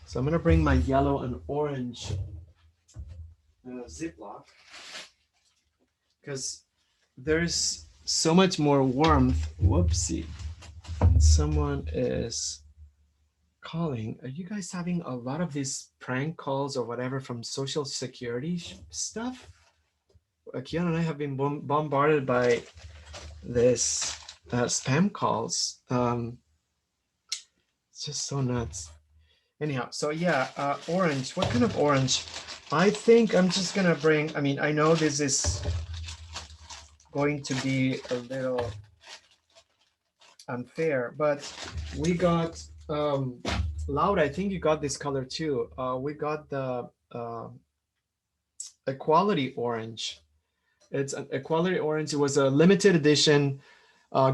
So I'm gonna bring my yellow and orange Ziploc because there's so much more warmth. Whoopsie. Someone is calling. Are you guys having a lot of these prank calls or whatever from social security stuff? Kiana and I have been bombarded by this spam calls. It's just so nuts. Anyhow, so yeah, orange. What kind of orange? I think I'm just gonna bring. I mean, I know this is going to be a little unfair, but we got Loud. I think you got this color too. We got the Equality Orange. It's an Equality Orange. It was a limited edition.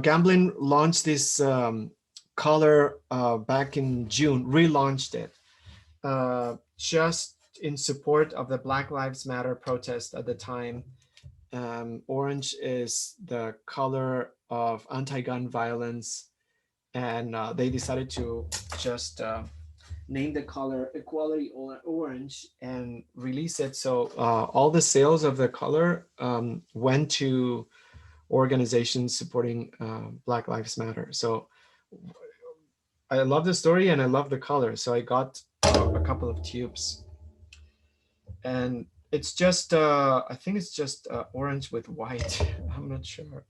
Gamblin launched this color back in June, relaunched it just in support of the Black Lives Matter protest at the time. Orange is the color of anti-gun violence, and they decided to just name the color Equality Orange and release it. So all the sales of the color went to organizations supporting Black Lives Matter. So I love the story and I love the color. So I got a couple of tubes, and it's just I think it's just orange with white. I'm not sure.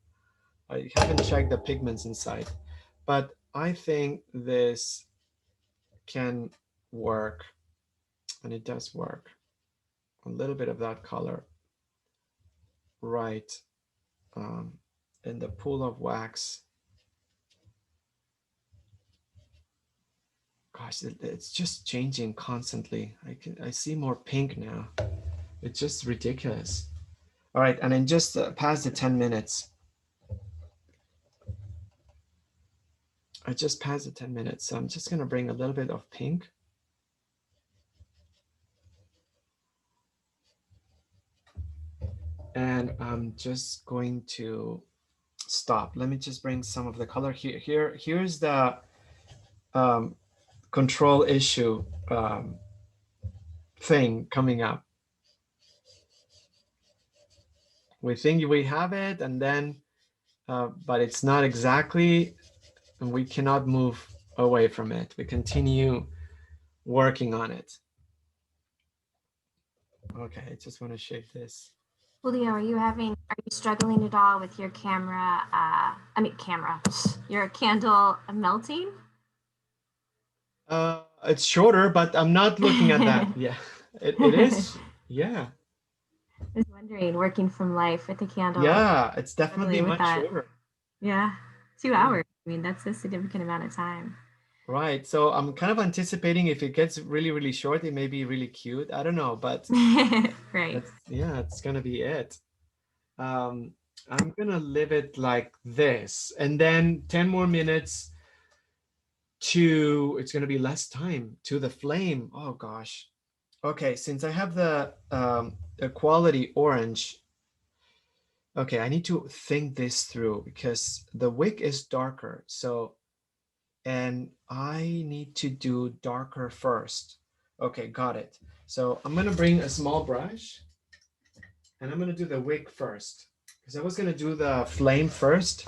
I haven't checked the pigments inside, but I think this can work, and it does work. A little bit of that color right um, in the pool of wax. Gosh, it's just changing constantly. I see more pink now. It's just ridiculous. All right, and then just past the 10 minutes. I just passed the 10 minutes, so I'm just gonna bring a little bit of pink. And I'm just going to stop. Let me just bring some of the color here. Here's the um, control issue thing coming up. We think we have it, and then, but it's not exactly, and we cannot move away from it. We continue working on it. Okay, I just want to shake this. Julio, are you struggling at all with your camera? Your candle melting? It's shorter, but I'm not looking at that. Yeah, it is. Yeah. I was wondering, working from life with the candle. Yeah, it's definitely with much that. shorter. Yeah, 2 hours. I mean, that's a significant amount of time. Right. So I'm kind of anticipating if it gets really, really short, it may be really cute. I don't know, but right. Yeah, it's gonna be it. I'm gonna leave it like this, and then 10 more minutes to, it's gonna be less time to the flame. Oh gosh. Okay, since I have the Equality Orange, okay, I need to think this through because the wick is darker. So, and I need to do darker first. Okay, got it. So I'm gonna bring a small brush and I'm gonna do the wick first because I was gonna do the flame first,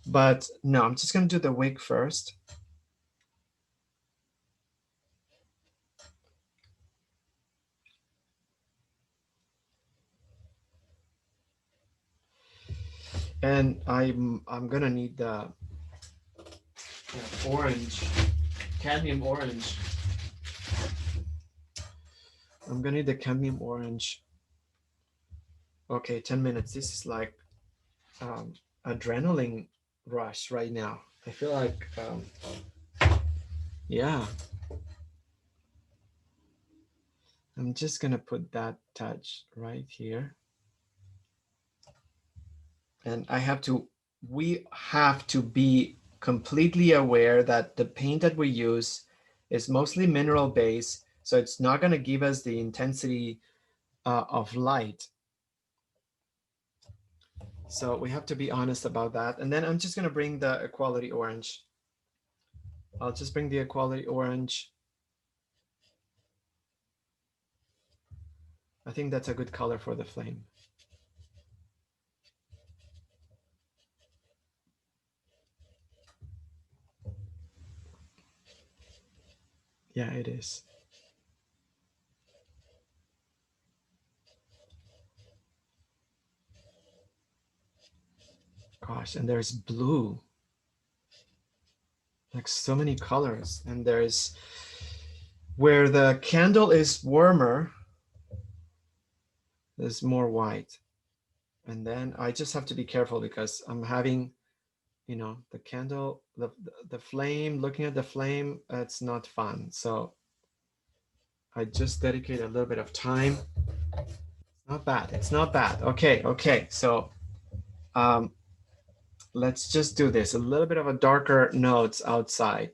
but no, I'm just gonna do the wick first. And I'm gonna need the orange, cadmium orange. I'm gonna need the cadmium orange. Okay, 10 minutes. This is like adrenaline rush right now. I feel like, yeah. I'm just gonna put that touch right here. And we have to be completely aware that the paint that we use is mostly mineral based, so it's not gonna give us the intensity of light. So we have to be honest about that. And then I'm just gonna bring the Equality Orange. I'll just bring the equality orange. I think that's a good color for the flame. Yeah, it is. Gosh, and there's blue. Like so many colors. And there's where the candle is warmer, there's more white. And then I just have to be careful because I'm having, you know, the candle, the flame, looking at the flame, it's not fun. So I just dedicate a little bit of time. Not bad. It's not bad. Okay, okay. So um, let's just do this. A little bit of a darker notes outside.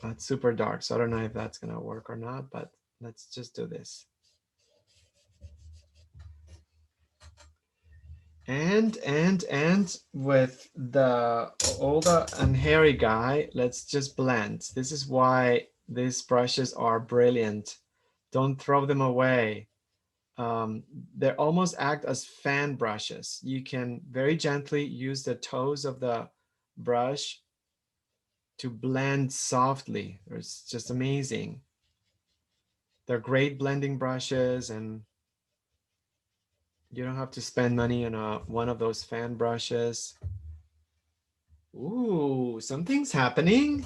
That's super dark, so I don't know if that's gonna work or not, but let's just do this. And with the older and hairy guy, let's just blend. This is why these brushes are brilliant. Don't throw them away. They almost act as fan brushes. You can very gently use the toes of the brush to blend softly. It's just amazing. They're great blending brushes, and you don't have to spend money on one of those fan brushes. Ooh, something's happening.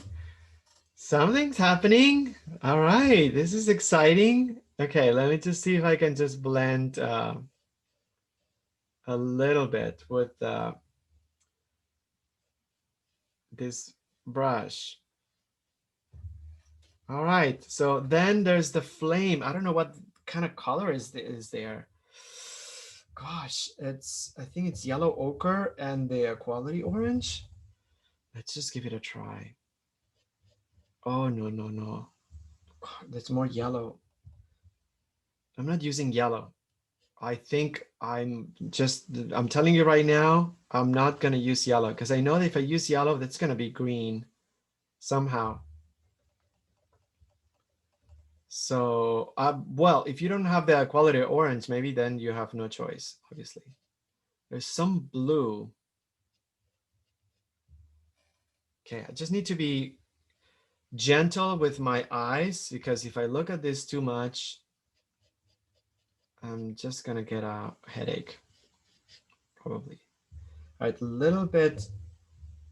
Something's happening. All right, this is exciting. Okay, let me just see if I can just blend a little bit with this brush. All right, so then there's the flame. I don't know what kind of color is there. Gosh, I think it's yellow ochre and the quality orange. Let's just give it a try. Oh, no, no, no. God, that's more yellow. I'm not using yellow. I think I'm telling you right now, I'm not going to use yellow because I know that if I use yellow, that's going to be green somehow. So, well, if you don't have the quality orange, maybe then you have no choice, obviously. There's some blue. Okay, I just need to be gentle with my eyes because if I look at this too much, I'm just gonna get a headache, probably. All right, a little bit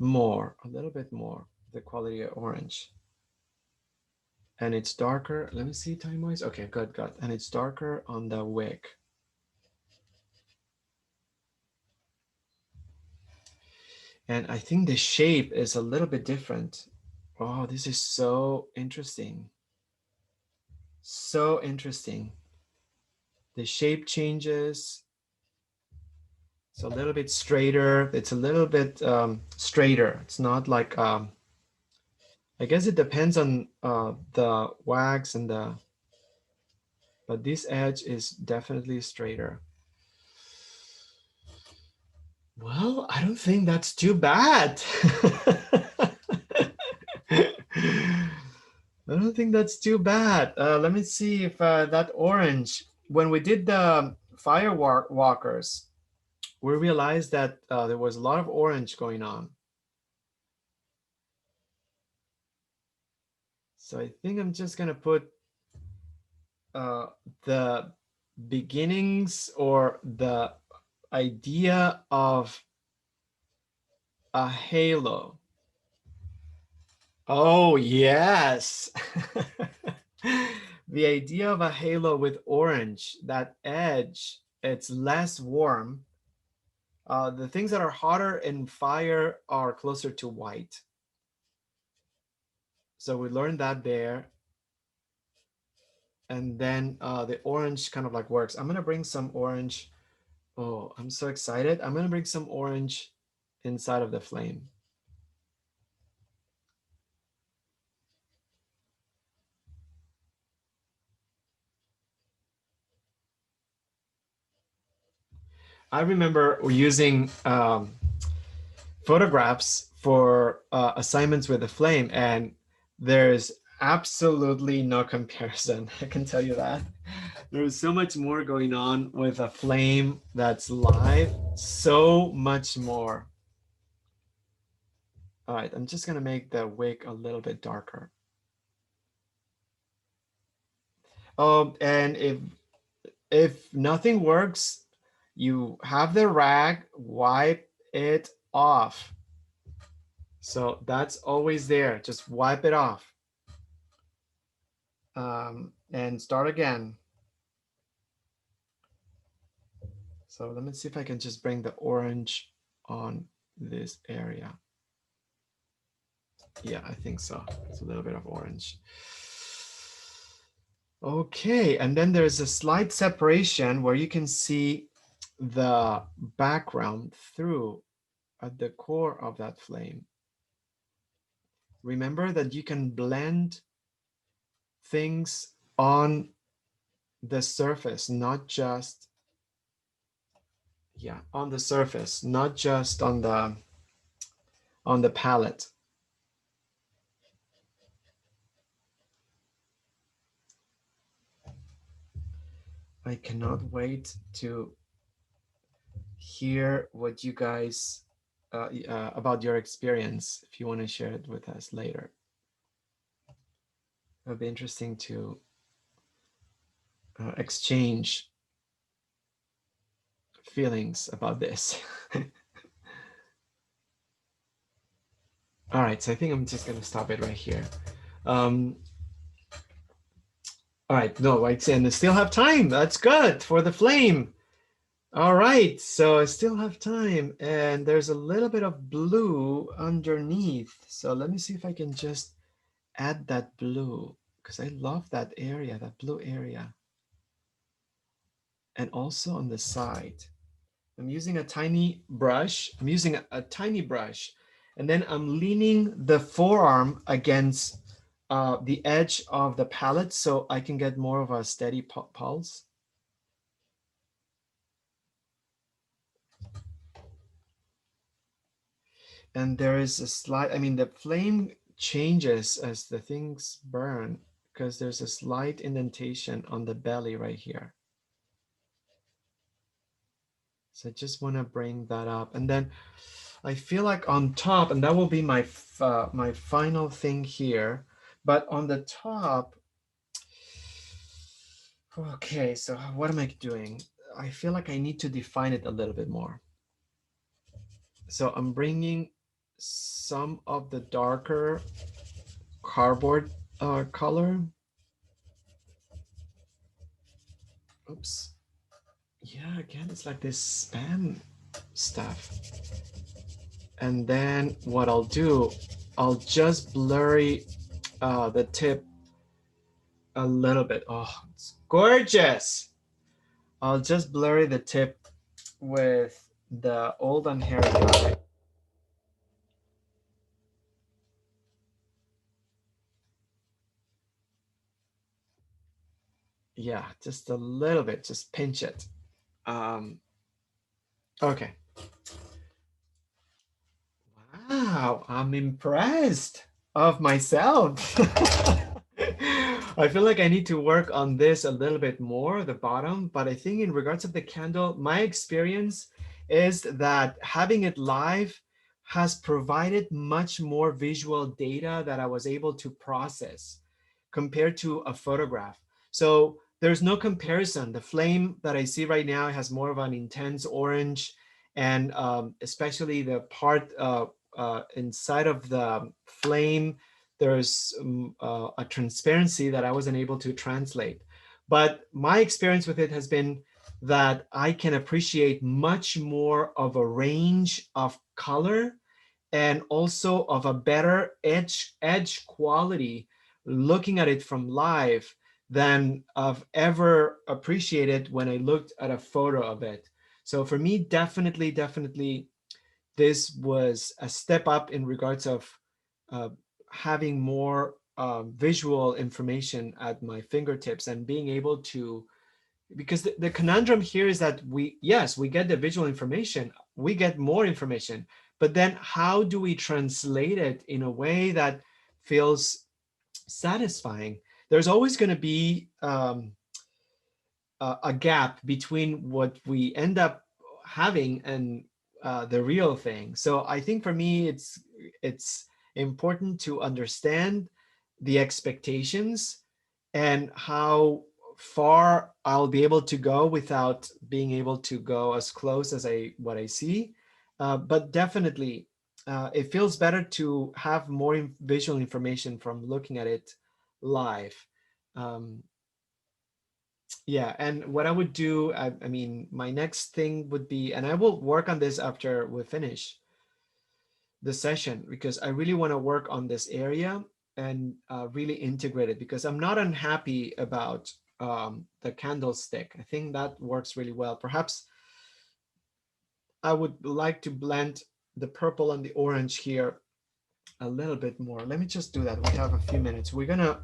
the quality of orange. And it's darker. Let me see time-wise. Okay, good, good. And it's darker on the wick. And I think the shape is a little bit different. Oh, this is so interesting. So interesting. The shape changes. It's a little bit straighter. It's a little bit straighter. It's not like, I guess it depends on the wax and but this edge is definitely straighter. Well, I don't think that's too bad. I don't think that's too bad. Let me see if that orange, when we did the walkers, we realized that there was a lot of orange going on. So I think I'm just gonna put the beginnings or the idea of a halo. Oh, yes. The idea of a halo with orange, that edge, it's less warm. The things that are hotter in fire are closer to white. So we learned that there. And then the orange kind of like works. I'm gonna bring some orange. Oh, I'm so excited. I'm gonna bring some orange inside of the flame. I remember using photographs for assignments with the flame, and there's absolutely no comparison. I can tell you that. There's so much more going on with a flame that's live, so much more. All right, I'm just gonna make the wick a little bit darker. And if nothing works, you have the rag, wipe it off. So that's always there. Just wipe it off. And start again. So let me see if I can just bring the orange on this area. Yeah, I think so. It's a little bit of orange. Okay, and then there's a slight separation where you can see the background through at the core of that flame. Remember that you can blend things on the surface, not just, yeah, on the surface, not just on the palette. I cannot wait to hear what you guys about your experience, if you want to share it with us later. It'll be interesting to exchange feelings about this. All right, so I think I'm just gonna stop it right here. All right, no, I still have time. That's good for the flame. All right, so I still have time, and there's a little bit of blue underneath. So let me see if I can just add that blue, because I love that area, that blue area. And also on the side. I'm using a tiny brush. I'm using a tiny brush, and then I'm leaning the forearm against the edge of the palette so I can get more of a steady pulse. And there is a slight, I mean, the flame changes as the things burn because there's a slight indentation on the belly right here. So I just want to bring that up. And then I feel like on top, and that will be my my final thing here, but on the top, okay, so what am I doing? I feel like I need to define it a little bit more. So I'm bringing some of the darker cardboard color. Oops. Yeah, again, it's like this spam stuff. And then what I'll do, I'll just blurry the tip a little bit. Oh, it's gorgeous. I'll just blurry the tip with the old and hairy dye. Yeah, just a little bit, just pinch it. Okay. Wow, I'm impressed of myself. I feel like I need to work on this a little bit more, the bottom, but I think in regards of the candle, my experience is that having it live has provided much more visual data that I was able to process compared to a photograph. So there's no comparison. The flame that I see right now has more of an intense orange, and especially the part inside of the flame, there's a transparency that I wasn't able to translate. But my experience with it has been that I can appreciate much more of a range of color and also of a better edge quality looking at it from live than I've ever appreciated when I looked at a photo of it. So for me, definitely, this was a step up in regards of having more visual information at my fingertips and being able to, because the conundrum here is that we get the visual information, we get more information, but then how do we translate it in a way that feels satisfying? There's always going to be a gap between what we end up having and the real thing. So I think for me, it's important to understand the expectations and how far I'll be able to go without being able to go as close as what I see. But definitely, it feels better to have more visual information from looking at it live. Um, yeah, and what I would do, I mean, my next thing would be, and I will work on this after we finish the session, because I really want to work on this area and really integrate it, because I'm not unhappy about the candlestick. I think that works really well. Perhaps I would like to blend the purple and the orange here a little bit more. Let me just do that. We have a few minutes. We're gonna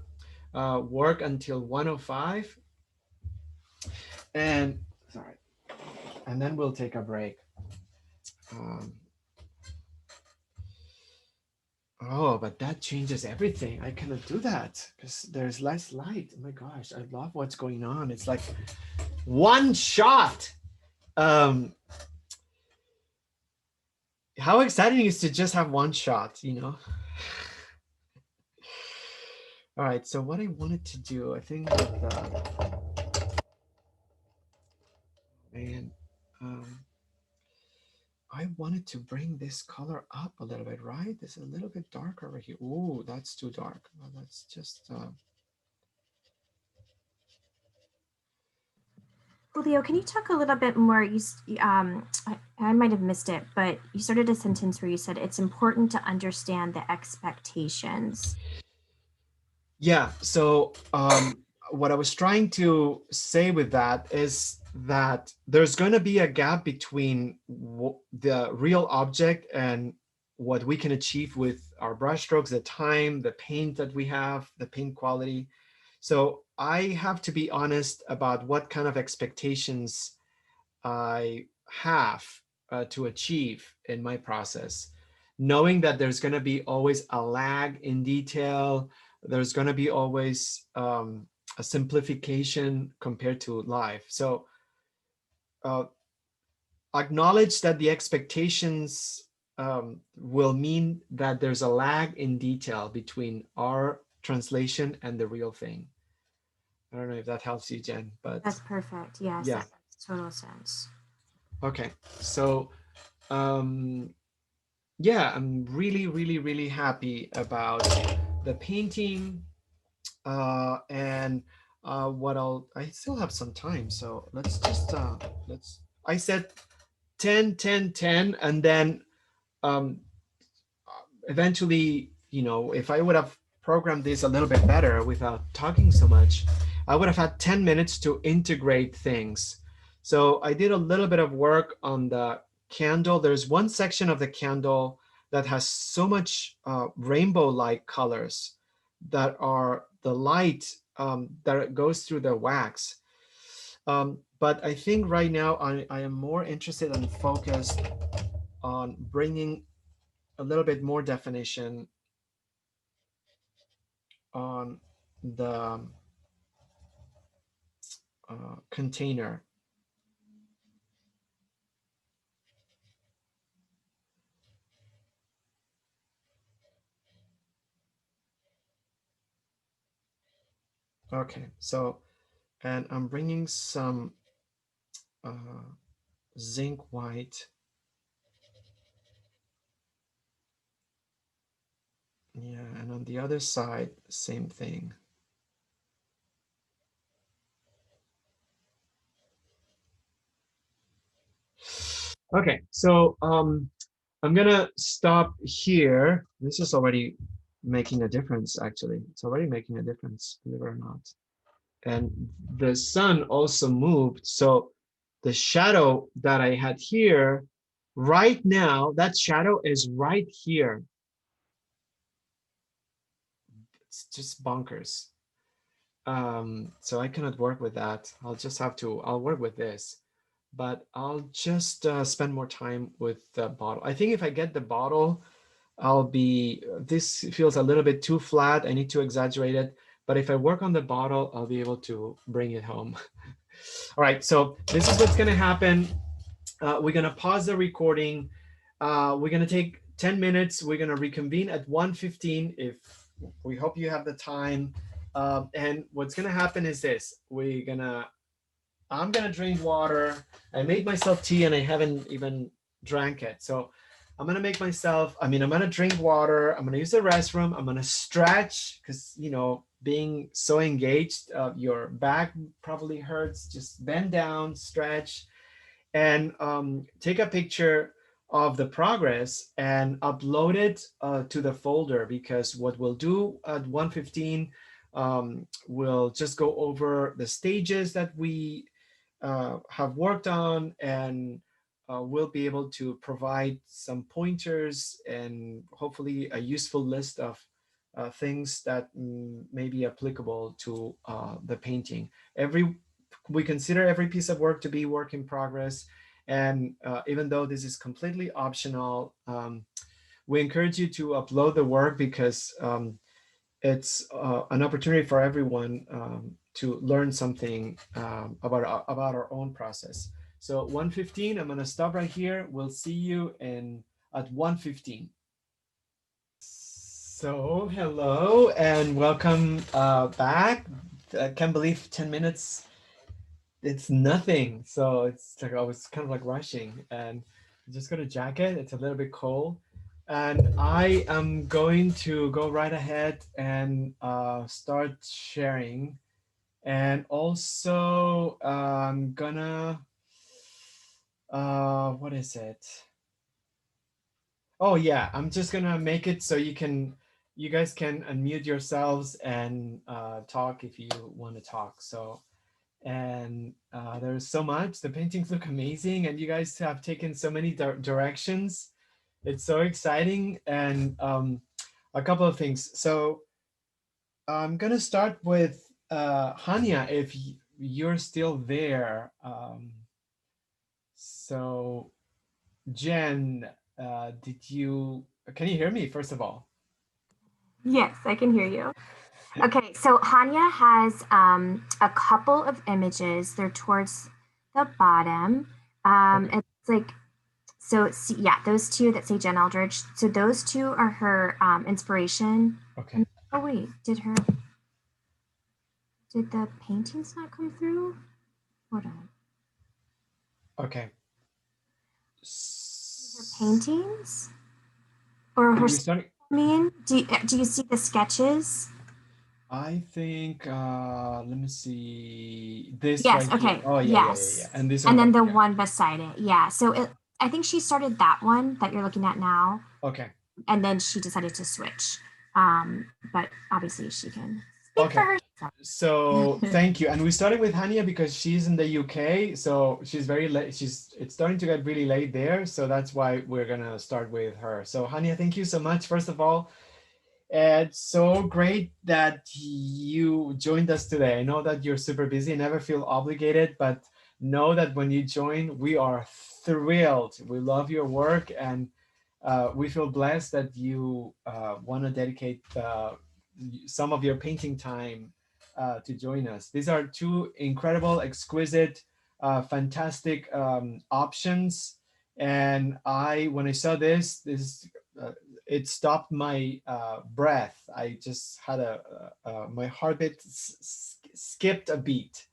work until 1:05, and sorry, and then we'll take a break. Um, oh, but that changes everything. I cannot do that because there's less light. Oh my gosh, I love what's going on. It's like one shot. Um, how exciting is to just have one shot, you know? All right, so what I wanted to do, I think with man, um, I wanted to bring this color up a little bit, right? This is a little bit darker over here. Oh, that's too dark. Well, that's just Julio, can you talk a little bit more? I might have missed it, but you started a sentence where you said it's important to understand the expectations. yeah. So what I was trying to say with that is that there's going to be a gap between the real object and what we can achieve with our brushstrokes, the time, the paint that we have, the paint quality. So I have to be honest about what kind of expectations I have to achieve in my process, knowing that there's going to be always a lag in detail. There's going to be always a simplification compared to life. So uh, acknowledge that the expectations will mean that there's a lag in detail between our translation and the real thing. I don't know if that helps you, Jen, but That's perfect. Yes, yeah. that makes total sense. Okay. So um, yeah, I'm really, really, really happy about the painting and I still have some time. So let's just, I said 10, 10, 10, and then um, eventually, if I would have programmed this a little bit better without talking so much, I would have had 10 minutes to integrate things. So I did a little bit of work on the candle. There's one section of the candle that has so much rainbow-like colors that are the light that goes through the wax. But I think right now I am more interested and focused on bringing a little bit more definition on the container. Okay, so, and I'm bringing some zinc white. Yeah, and on the other side, same thing. Okay, so I'm gonna stop here. This is already making a difference, actually. It's already making a difference, believe it or not. And the sun also moved. So the shadow that I had here, right now, that shadow is right here. It's just bonkers. So I cannot work with that. I'll work with this. but I'll just spend more time with the bottle. I think if I get the bottle, this feels a little bit too flat. I need to exaggerate it. But if I work on the bottle, I'll be able to bring it home. All right, so this is what's gonna happen. We're gonna pause the recording. We're gonna take 10 minutes. We're gonna reconvene at 1:15 if we hope you have the time. And what's gonna happen is this. I'm gonna drink water. I made myself tea and I haven't even drank it. So I'm gonna drink water. I'm gonna use the restroom. I'm gonna stretch because, being so engaged, your back probably hurts. Just bend down, stretch, and take a picture of the progress and upload it to the folder, because what we'll do at 1:15, we'll just go over the stages that we have worked on, and we'll be able to provide some pointers and hopefully a useful list of things that may be applicable to the painting. We consider every piece of work to be work in progress, and even though this is completely optional, we encourage you to upload the work, because it's an opportunity for everyone to learn something about our own process. So 1:15, I'm gonna stop right here. We'll see you at 1:15. So hello and welcome back. I can't believe 10 minutes, it's nothing. So it's like I was kind of like rushing, and I just got a jacket. It's a little bit cold. And I am going to go right ahead and start sharing. And also, I'm gonna, what is it? Oh yeah, I'm just gonna make it so you guys can unmute yourselves and talk if you want to talk. So, and there's so much. The paintings look amazing, and you guys have taken so many directions. It's so exciting. And a couple of things. So I'm gonna start with Hania, if you're still there. So Jen, can you hear me first of all? Yes, I can hear you. Okay, so Hanya has a couple of images. They're towards the bottom. Okay. It's like, so yeah, those two that say Jen Eldridge. So those two are her inspiration. Okay. Oh wait, did the paintings not come through? Hold on. Okay. Her paintings or her. We starting. I mean, do you see the sketches? I think let me see this Yes, right here. okay. Oh yeah, yeah, yeah, yeah. Yes. And this And one then right the here. one beside it. Yeah. So I think she started that one that you're looking at now, Okay. and then she decided to switch. But obviously she can speak for Okay. herself. So thank you. And we started with Hania because she's in the UK, so she's very late. It's starting to get really late there, so that's why we're gonna start with her. So Hania, thank you so much. First of all, it's so great that you joined us today. I know that you're super busy, never feel obligated, but know that when you join, we are thrilled. We love your work, and we feel blessed that you want to dedicate some of your painting time to join us. These are two incredible, exquisite, fantastic options. And when I saw this uh, it stopped my breath. I just had my heartbeat skipped a beat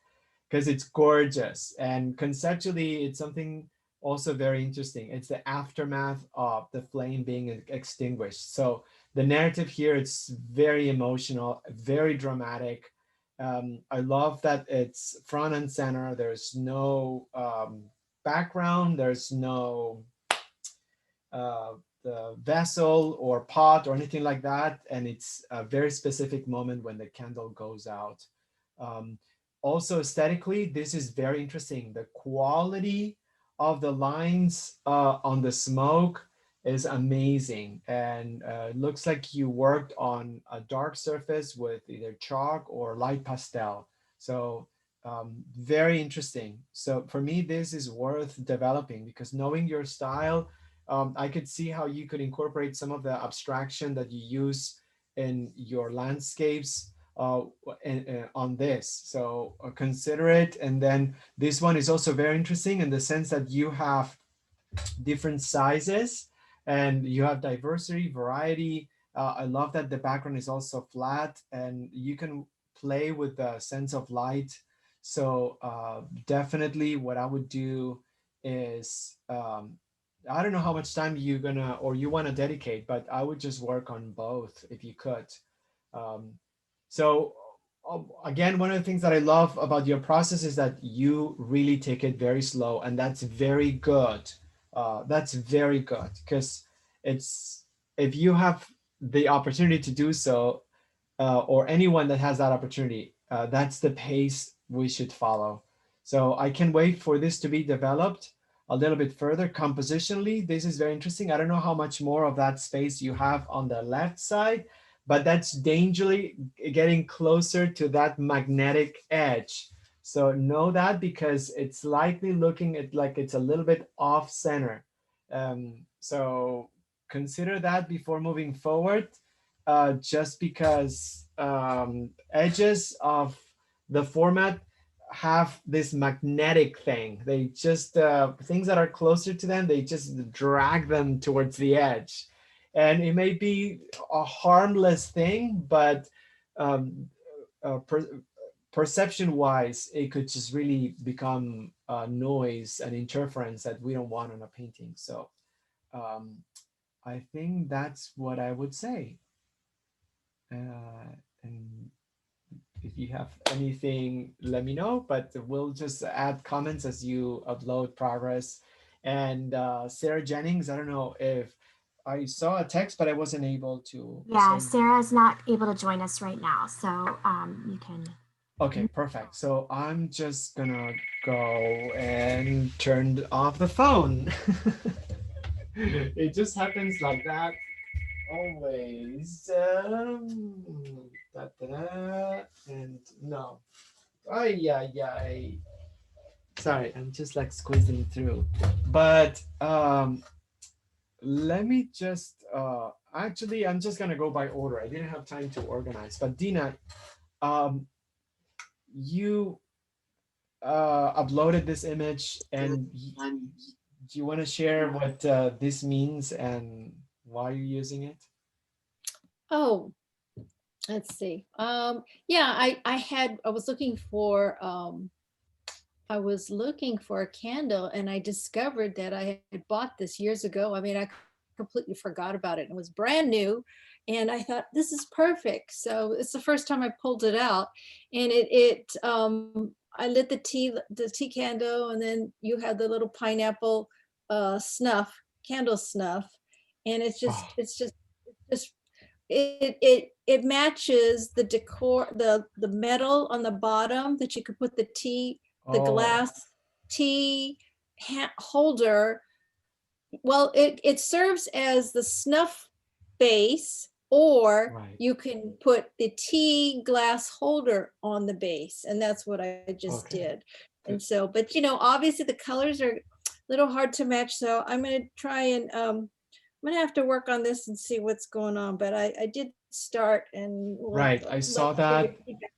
because it's gorgeous. And conceptually, it's something also very interesting. It's the aftermath of the flame being extinguished. So the narrative here, it's very emotional, very dramatic. I love that it's front and center. There's no background. There's no uh, the vessel or pot or anything like that. And it's a very specific moment when the candle goes out. Um, Also, aesthetically, this is very interesting. The quality of the lines on the smoke is amazing. And it looks like you worked on a dark surface with either chalk or light pastel. So very interesting. So for me, this is worth developing because knowing your style, I could see how you could incorporate some of the abstraction that you use in your landscapes on this. So consider it. And then this one is also very interesting in the sense that you have different sizes and you have diversity, variety. I love that the background is also flat and you can play with the sense of light. So definitely what I would do is, I don't know how much time you're gonna or you want to dedicate, but I would just work on both if you could. Um, so again, one of the things that I love about your process is that you really take it very slow, and that's very good. That's very good because it's if you have the opportunity to do so, or anyone that has that opportunity, that's the pace we should follow. So I can wait for this to be developed a little bit further compositionally. This is very interesting. I don't know how much more of that space you have on the left side, but that's dangerously getting closer to that magnetic edge. So know that because it's likely looking at like it's a little bit off center. So consider that before moving forward, just because edges of the format have this magnetic thing. They just, things that are closer to them, they just drag them towards the edge. And it may be a harmless thing, but um, perception wise, it could just really become noise and interference that we don't want on a painting. So um, I think that's what I would say. And if you have anything, let me know, but we'll just add comments as you upload progress. And Sarah Jennings, I don't know if I saw a text, but I wasn't able to Yeah, say. Sarah's not able to join us right now, so you can. Okay, perfect. So I'm just gonna go and turn off the phone. It just happens like that always. Da, da, da, and no. Ay, ay, ay. Sorry, I'm just like squeezing through. But let me just actually I'm just gonna go by order. I didn't have time to organize. But Dina, um, you uploaded this image and do you want to share what this means and why you're using it? Oh, let's see. Yeah, I was looking for a candle and I discovered that I had bought this years ago. I mean, I completely forgot about it. It was brand new. And I thought, this is perfect. So it's the first time I pulled it out. And I lit the tea candle, and then you had the little pineapple candle snuff. And Oh, just it matches the decor, the metal on the bottom that you could put the oh, glass tea holder. Well, it serves as the snuff base, or right. you can put the tea glass holder on the base, and that's what I just Okay. did. And so, but obviously the colors are a little hard to match, so I'm going to try and I'm gonna have to work on this and see what's going on. But I did start, and Right. I let saw me hear your that. feedback.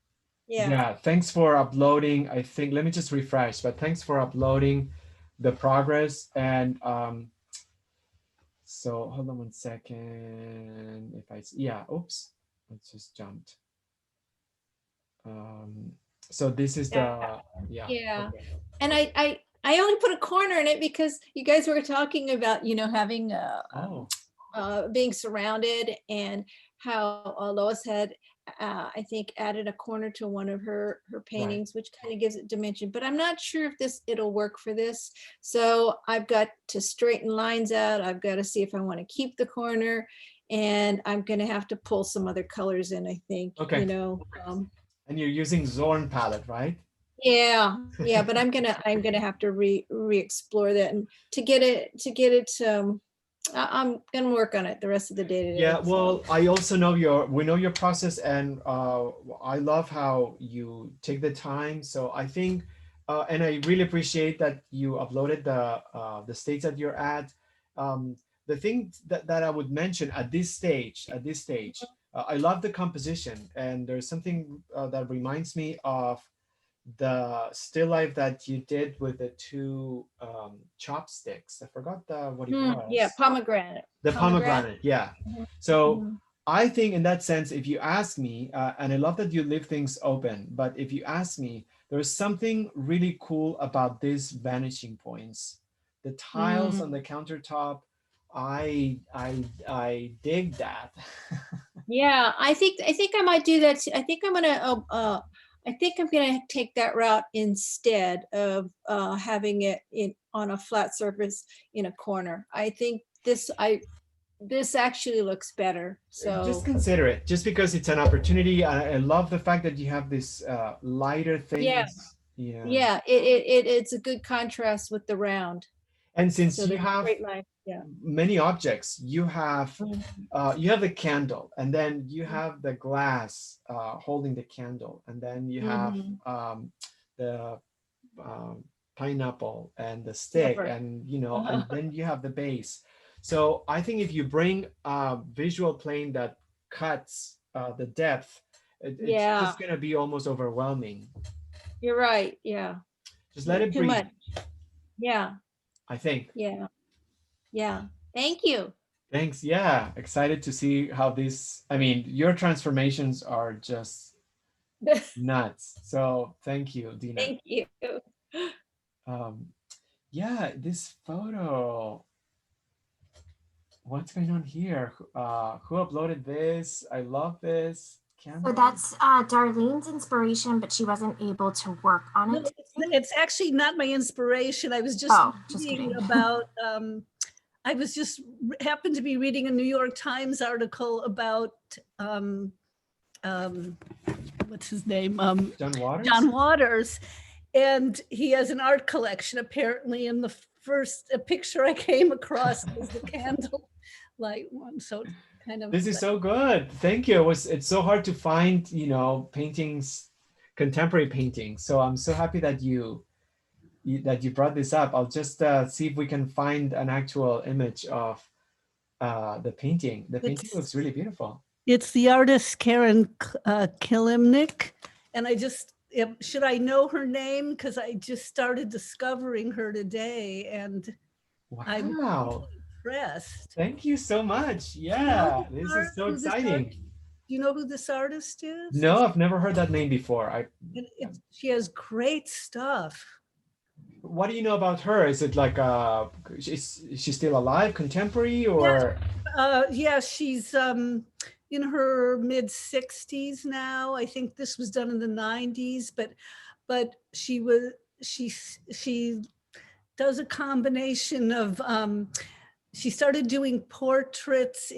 Yeah. Yeah, thanks for uploading. I think let me just refresh, but thanks for uploading the progress. And so hold on one second. If I yeah, oops, I just jumped. Um, so this is Yeah. the yeah, Yeah. okay. And I only put a corner in it because you guys were talking about, having Oh, being surrounded, and how Lois had, I think, added a corner to one of her right. paintings, which kind of gives it dimension. But I'm not sure if it'll work for this. So I've got to straighten lines out. I've got to see if I want to keep the corner, and I'm going to have to pull some other colors in, I think, Okay. And you're using Zorn palette, right? Yeah, yeah, but I'm gonna have to re-explore that, and to get it I'm gonna work on it the rest of the day today. Yeah, so. well, I also know we know your process, and I love how you take the time. So I think, and I really appreciate that you uploaded the states that you're at. Um, the thing that I would mention at this stage, I love the composition, and there's something that reminds me of the still life that you did with the two chopsticks. I forgot what it Yeah, was. pomegranate. The pomegranate, yeah. Mhm, So mhm. I think in that sense, if you ask me, and I love that you leave things open, but if you ask me, there's something really cool about these vanishing points. The tiles on Mm. the countertop, I dig that. Yeah, I think I might do that. I think I'm gonna take that route instead of having it in on a flat surface in a corner. I think this actually looks better. Just So consider it, just because it's an opportunity. I love the fact that you have this lighter yeah, things. Yeah. yeah, it's a good contrast with the round. And since So you there's a have great line. Yeah. many objects, Mhm, you have the candle, and then you mhm, have the glass holding the candle, and then you have mhm. the um, pineapple and the stick, Flipper. and and then you have the base. So I think if you bring a visual plane that cuts the depth, it's Yeah, just gonna be almost overwhelming. you're right. Yeah. Just let Yeah. it Too breathe, much. Yeah. I think. Yeah. Yeah. Thank you. Thanks. Yeah, excited to see how this, I mean, your transformations are just nuts. So thank you, Dina. Thank you. Um, yeah, this photo, what's going on here? Who uploaded this? I love this. So Candle. that's Darlene's inspiration, but she wasn't able to work on No, it. it's actually not my inspiration. I was just Oh, just reading kidding. about, I was just happened to be reading a New York Times article about, what's his name? John Waters? John Waters. And he has an art collection apparently. And the first picture I came across was the candlelight one. So it's kind of This is like, so good. Thank you. It's so hard to find, paintings, contemporary paintings. So I'm so happy that you brought this up. I'll just see if we can find an actual image of the painting. The painting looks really beautiful. it's the artist Karen Kilimnik. And should I know her name? Because I just started discovering her today and I'm Wow. impressed. Thank you so much. Do Yeah, this is so who this artist- exciting. Do you know who this artist is? No, I've never heard that name before. She has great stuff. What do you know about her? Is it like is she still alive, contemporary, or? Yeah, she's in her mid 60s now. I think this was done in the 90s, but she does a combination of she started doing portraits,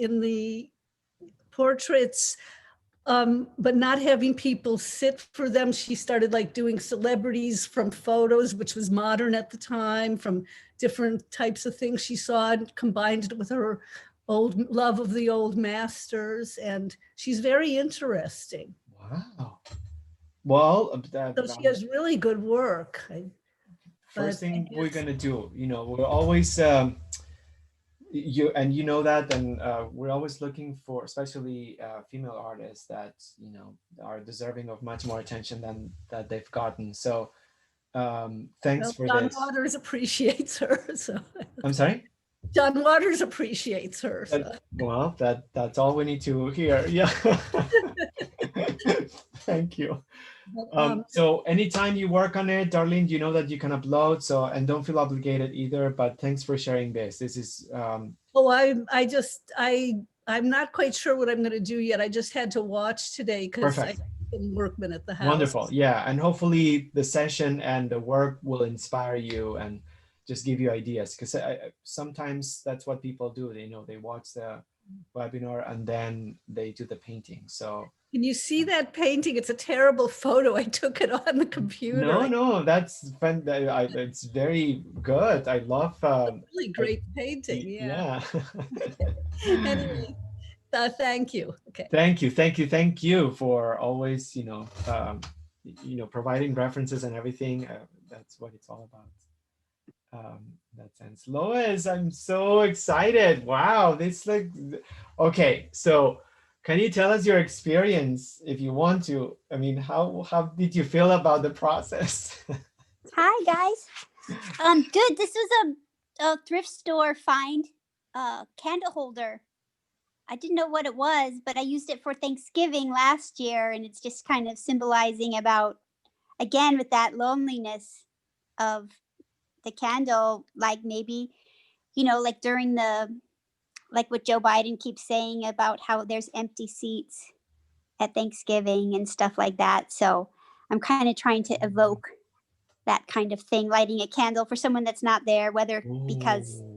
but not having people sit for them. She started like doing celebrities from photos, which was modern at the time, from different types of things she saw, and combined it with her old love of the old masters. And she's very interesting. Wow. Well, So she has really good work. First thing we're gonna do, we're always you know that, and we're always looking for, especially female artists that are deserving of much more attention than that they've gotten. So thanks for John this. Waters appreciates her. So I'm sorry. John Waters appreciates her. So. Well, that's all we need to hear. Yeah. Thank you. So anytime you work on it, Darlene, you know that you can upload. So, and don't feel obligated either. But thanks for sharing this. This is. I'm not quite sure what I'm going to do yet. I just had to watch today because I'm workman at the house. Wonderful. Yeah, and hopefully the session and the work will inspire you and just give you ideas, because sometimes that's what people do. They watch webinar, and then they do the painting. So Can you see that painting? It's a terrible photo. I took it on the computer. no, that's fun. It's very good. I love. Really great painting. Yeah. Yeah. Anyway, thank you. Okay. Thank you for always, providing references and everything. That's what it's all about. In that sense, Lois, I'm so excited. Wow, this like, okay. So, can you tell us your experience if you want to? I mean, how did you feel about the process? Hi guys. Good. This was a thrift store find candle holder. I didn't know what it was, but I used it for Thanksgiving last year, and it's just kind of symbolizing about, again, with that loneliness of the candle, like maybe, like during like what Joe Biden keeps saying about how there's empty seats at Thanksgiving and stuff like that. So I'm kind of trying to evoke that kind of thing, lighting a candle for someone that's not there, whether because Oh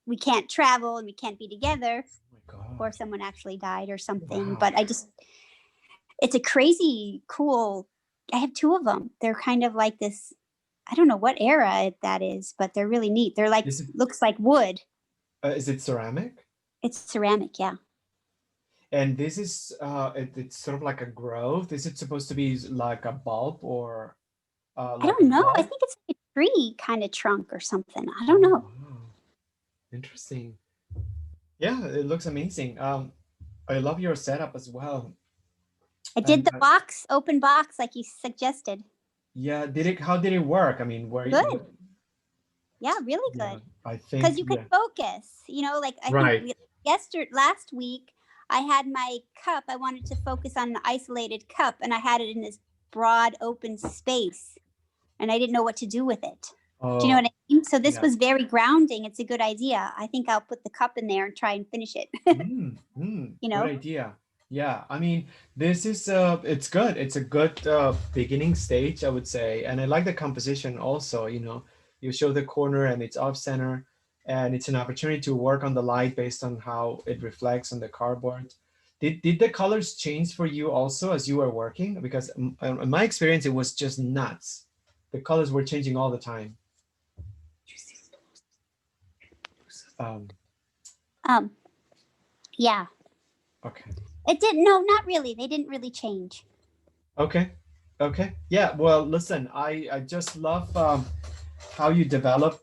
we can't travel and we can't be together, my God. or someone actually died or something. Wow. But it's a crazy cool. I have two of them. They're kind of like this. I don't know what era that is, but they're really neat. They're like, looks like wood. Is it ceramic? It's ceramic, yeah. And this is it's sort of like a growth. Is it supposed to be like a bulb or I like don't a know. I bulb? think it's like a tree kind of trunk or something. I don't know. Wow. Interesting. Yeah, it looks amazing. I love your setup as well. I did And the open box, like you suggested. yeah, how did it work? I mean, Good. Yeah, really yeah, good. I Because think, you can yeah, focus. Like I right. think last week I had my cup. I wanted to focus on an isolated cup, and I had it in this broad open space, and I didn't know what to do with it. Do you know Oh, what I mean? So this yeah. was very grounding. It's a good idea. I think I'll put the cup in there and try and finish it. Good idea. Yeah, I mean, this is it's good. It's a good beginning stage, I would say. And I like the composition also, you show the corner and it's off center, and it's an opportunity to work on the light based on how it reflects on the cardboard. Did the colors change for you also as you were working? Because in my experience, it was just nuts. The colors were changing all the time. Um, Yeah. okay. It didn't. No, not really. They didn't really change. Okay. Okay. Yeah. Well, listen, I just love how you develop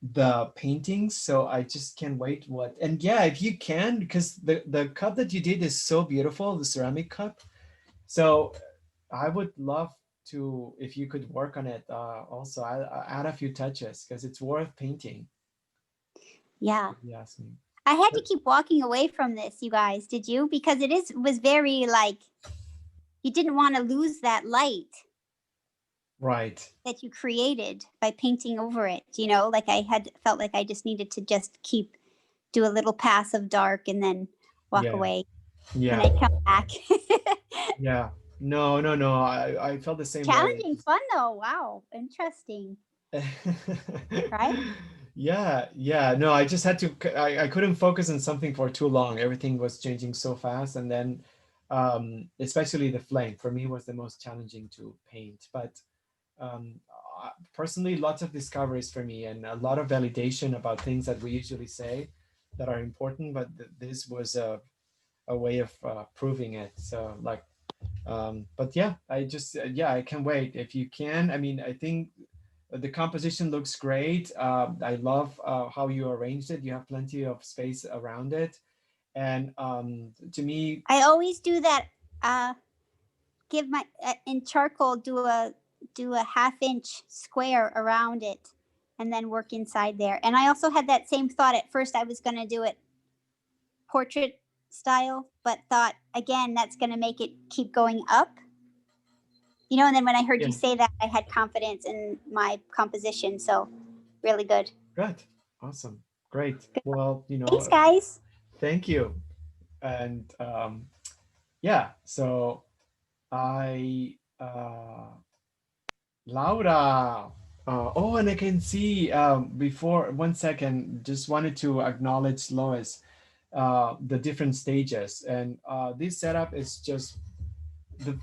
the paintings. So I just can't wait and yeah, if you can, because the cup that you did is so beautiful, the ceramic cup. So I would love to, if you could work on it also, I add a few touches because it's worth painting. Yeah. If you ask me. I had to keep walking away from this, you guys. Did you? Because was very like, you didn't want to lose that light Right. that you created by painting over it. Like felt like I just needed to just do a little pass of dark and then walk Yeah. away. Yeah. And I come back. Yeah. No. I felt the same way. Challenging, fun though. Wow. Interesting. Right? Yeah. No, I just had to, I couldn't focus on something for too long. Everything was changing so fast. And then, especially the flame for me was the most challenging to paint. But personally, lots of discoveries for me and a lot of validation about things that we usually say that are important. But this was a way of proving it. So like, but yeah, I can't wait. If you can, I mean, I think the composition looks great. I love how you arranged it. You have plenty of space around it. And to me, I always do that. Give in charcoal, do a half-inch square around it and then work inside there. And I also had that same thought at first. I was going to do it portrait style, but thought again, that's going to make it keep going up. And then when I heard yeah, you say that, I had confidence in my composition. So really good. good. Awesome. Great. Well, Thanks, guys. Thank you. And yeah, so Laura, Oh, and I can see before, one second, just wanted to acknowledge Lois, the different stages. And this setup is just,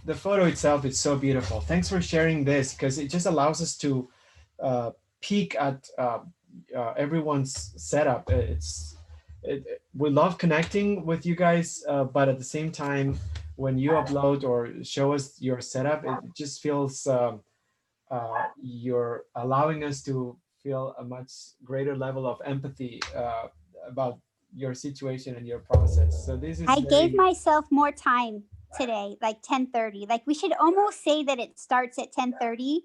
the photo itself is so beautiful. Thanks for sharing this because it just allows us to peek at everyone's setup. We love connecting with you guys, but at the same time, when you upload or show us your setup, it just feels you're allowing us to feel a much greater level of empathy about your situation and your process. So this is I gave very, myself more time today, like 10:30. Like we should almost say that it starts at 10:30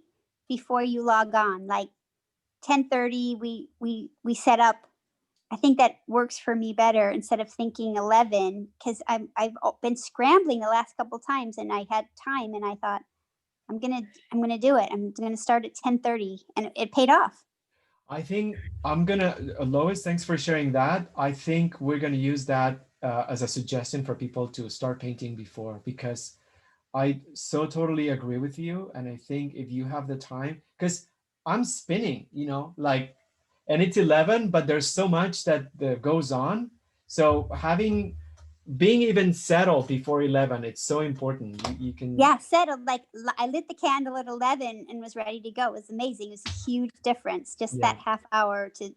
before you log on. Like 10:30 we set up. I think that works for me better instead of thinking 11 because I've been scrambling the last couple times and I had time and I thought I'm gonna do it. I'm gonna start at 10:30 and it paid off. I think I'm gonna, Lois, thanks for sharing that. I think we're gonna use that as a suggestion for people to start painting before, because I so totally agree with you. And I think if you have the time, because I'm spinning, like, and it's 11, but there's so much that goes on. So being even settled before 11, it's so important. You can, Yeah, settled. Like I lit the candle at 11 and was ready to go. It was amazing. It was a huge difference. Just yeah. that half hour to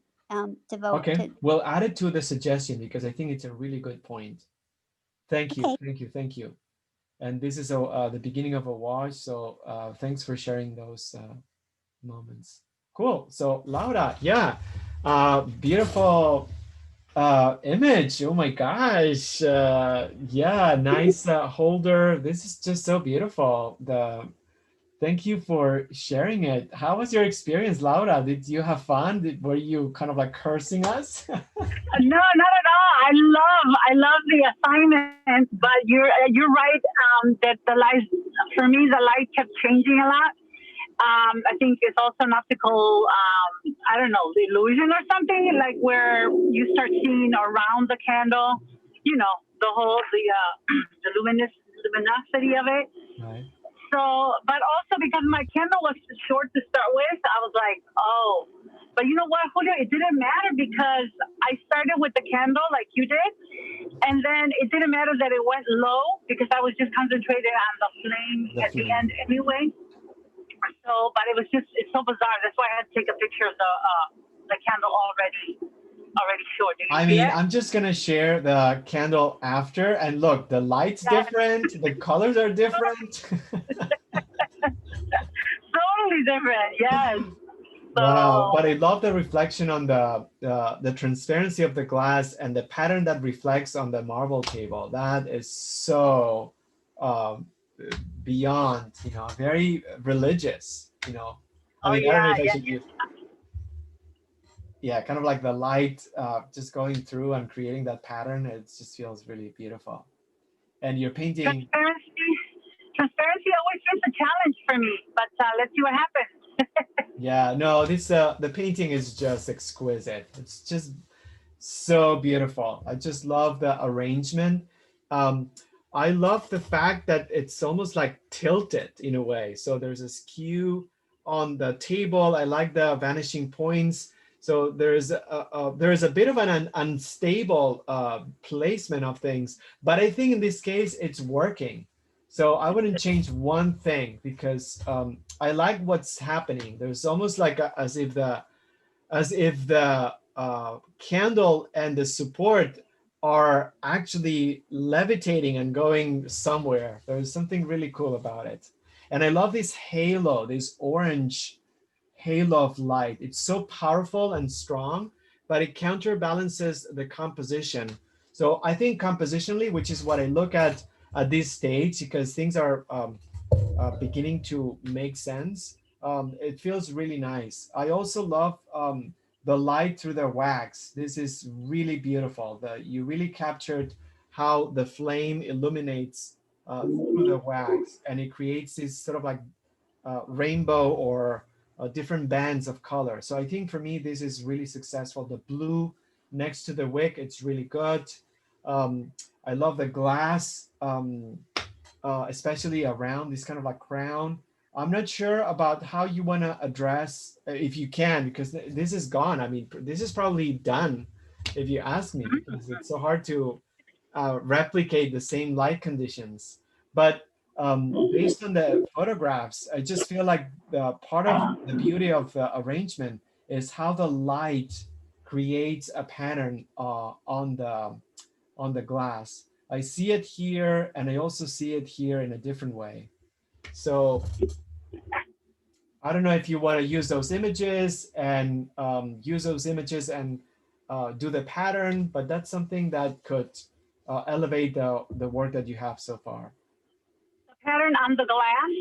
devote Okay, to. we'll add it to the suggestion because I think it's a really good point. Thank you, Okay. thank you, thank you. And this is the beginning of a wash. So thanks for sharing those moments. Cool. So Laura, yeah, beautiful image. Oh my gosh. Yeah, nice holder. This is just so beautiful. Thank you for sharing it. How was your experience, Laura? Did you have fun? Were you kind of like cursing us? No, not at all. I love the assignment, but you're right. That the light, for me, the light kept changing a lot. I think it's also an optical, I don't know, illusion or something, like where you start seeing around the candle, the luminosity of it. Right. So, but also because my candle was short to start with, I was like, oh. But you know what, Julio? It didn't matter because I started with the candle like you did. And then it didn't matter that it went low because I was just concentrated on the flame at the end anyway. So, but it's so bizarre. That's why I had to take a picture of the candle already short. Did you I see mean, it? I'm just gonna share the candle after, and look, the light's different, the colors are different. Totally different, yes. Wow, but So I love the reflection on the transparency of the glass and the pattern that reflects on the marble table. That is so um, beyond, very religious. I oh mean, I don't know yeah, if I yeah, should use, yeah, kind of like the light just going through and creating that pattern. It just feels really beautiful. And you're painting. transparency always is a challenge for me, but let's see what happens. Yeah, no, this the painting is just exquisite. It's just so beautiful. I just love the arrangement. Um, I love the fact that it's almost like tilted in a way. So there's a skew on the table. I like the vanishing points. So there's a bit of an unstable placement of things, but I think in this case it's working. So I wouldn't change one thing because I like what's happening. There's almost like as if the candle and the support are actually levitating and going somewhere. There's something really cool about it. And I love this halo, this orange halo of light. It's so powerful and strong, but it counterbalances the composition. So I think compositionally, which is what I look at this stage, because things are beginning to make sense. It feels really nice. I also love the light through the wax. This is really beautiful. You really captured how the flame illuminates through the wax, and it creates this sort of like rainbow or different bands of color. So I think for me, this is really successful. The blue next to the wick, it's really good. Um, I love the glass, especially around this kind of like crown. I'm not sure about how you want to address, if you can, because this is gone. I mean, this is probably done if you ask me, because it's so hard to replicate the same light conditions. But based on the photographs, I just feel like the part of the beauty of the arrangement is how the light creates a pattern on the glass. I see it here, and I also see it here in a different way. So I don't know if you want to use those images and do the pattern, but that's something that could elevate the work that you have so far. The pattern on the glass.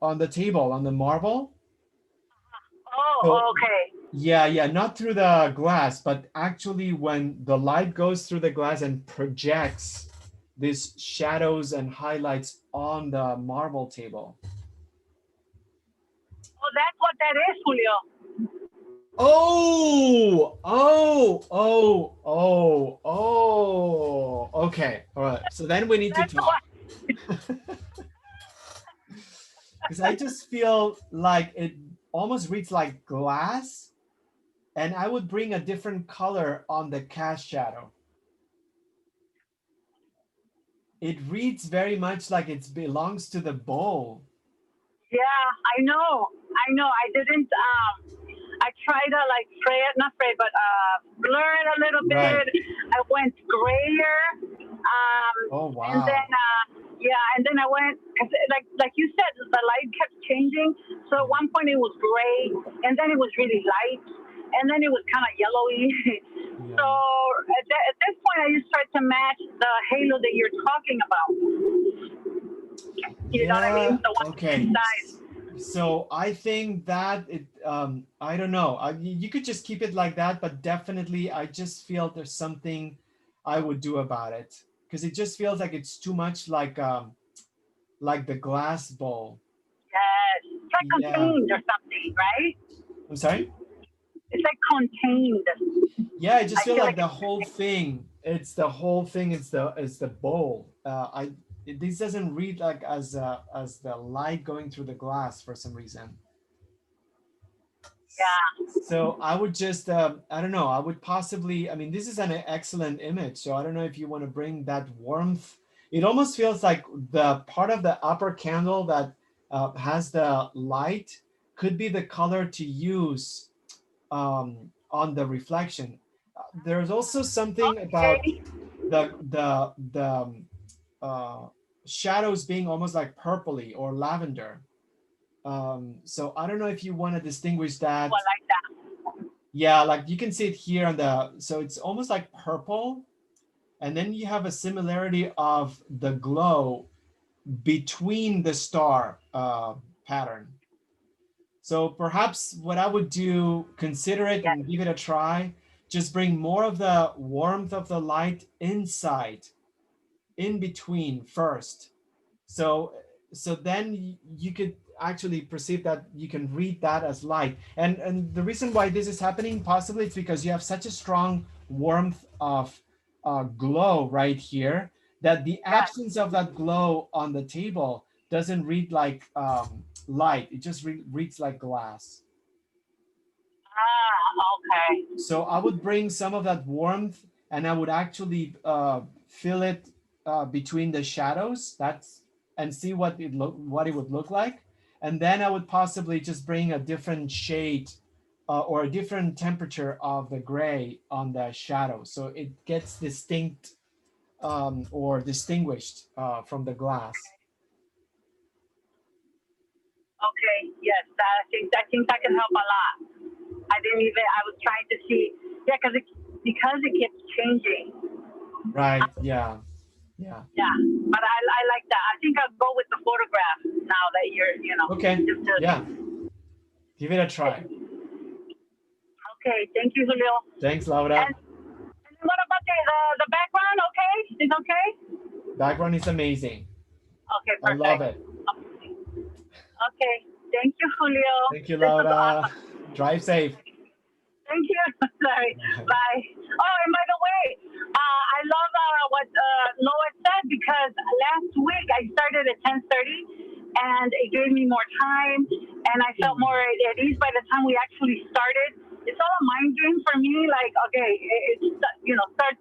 On the table, on the marble. So, Oh, okay. yeah, not through the glass, but actually when the light goes through the glass and projects these shadows and highlights on the marble table. Oh, that's what that is, Julio. Okay. All right. So then we need to That's talk. what. Because I just feel like it almost reads like glass, and I would bring a different color on the cast shadow. It reads very much like it belongs to the bowl. Yeah, I know. I didn't. I tried to like spray it, not spray, but blur it a little Right. bit. I went grayer. Oh, And wow. then and then I went, cause like you said, the light kept changing. So at one point it was gray, and then it was really light, and then it was kind of yellowy. Yeah. So at this point, I just tried to match the halo that you're talking about. You know what I mean? The one Okay. inside. So I think that I don't know. You could just keep it like that, but definitely I just feel there's something I would do about it, because it just feels like it's too much like the glass bowl. Yes, it's like Yeah. contained or something, right? I'm sorry? It's like contained. Yeah, I just I feel feel like like the whole thing. It's the whole thing. It's the bowl. This doesn't read like as the light going through the glass for some reason. Yeah. So I would just, I don't know, I would possibly, I mean, this is an excellent image. So I don't know if you want to bring that warmth. It almost feels like the part of the upper candle that has the light could be the color to use on the reflection. There's also something about Okay. the shadows being almost like purpley or lavender. So I don't know if you want to distinguish that. Oh, I like that. Yeah, like you can see it here on so it's almost like purple. And then you have a similarity of the glow between the star pattern. So perhaps what I would do, consider it and give it a try. Just bring more of the warmth of the light inside, in between first. So then you could actually perceive that you can read that as light. And the reason why this is happening possibly it's because you have such a strong warmth of glow right here that the absence of that glow on the table doesn't read like light. It just reads like glass. Okay. So I would bring some of that warmth and I would actually fill it between the shadows. And see what it would look like. And then I would possibly just bring a different shade or a different temperature of the gray on the shadow. So it gets distinct or distinguished from the glass. Okay. Yes, I think that can help a lot. I was trying to see, yeah, because it keeps changing. Right. Yeah. Yeah, but I like that. I think I'll go with the photograph now that you're. Okay. Yeah. Give it a try. Okay. Thank you, Julio. Thanks, Laura. And what about the background? Okay, it's okay. Background is amazing. Okay, I perfect. love it. Okay. Thank you, Julio. Thank you, This was Laura. awesome. Drive safe. Thank you. Sorry. Bye. Oh, and by the way, I love what Lois said because last week I started at 10:30 and it gave me more time, and I felt more at ease by the time we actually started. It's all a mind game for me. Like, okay, it's, start.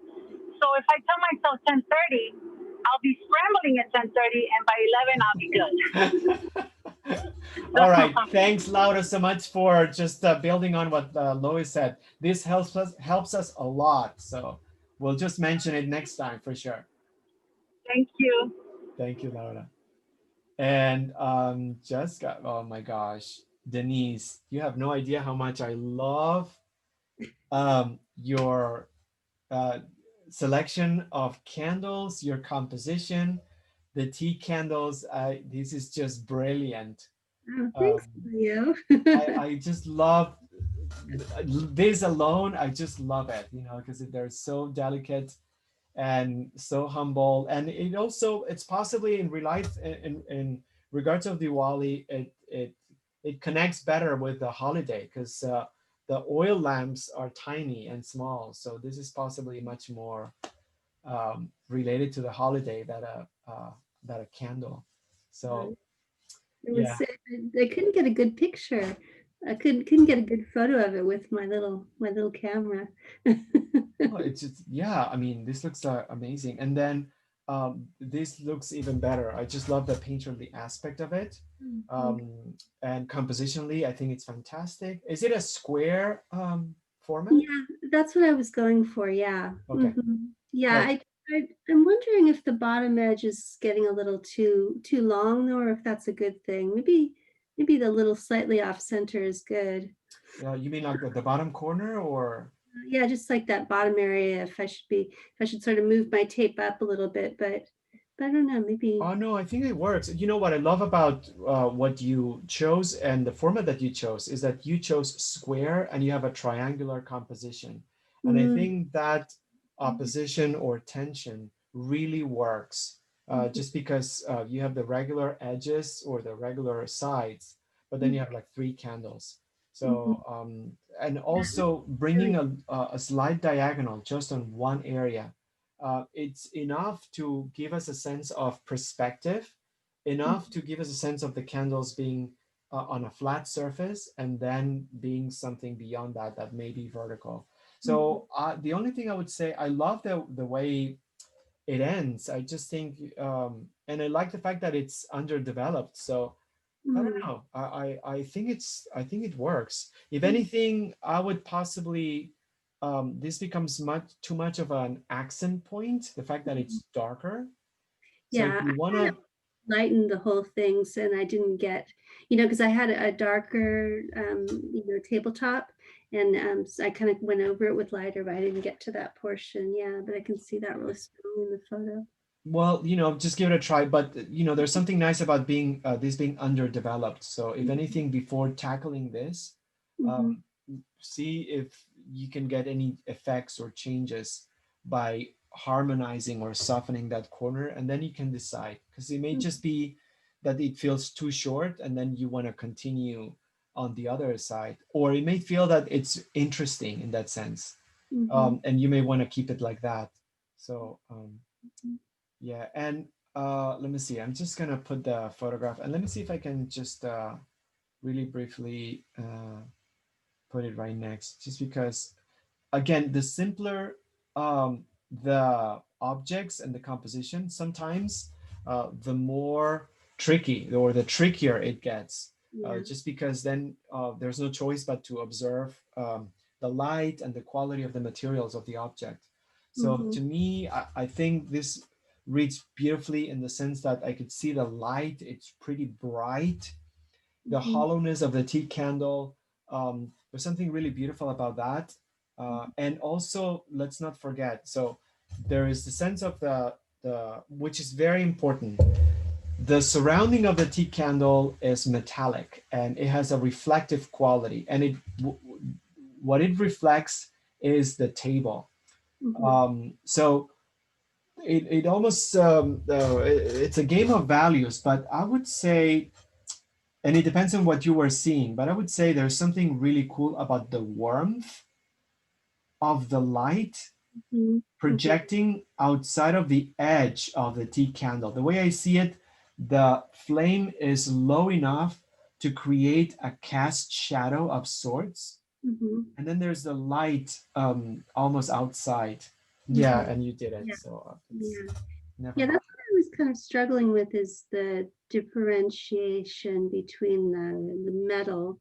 So if I tell myself 10:30, I'll be scrambling at 10:30, and by 11 I'll be good. All right, thanks, Laura, so much for just building on what Lois said. This helps us a lot. So we'll just mention it next time for sure. Thank you. Thank you, Laura. And Jessica, oh my gosh, Denise, you have no idea how much I love your selection of candles, your composition, the tea candles. This is just brilliant. Oh, thanks, Leo. I just love this alone. I just love it, because they're so delicate and so humble. And it's possibly in in regards of Diwali, it connects better with the holiday because the oil lamps are tiny and small. So this is possibly much more related to the holiday that a candle. So It was, yeah. I couldn't get a good picture. I couldn't get a good photo of it with my little camera. Oh, it's just, yeah, I mean, this looks amazing. And then this looks even better. I just love the painterly aspect of it. And compositionally, I think it's fantastic. Is it a square format? Yeah, that's what I was going for. Yeah. Okay. Yeah, Right. I'm wondering if the bottom edge is getting a little too long, or if that's a good thing. Maybe the little slightly off center is good. You mean like the bottom corner or? Yeah, just like that bottom area. If I should sort of move my tape up a little bit, but I don't know, maybe. Oh no, I think it works. You know what I love about what you chose and the format that you chose is that you chose square and you have a triangular composition. And I think that opposition or tension really works just because you have the regular edges or the regular sides, but then you have like 3 candles. So, and also bringing a slight diagonal just on one area. It's enough to give us a sense of perspective, enough to give us a sense of the candles being on a flat surface and then being something beyond that may be vertical. So the only thing I would say, I love the way it ends. I just think, and I like the fact that it's underdeveloped. So I don't know. I think it works. If anything, I would possibly this becomes too much of an accent point. The fact that it's darker. So Yeah, if you want to lighten the whole thing, so I didn't get, because I had a darker, tabletop, and so I kind of went over it with lighter, but I didn't get to that portion. Yeah, but I can see that really strong in the photo. well, just give it a try. But there's something nice about being this being underdeveloped. So if anything, before tackling this, see if you can get any effects or changes by harmonizing or softening that corner, and then you can decide, because it may just be that it feels too short and then you want to continue on the other side, or it may feel that it's interesting in that sense, and you may want to keep it like that. So yeah, and let me see, I'm just gonna put the photograph and let me see if I can just really briefly put it right next, just because again, the simpler the objects and the composition, sometimes the more tricky or the trickier it gets, just because then there's no choice but to observe the light and the quality of the materials of the object. So to me, I think this reads beautifully in the sense that I could see the light, it's pretty bright. The hollowness of the tea candle, there's something really beautiful about that. And also, let's not forget, so there is the sense of the which is very important. The surrounding of the tea candle is metallic and it has a reflective quality, and what it reflects is the table. So it almost it's a game of values, but I would say, and it depends on what you were seeing, but I would say there's something really cool about the warmth of the light projecting outside of the edge of the tea candle. The way I see it, the flame is low enough to create a cast shadow of sorts. Mhm. And then there's the light almost outside. Yeah, Mhm. and you did it. Yeah. So it's Yeah. never Yeah, mind. that's what I was kind of struggling with, is the differentiation between the metal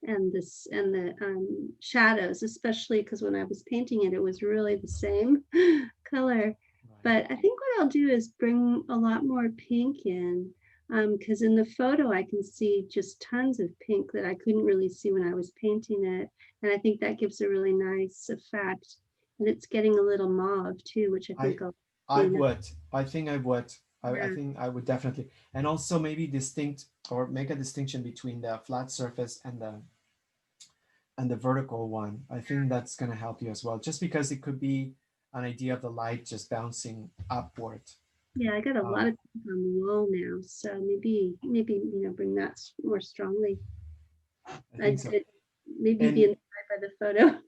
and this and the shadows, especially because when I was painting it, it was really the same color. Right. But I think what I'll do is bring a lot more pink in, because in the photo I can see just tons of pink that I couldn't really see when I was painting it. And I think that gives a really nice effect. And it's getting a little mauve too, which I think I I'll I clean up. would. I think I would. I Yeah. think I would definitely. And also maybe distinct or make a distinction between the flat surface and the vertical one. I think that's gonna help you as well, just because it could be an idea of the light just bouncing upward. Yeah, I got a lot Um, of pink on the wall now, so maybe bring that more strongly. I think so. I'd maybe be And inspired by the photo.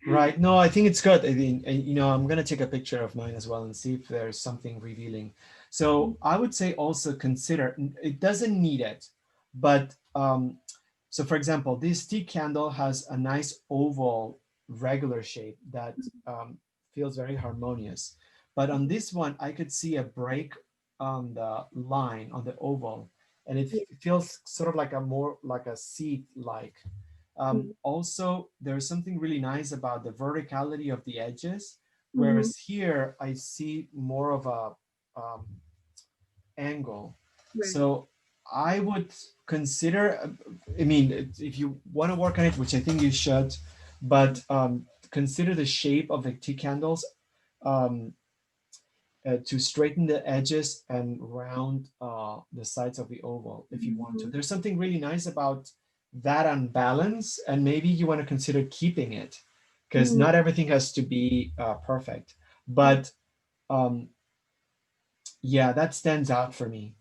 right, no, I think it's good. I mean, I'm gonna take a picture of mine as well and see if there's something revealing. So I would say also consider, it doesn't need it, but so for example, this tea candle has a nice oval regular shape that feels very harmonious. But on this one, I could see a break on the line on the oval, and it Yeah. feels sort of like a more like a seed like. Also, there's something really nice about the verticality of the edges, Mm-hmm. whereas here I see more of a angle. Right. So I would consider, I mean, if you want to work on it, which I think you should, but consider the shape of the tea candles um, to straighten the edges and round the sides of the oval if you want to. Mhm. There's something really nice about that unbalance, and maybe you want to consider keeping it because Mhm. not everything has to be perfect. But yeah, that stands out for me.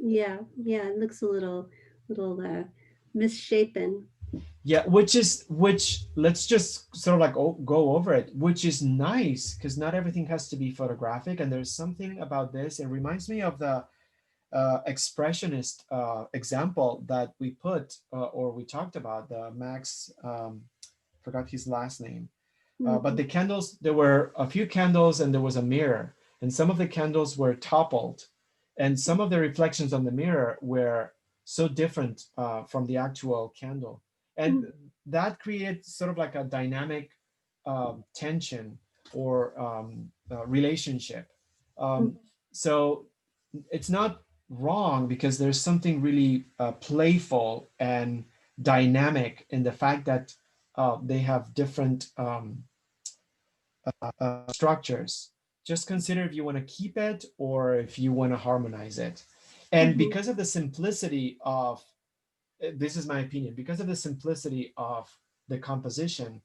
Yeah, yeah, it looks a little misshapen. Yeah, which let's just sort of like go over it, which is nice because not everything has to be photographic. And there's something about this. It reminds me of the expressionist example that we put or we talked about, the Max, forgot his last name. But Mhm. the candles, there were a few candles and there was a mirror, and some of the candles were toppled, and some of the reflections on the mirror were so different from the actual candle. Mhm. And that creates sort of like a dynamic tension or relationship. Um, so it's not wrong because there's something really playful and dynamic in the fact that they have different structures. Just consider if you want to keep it or if you want to harmonize it. And Mhm. because of the simplicity of, this is my opinion, because of the simplicity of the composition,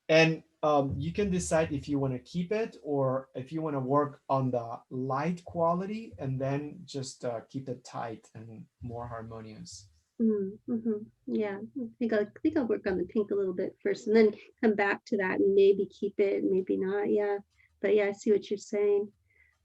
and you can decide if you want to keep it or if you want to work on the light quality and then just keep it tight and more harmonious. Mhm. Mhm. Yeah, I think I'll work on the pink a little bit first, and then come back to that and maybe keep it, maybe not. Yeah, but yeah, I see what you're saying.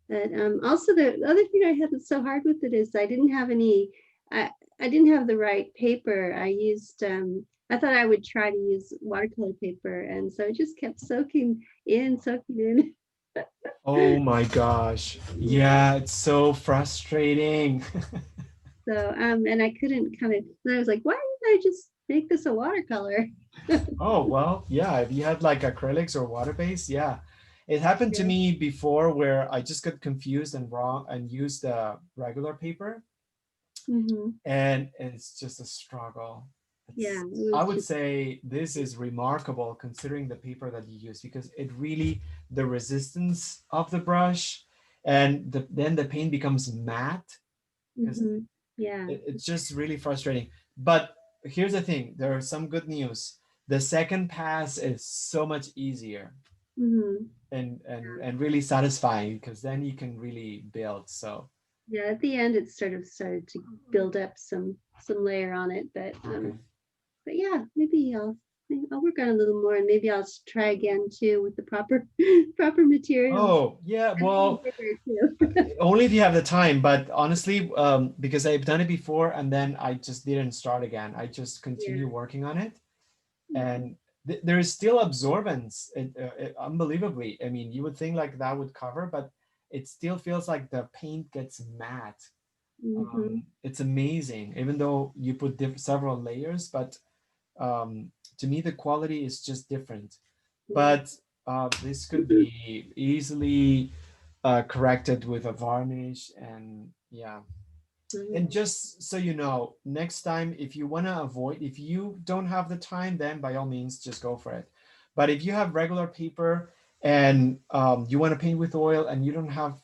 But also the other thing I had that's so hard with it is I didn't have any. I didn't have the right paper. I used. I thought I would try to use watercolor paper, and so it just kept soaking in. Oh my gosh. Yeah, it's so frustrating. So and I couldn't kind of. And I was like, why didn't I just make this a watercolor? Oh, well, yeah, if you had like acrylics or water base, yeah. It happened to Yeah. me before where I just got confused and wrong and used the regular paper, Hmm. and it's just a struggle. Yeah, It's, it I was would just. say this is remarkable considering the paper that you use because it really, the resistance of the brush and then the paint becomes matte because Hmm. Yeah. it's just really frustrating. But here's the thing, there are some good news. The second pass is so much easier Hmm. and really satisfying because then you can really build. So Yeah, at the end it sort of started to build up some layer on it, okay. but yeah, maybe I'll work on it a little more, and maybe I'll try again too with the proper proper materials. Oh, yeah. Well, Too. only if you have the time, but honestly, because I've done it before and then I just didn't start again. I just continue working on it, and there is still absorbance, unbelievably. I mean, you would think like that would cover, but it still feels like the paint gets matte. It's amazing, even though you put several layers, but to me, the quality is just different. But this could be easily corrected with a varnish, and yeah. And just so you know, next time, if you want to avoid, if you don't have the time, then by all means, just go for it. But if you have regular paper and you want to paint with oil and you don't have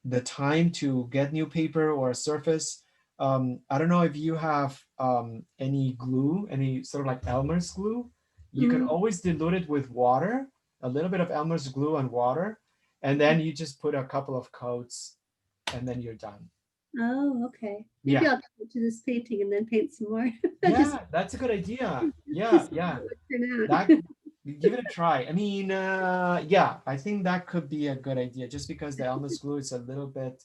the time to get new paper or a surface, I don't know if you have any glue, any sort of like Elmer's glue. You can always dilute it with water, a little bit of Elmer's glue and water, and then you just put a couple of coats and then you're done. Oh, okay. Maybe I'll come to this painting and then paint some more. Yeah, that's a good idea. Yeah. Give it a try. I mean, yeah, I think that could be a good idea, just because the Elmer's glue is a little bit,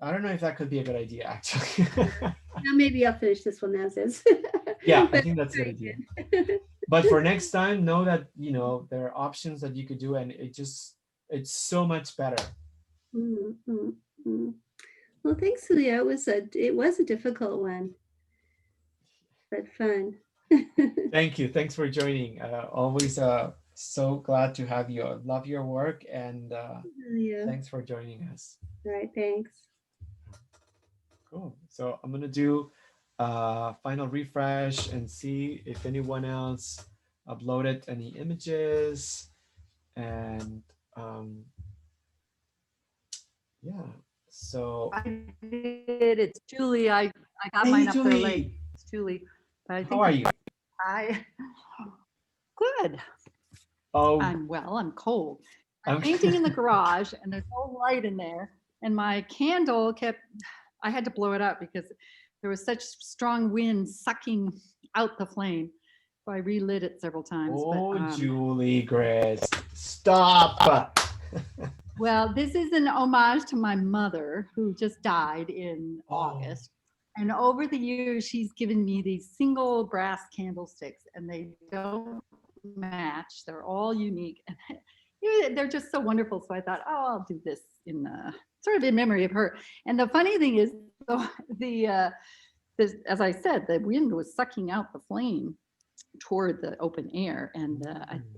I don't know if that could be a good idea, actually. Now maybe I'll finish this one as is. Yeah, I think that's a good idea. But for next time, know that, you know, there are options that you could do, and it's so much better. Well, thanks, Julia. It was a difficult one, but fun. Thank you. Thanks for joining. Always so glad to have you. I love your work, and thanks for joining us. All right, thanks. Cool. So I'm gonna do a final refresh and see if anyone else uploaded any images, and yeah. So I did. It's Julie. I got Hey, mine up there Julie. late. It's Julie. But I think how are you? Good. Oh, I'm well. I'm cold. I'm I'm painting in the garage, and there's no light in there. And my candle I had to blow it up because there was such strong wind sucking out the flame. So I relit it several times. Oh, Julie Grace, stop. Well, this is an homage to my mother, who just died in August. And over the years, she's given me these single brass candlesticks, and they don't match. They're all unique. And they're just so wonderful. So I thought, oh, I'll do this in sort of in memory of her. And the funny thing is, as I said, the wind was sucking out the flame toward the open air. And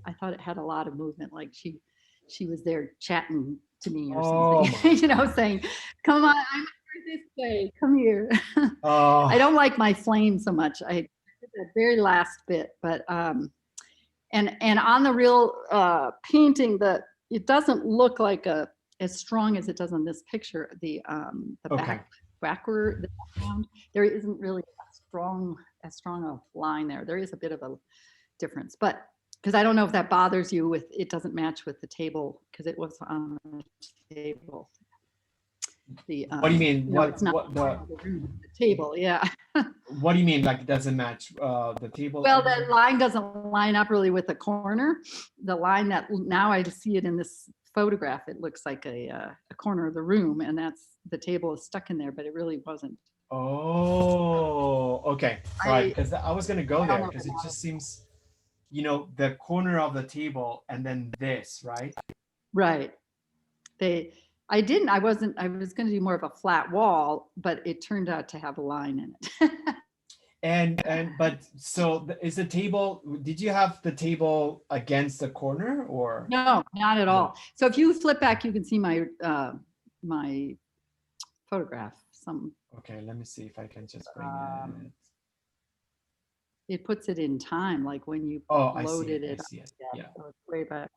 I thought it had a lot of movement, like she was there chatting to me or something, you know, saying, come on, I'm this way, come here. I don't like my flame so much. I did the very last bit, but and on the real painting, it doesn't look like as strong as it does on this picture. The background, there isn't really as strong a line there. There is a bit of a difference, but because I don't know if that bothers you with it doesn't match with the table, because it was on the table. What do you mean? No, it's not the table, yeah. What do you mean, like it doesn't match the table? Well, the line doesn't line up really with the corner. The line that now I see it in this photograph, it looks like a corner of the room, and the table is stuck in there, but it really wasn't. Oh, okay. Right, because I was going to go there, because it just seems, you know, the corner of the table and then this, right? Right. I was going to do more of a flat wall, but it turned out to have a line in it. But so is the table, did you have the table against the corner or? No, not at all. So if you flip back, you can see my my photograph. Okay, let me see if I can just bring it. It puts it in time, like when you loaded it. I see it. Yeah. So it's way back.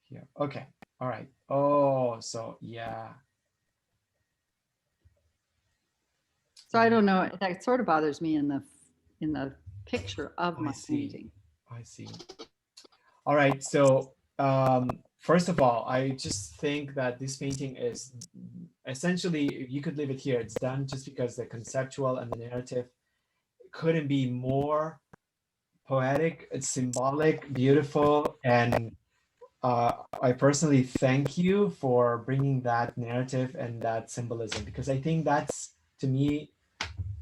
Here. Okay. All right. Oh, so yeah. So I don't know. That sort of bothers me in the picture of my painting. I see. All right. So first of all, I just think that this painting is essentially, you could leave it here. It's done just because the conceptual and the narrative couldn't be more poetic, it's symbolic, beautiful, and I personally thank you for bringing that narrative and that symbolism, because I think that's, to me,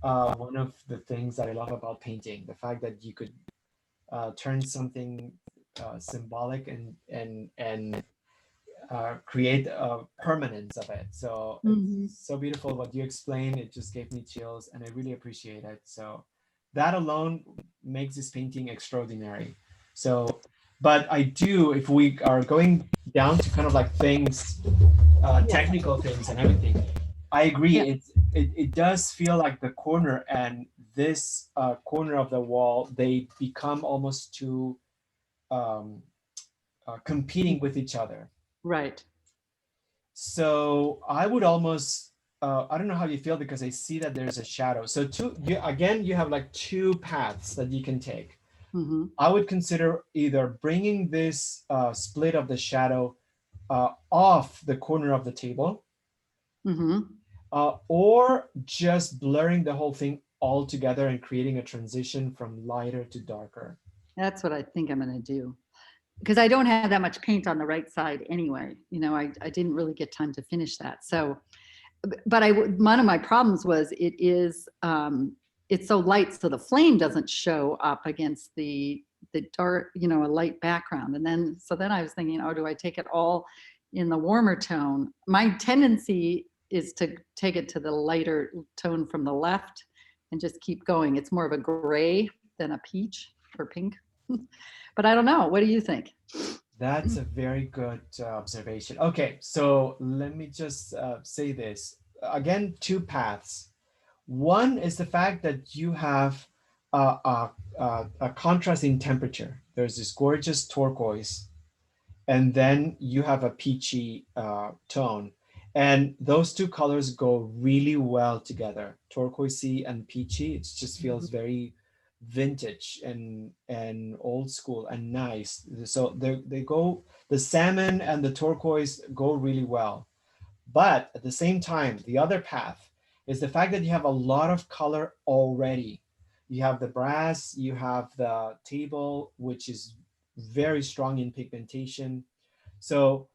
one of the things that I love about painting, the fact that you could turn something symbolic and create a permanence of it. So Mhm. it's so beautiful what you explained. It just gave me chills, and I really appreciate it. So that alone makes this painting extraordinary. So, but I do, if we are going down to kind of like things, technical things and everything, I agree. Yeah. It does feel like the corner and this corner of the wall, they become almost too um, competing with each other. Right. So I would almost, I don't know how you feel, because I see that there's a shadow. So again, you have like two paths that you can take. Hmm. I would consider either bringing this split of the shadow off the corner of the table, Hmm. or just blurring the whole thing all together and creating a transition from lighter to darker. That's what I think I'm going to do. Because I don't have that much paint on the right side anyway. You know, I didn't really get time to finish that. So, but one of my problems was it's so light, so the flame doesn't show up against the dark, you know, a light background. And then, so then I was thinking, oh, do I take it all in the warmer tone? My tendency is to take it to the lighter tone from the left and just keep going. It's more of a gray than a peach or pink. But I don't know. What do you think? That's a very good observation. Okay, so let me just say this. Again, two paths. One is the fact that you have a contrast in temperature. There's this gorgeous turquoise, and then you have a peachy tone. And those two colors go really well together, turquoisey and peachy. It just feels very vintage and old school and nice. So they go, the salmon and the turquoise go really well. But at the same time, the other path is the fact that you have a lot of color already. You have the brass, you have the table, which is very strong in pigmentation. So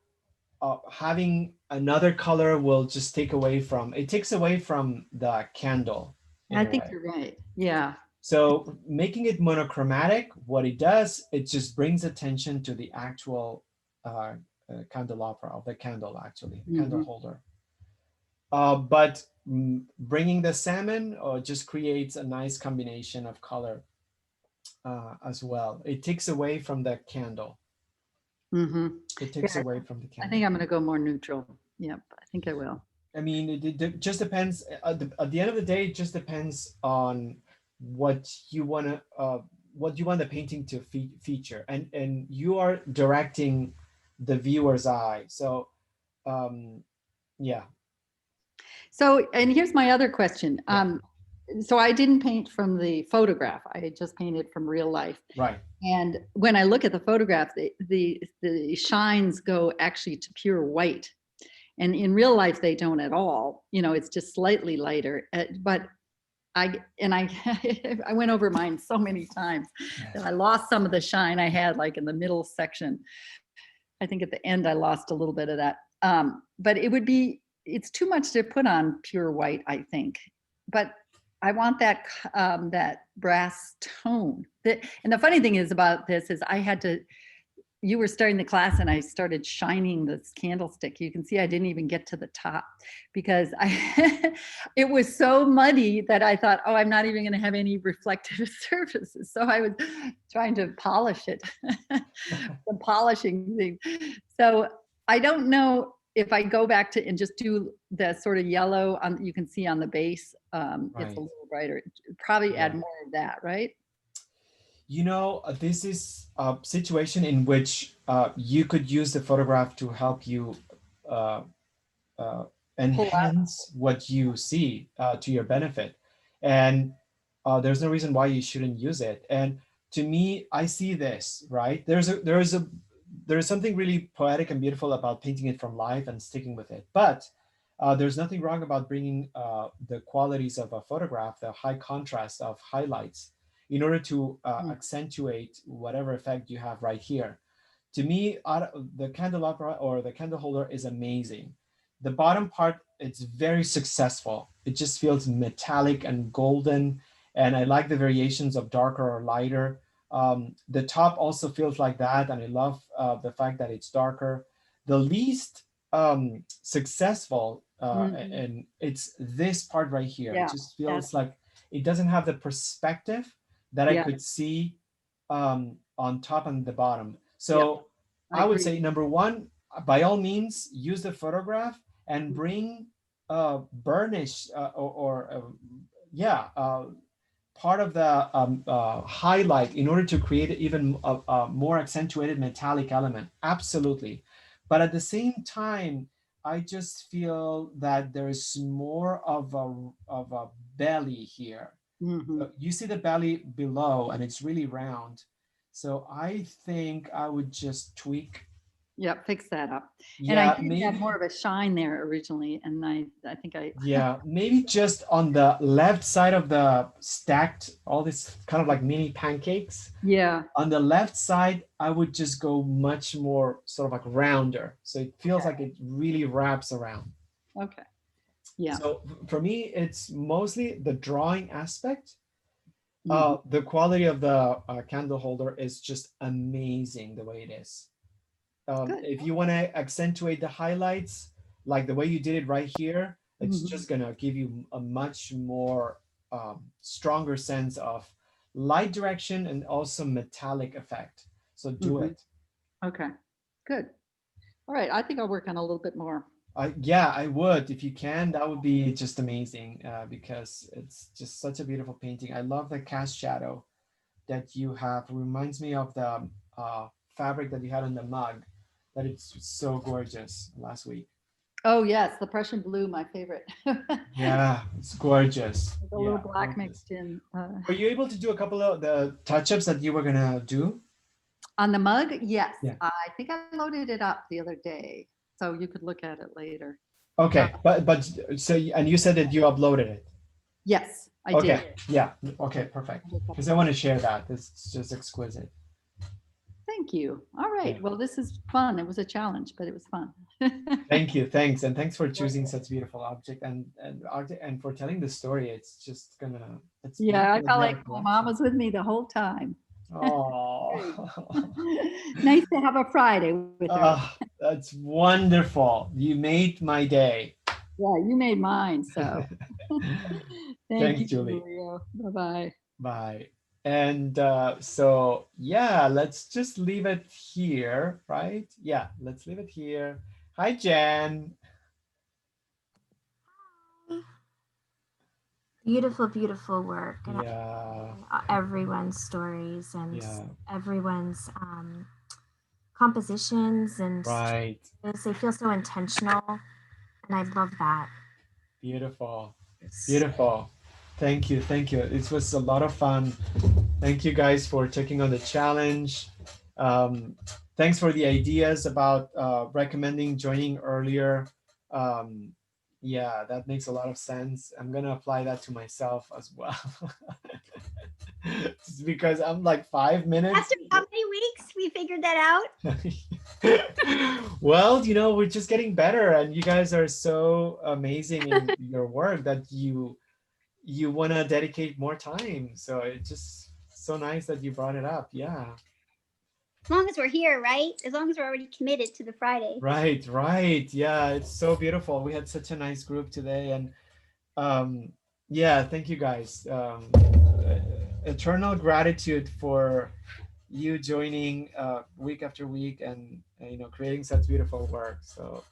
having another color will just it takes away from the candle in I a think way. you're right. Yeah. So making it monochromatic, what it does, it just brings attention to the actual candelabra of the candle, actually, the candle Mhm. holder. But bringing the salmon just creates a nice combination of color as well. It takes away from the candle. Mhm. It takes Yeah, away from the I candle. think I'm going to go more neutral. Yep, I think I will. I mean, it just depends. At the end of the day, it just depends on what you want to, what you want the painting to feature, and you are directing the viewer's eye. So, yeah, So, and here's my other question. Yeah. So I didn't paint from the photograph. I had just painted from real life. right. And when I look at the photograph, the shines go actually to pure white. And in real life, they don't at all. You know, it's just slightly lighter. But I I went over mine so many times that I lost some of the shine I had, like in the middle section. I think at the end I lost a little bit of that. But it's too much to put on pure white, I think. But I want that that brass tone. And the funny thing is about this is you were starting the class and I started shining this candlestick. You can see I didn't even get to the top because it was so muddy that I thought, oh, I'm not even going to have any reflective surfaces. So I was trying to polish it, the polishing thing. So I don't know if I go back to and just do the sort of yellow you can see on the base. It's Right. a little brighter. Probably add Yeah. more of that, right? This is a situation in which you could use the photograph to help you uh, enhance what you see to your benefit. And there's no reason why you shouldn't use it. And to me, I see this, right? There's something really poetic and beautiful about painting it from life and sticking with it. But there's nothing wrong about bringing the qualities of a photograph, the high contrast of highlights, in order to accentuate whatever effect you have right here. To me, the candelabra or the candle holder is amazing. The bottom part, it's very successful. It just feels metallic and golden. And I like the variations of darker or lighter. The top also feels like that. And I love the fact that it's darker. The least successful, and it's this part right here. Yeah, It just feels like it doesn't have the perspective that I could see on top and the bottom. So I would say number one, by all means, use the photograph and bring burnish part of the highlight in order to create even a more accentuated metallic element. Absolutely. But at the same time, I just feel that there is more of a belly here. You see the belly below and it's really round. So I think I would just tweak. Yeah, fix that up. And Yeah, I did have more of a shine there originally, and I think I yeah, maybe just on the left side of the stacked, all this kind of like mini pancakes. Yeah. On the left side, I would just go much more sort of like rounder. So it feels like it really wraps around. Okay. Yeah. So for me, it's mostly the drawing aspect. The quality of the candle holder is just amazing the way it is. If you want to accentuate the highlights, like the way you did it right here, it's just gonna give you a much more stronger sense of light direction and also metallic effect. So do it. Okay, good. All right, I think I'll work on a little bit more. Yeah, I would. If you can, that would be just amazing because it's just such a beautiful painting. I love the cast shadow that you have. It reminds me of the fabric that you had on the mug. That it's so gorgeous last week. Oh yes, the Prussian blue, my favorite. Yeah, it's gorgeous. With a little black mixed in. Were you able to do a couple of the touch-ups that you were gonna do? On the mug? Yes. Yeah. I think I loaded it up the other day, so you could look at it later. Okay, but so and you said that you uploaded it. Yes, I did. Yeah. Okay, perfect. Because I want to share that. It's just exquisite. Thank you. All right. Well, this is fun. It was a challenge, but it was fun. Thank you. Thanks. And thanks for choosing such beautiful object and for telling the story. It's just gonna. I felt like my mom was with me the whole time. Oh, nice to have a Friday with her. That's wonderful. You made my day. Yeah, you made mine. So thank you, Julie. Bye-bye. Bye. And so, yeah, let's just leave it here, right? Yeah, let's leave it here. Hi, Jan. Beautiful, beautiful work. Yeah. Everyone's stories and everyone's compositions and right. They feel so intentional, and I love that. Beautiful. Beautiful. Thank you. Thank you. It was a lot of fun. Thank you guys for taking on the challenge. Thanks for the ideas about recommending joining earlier. Yeah, that makes a lot of sense. I'm going to apply that to myself as well. Just because I'm like 5 minutes. After how many weeks we figured that out? Well, you know, we're just getting better, and you guys are so amazing in your work that you want to dedicate more time. So it's just so nice that you brought it up. Yeah. As long as we're here, right? As long as we're already committed to the Friday. Right, right. Yeah, it's so beautiful. We had such a nice group today. And yeah, thank you guys. Eternal gratitude for you joining week after week and, you know, creating such beautiful work. So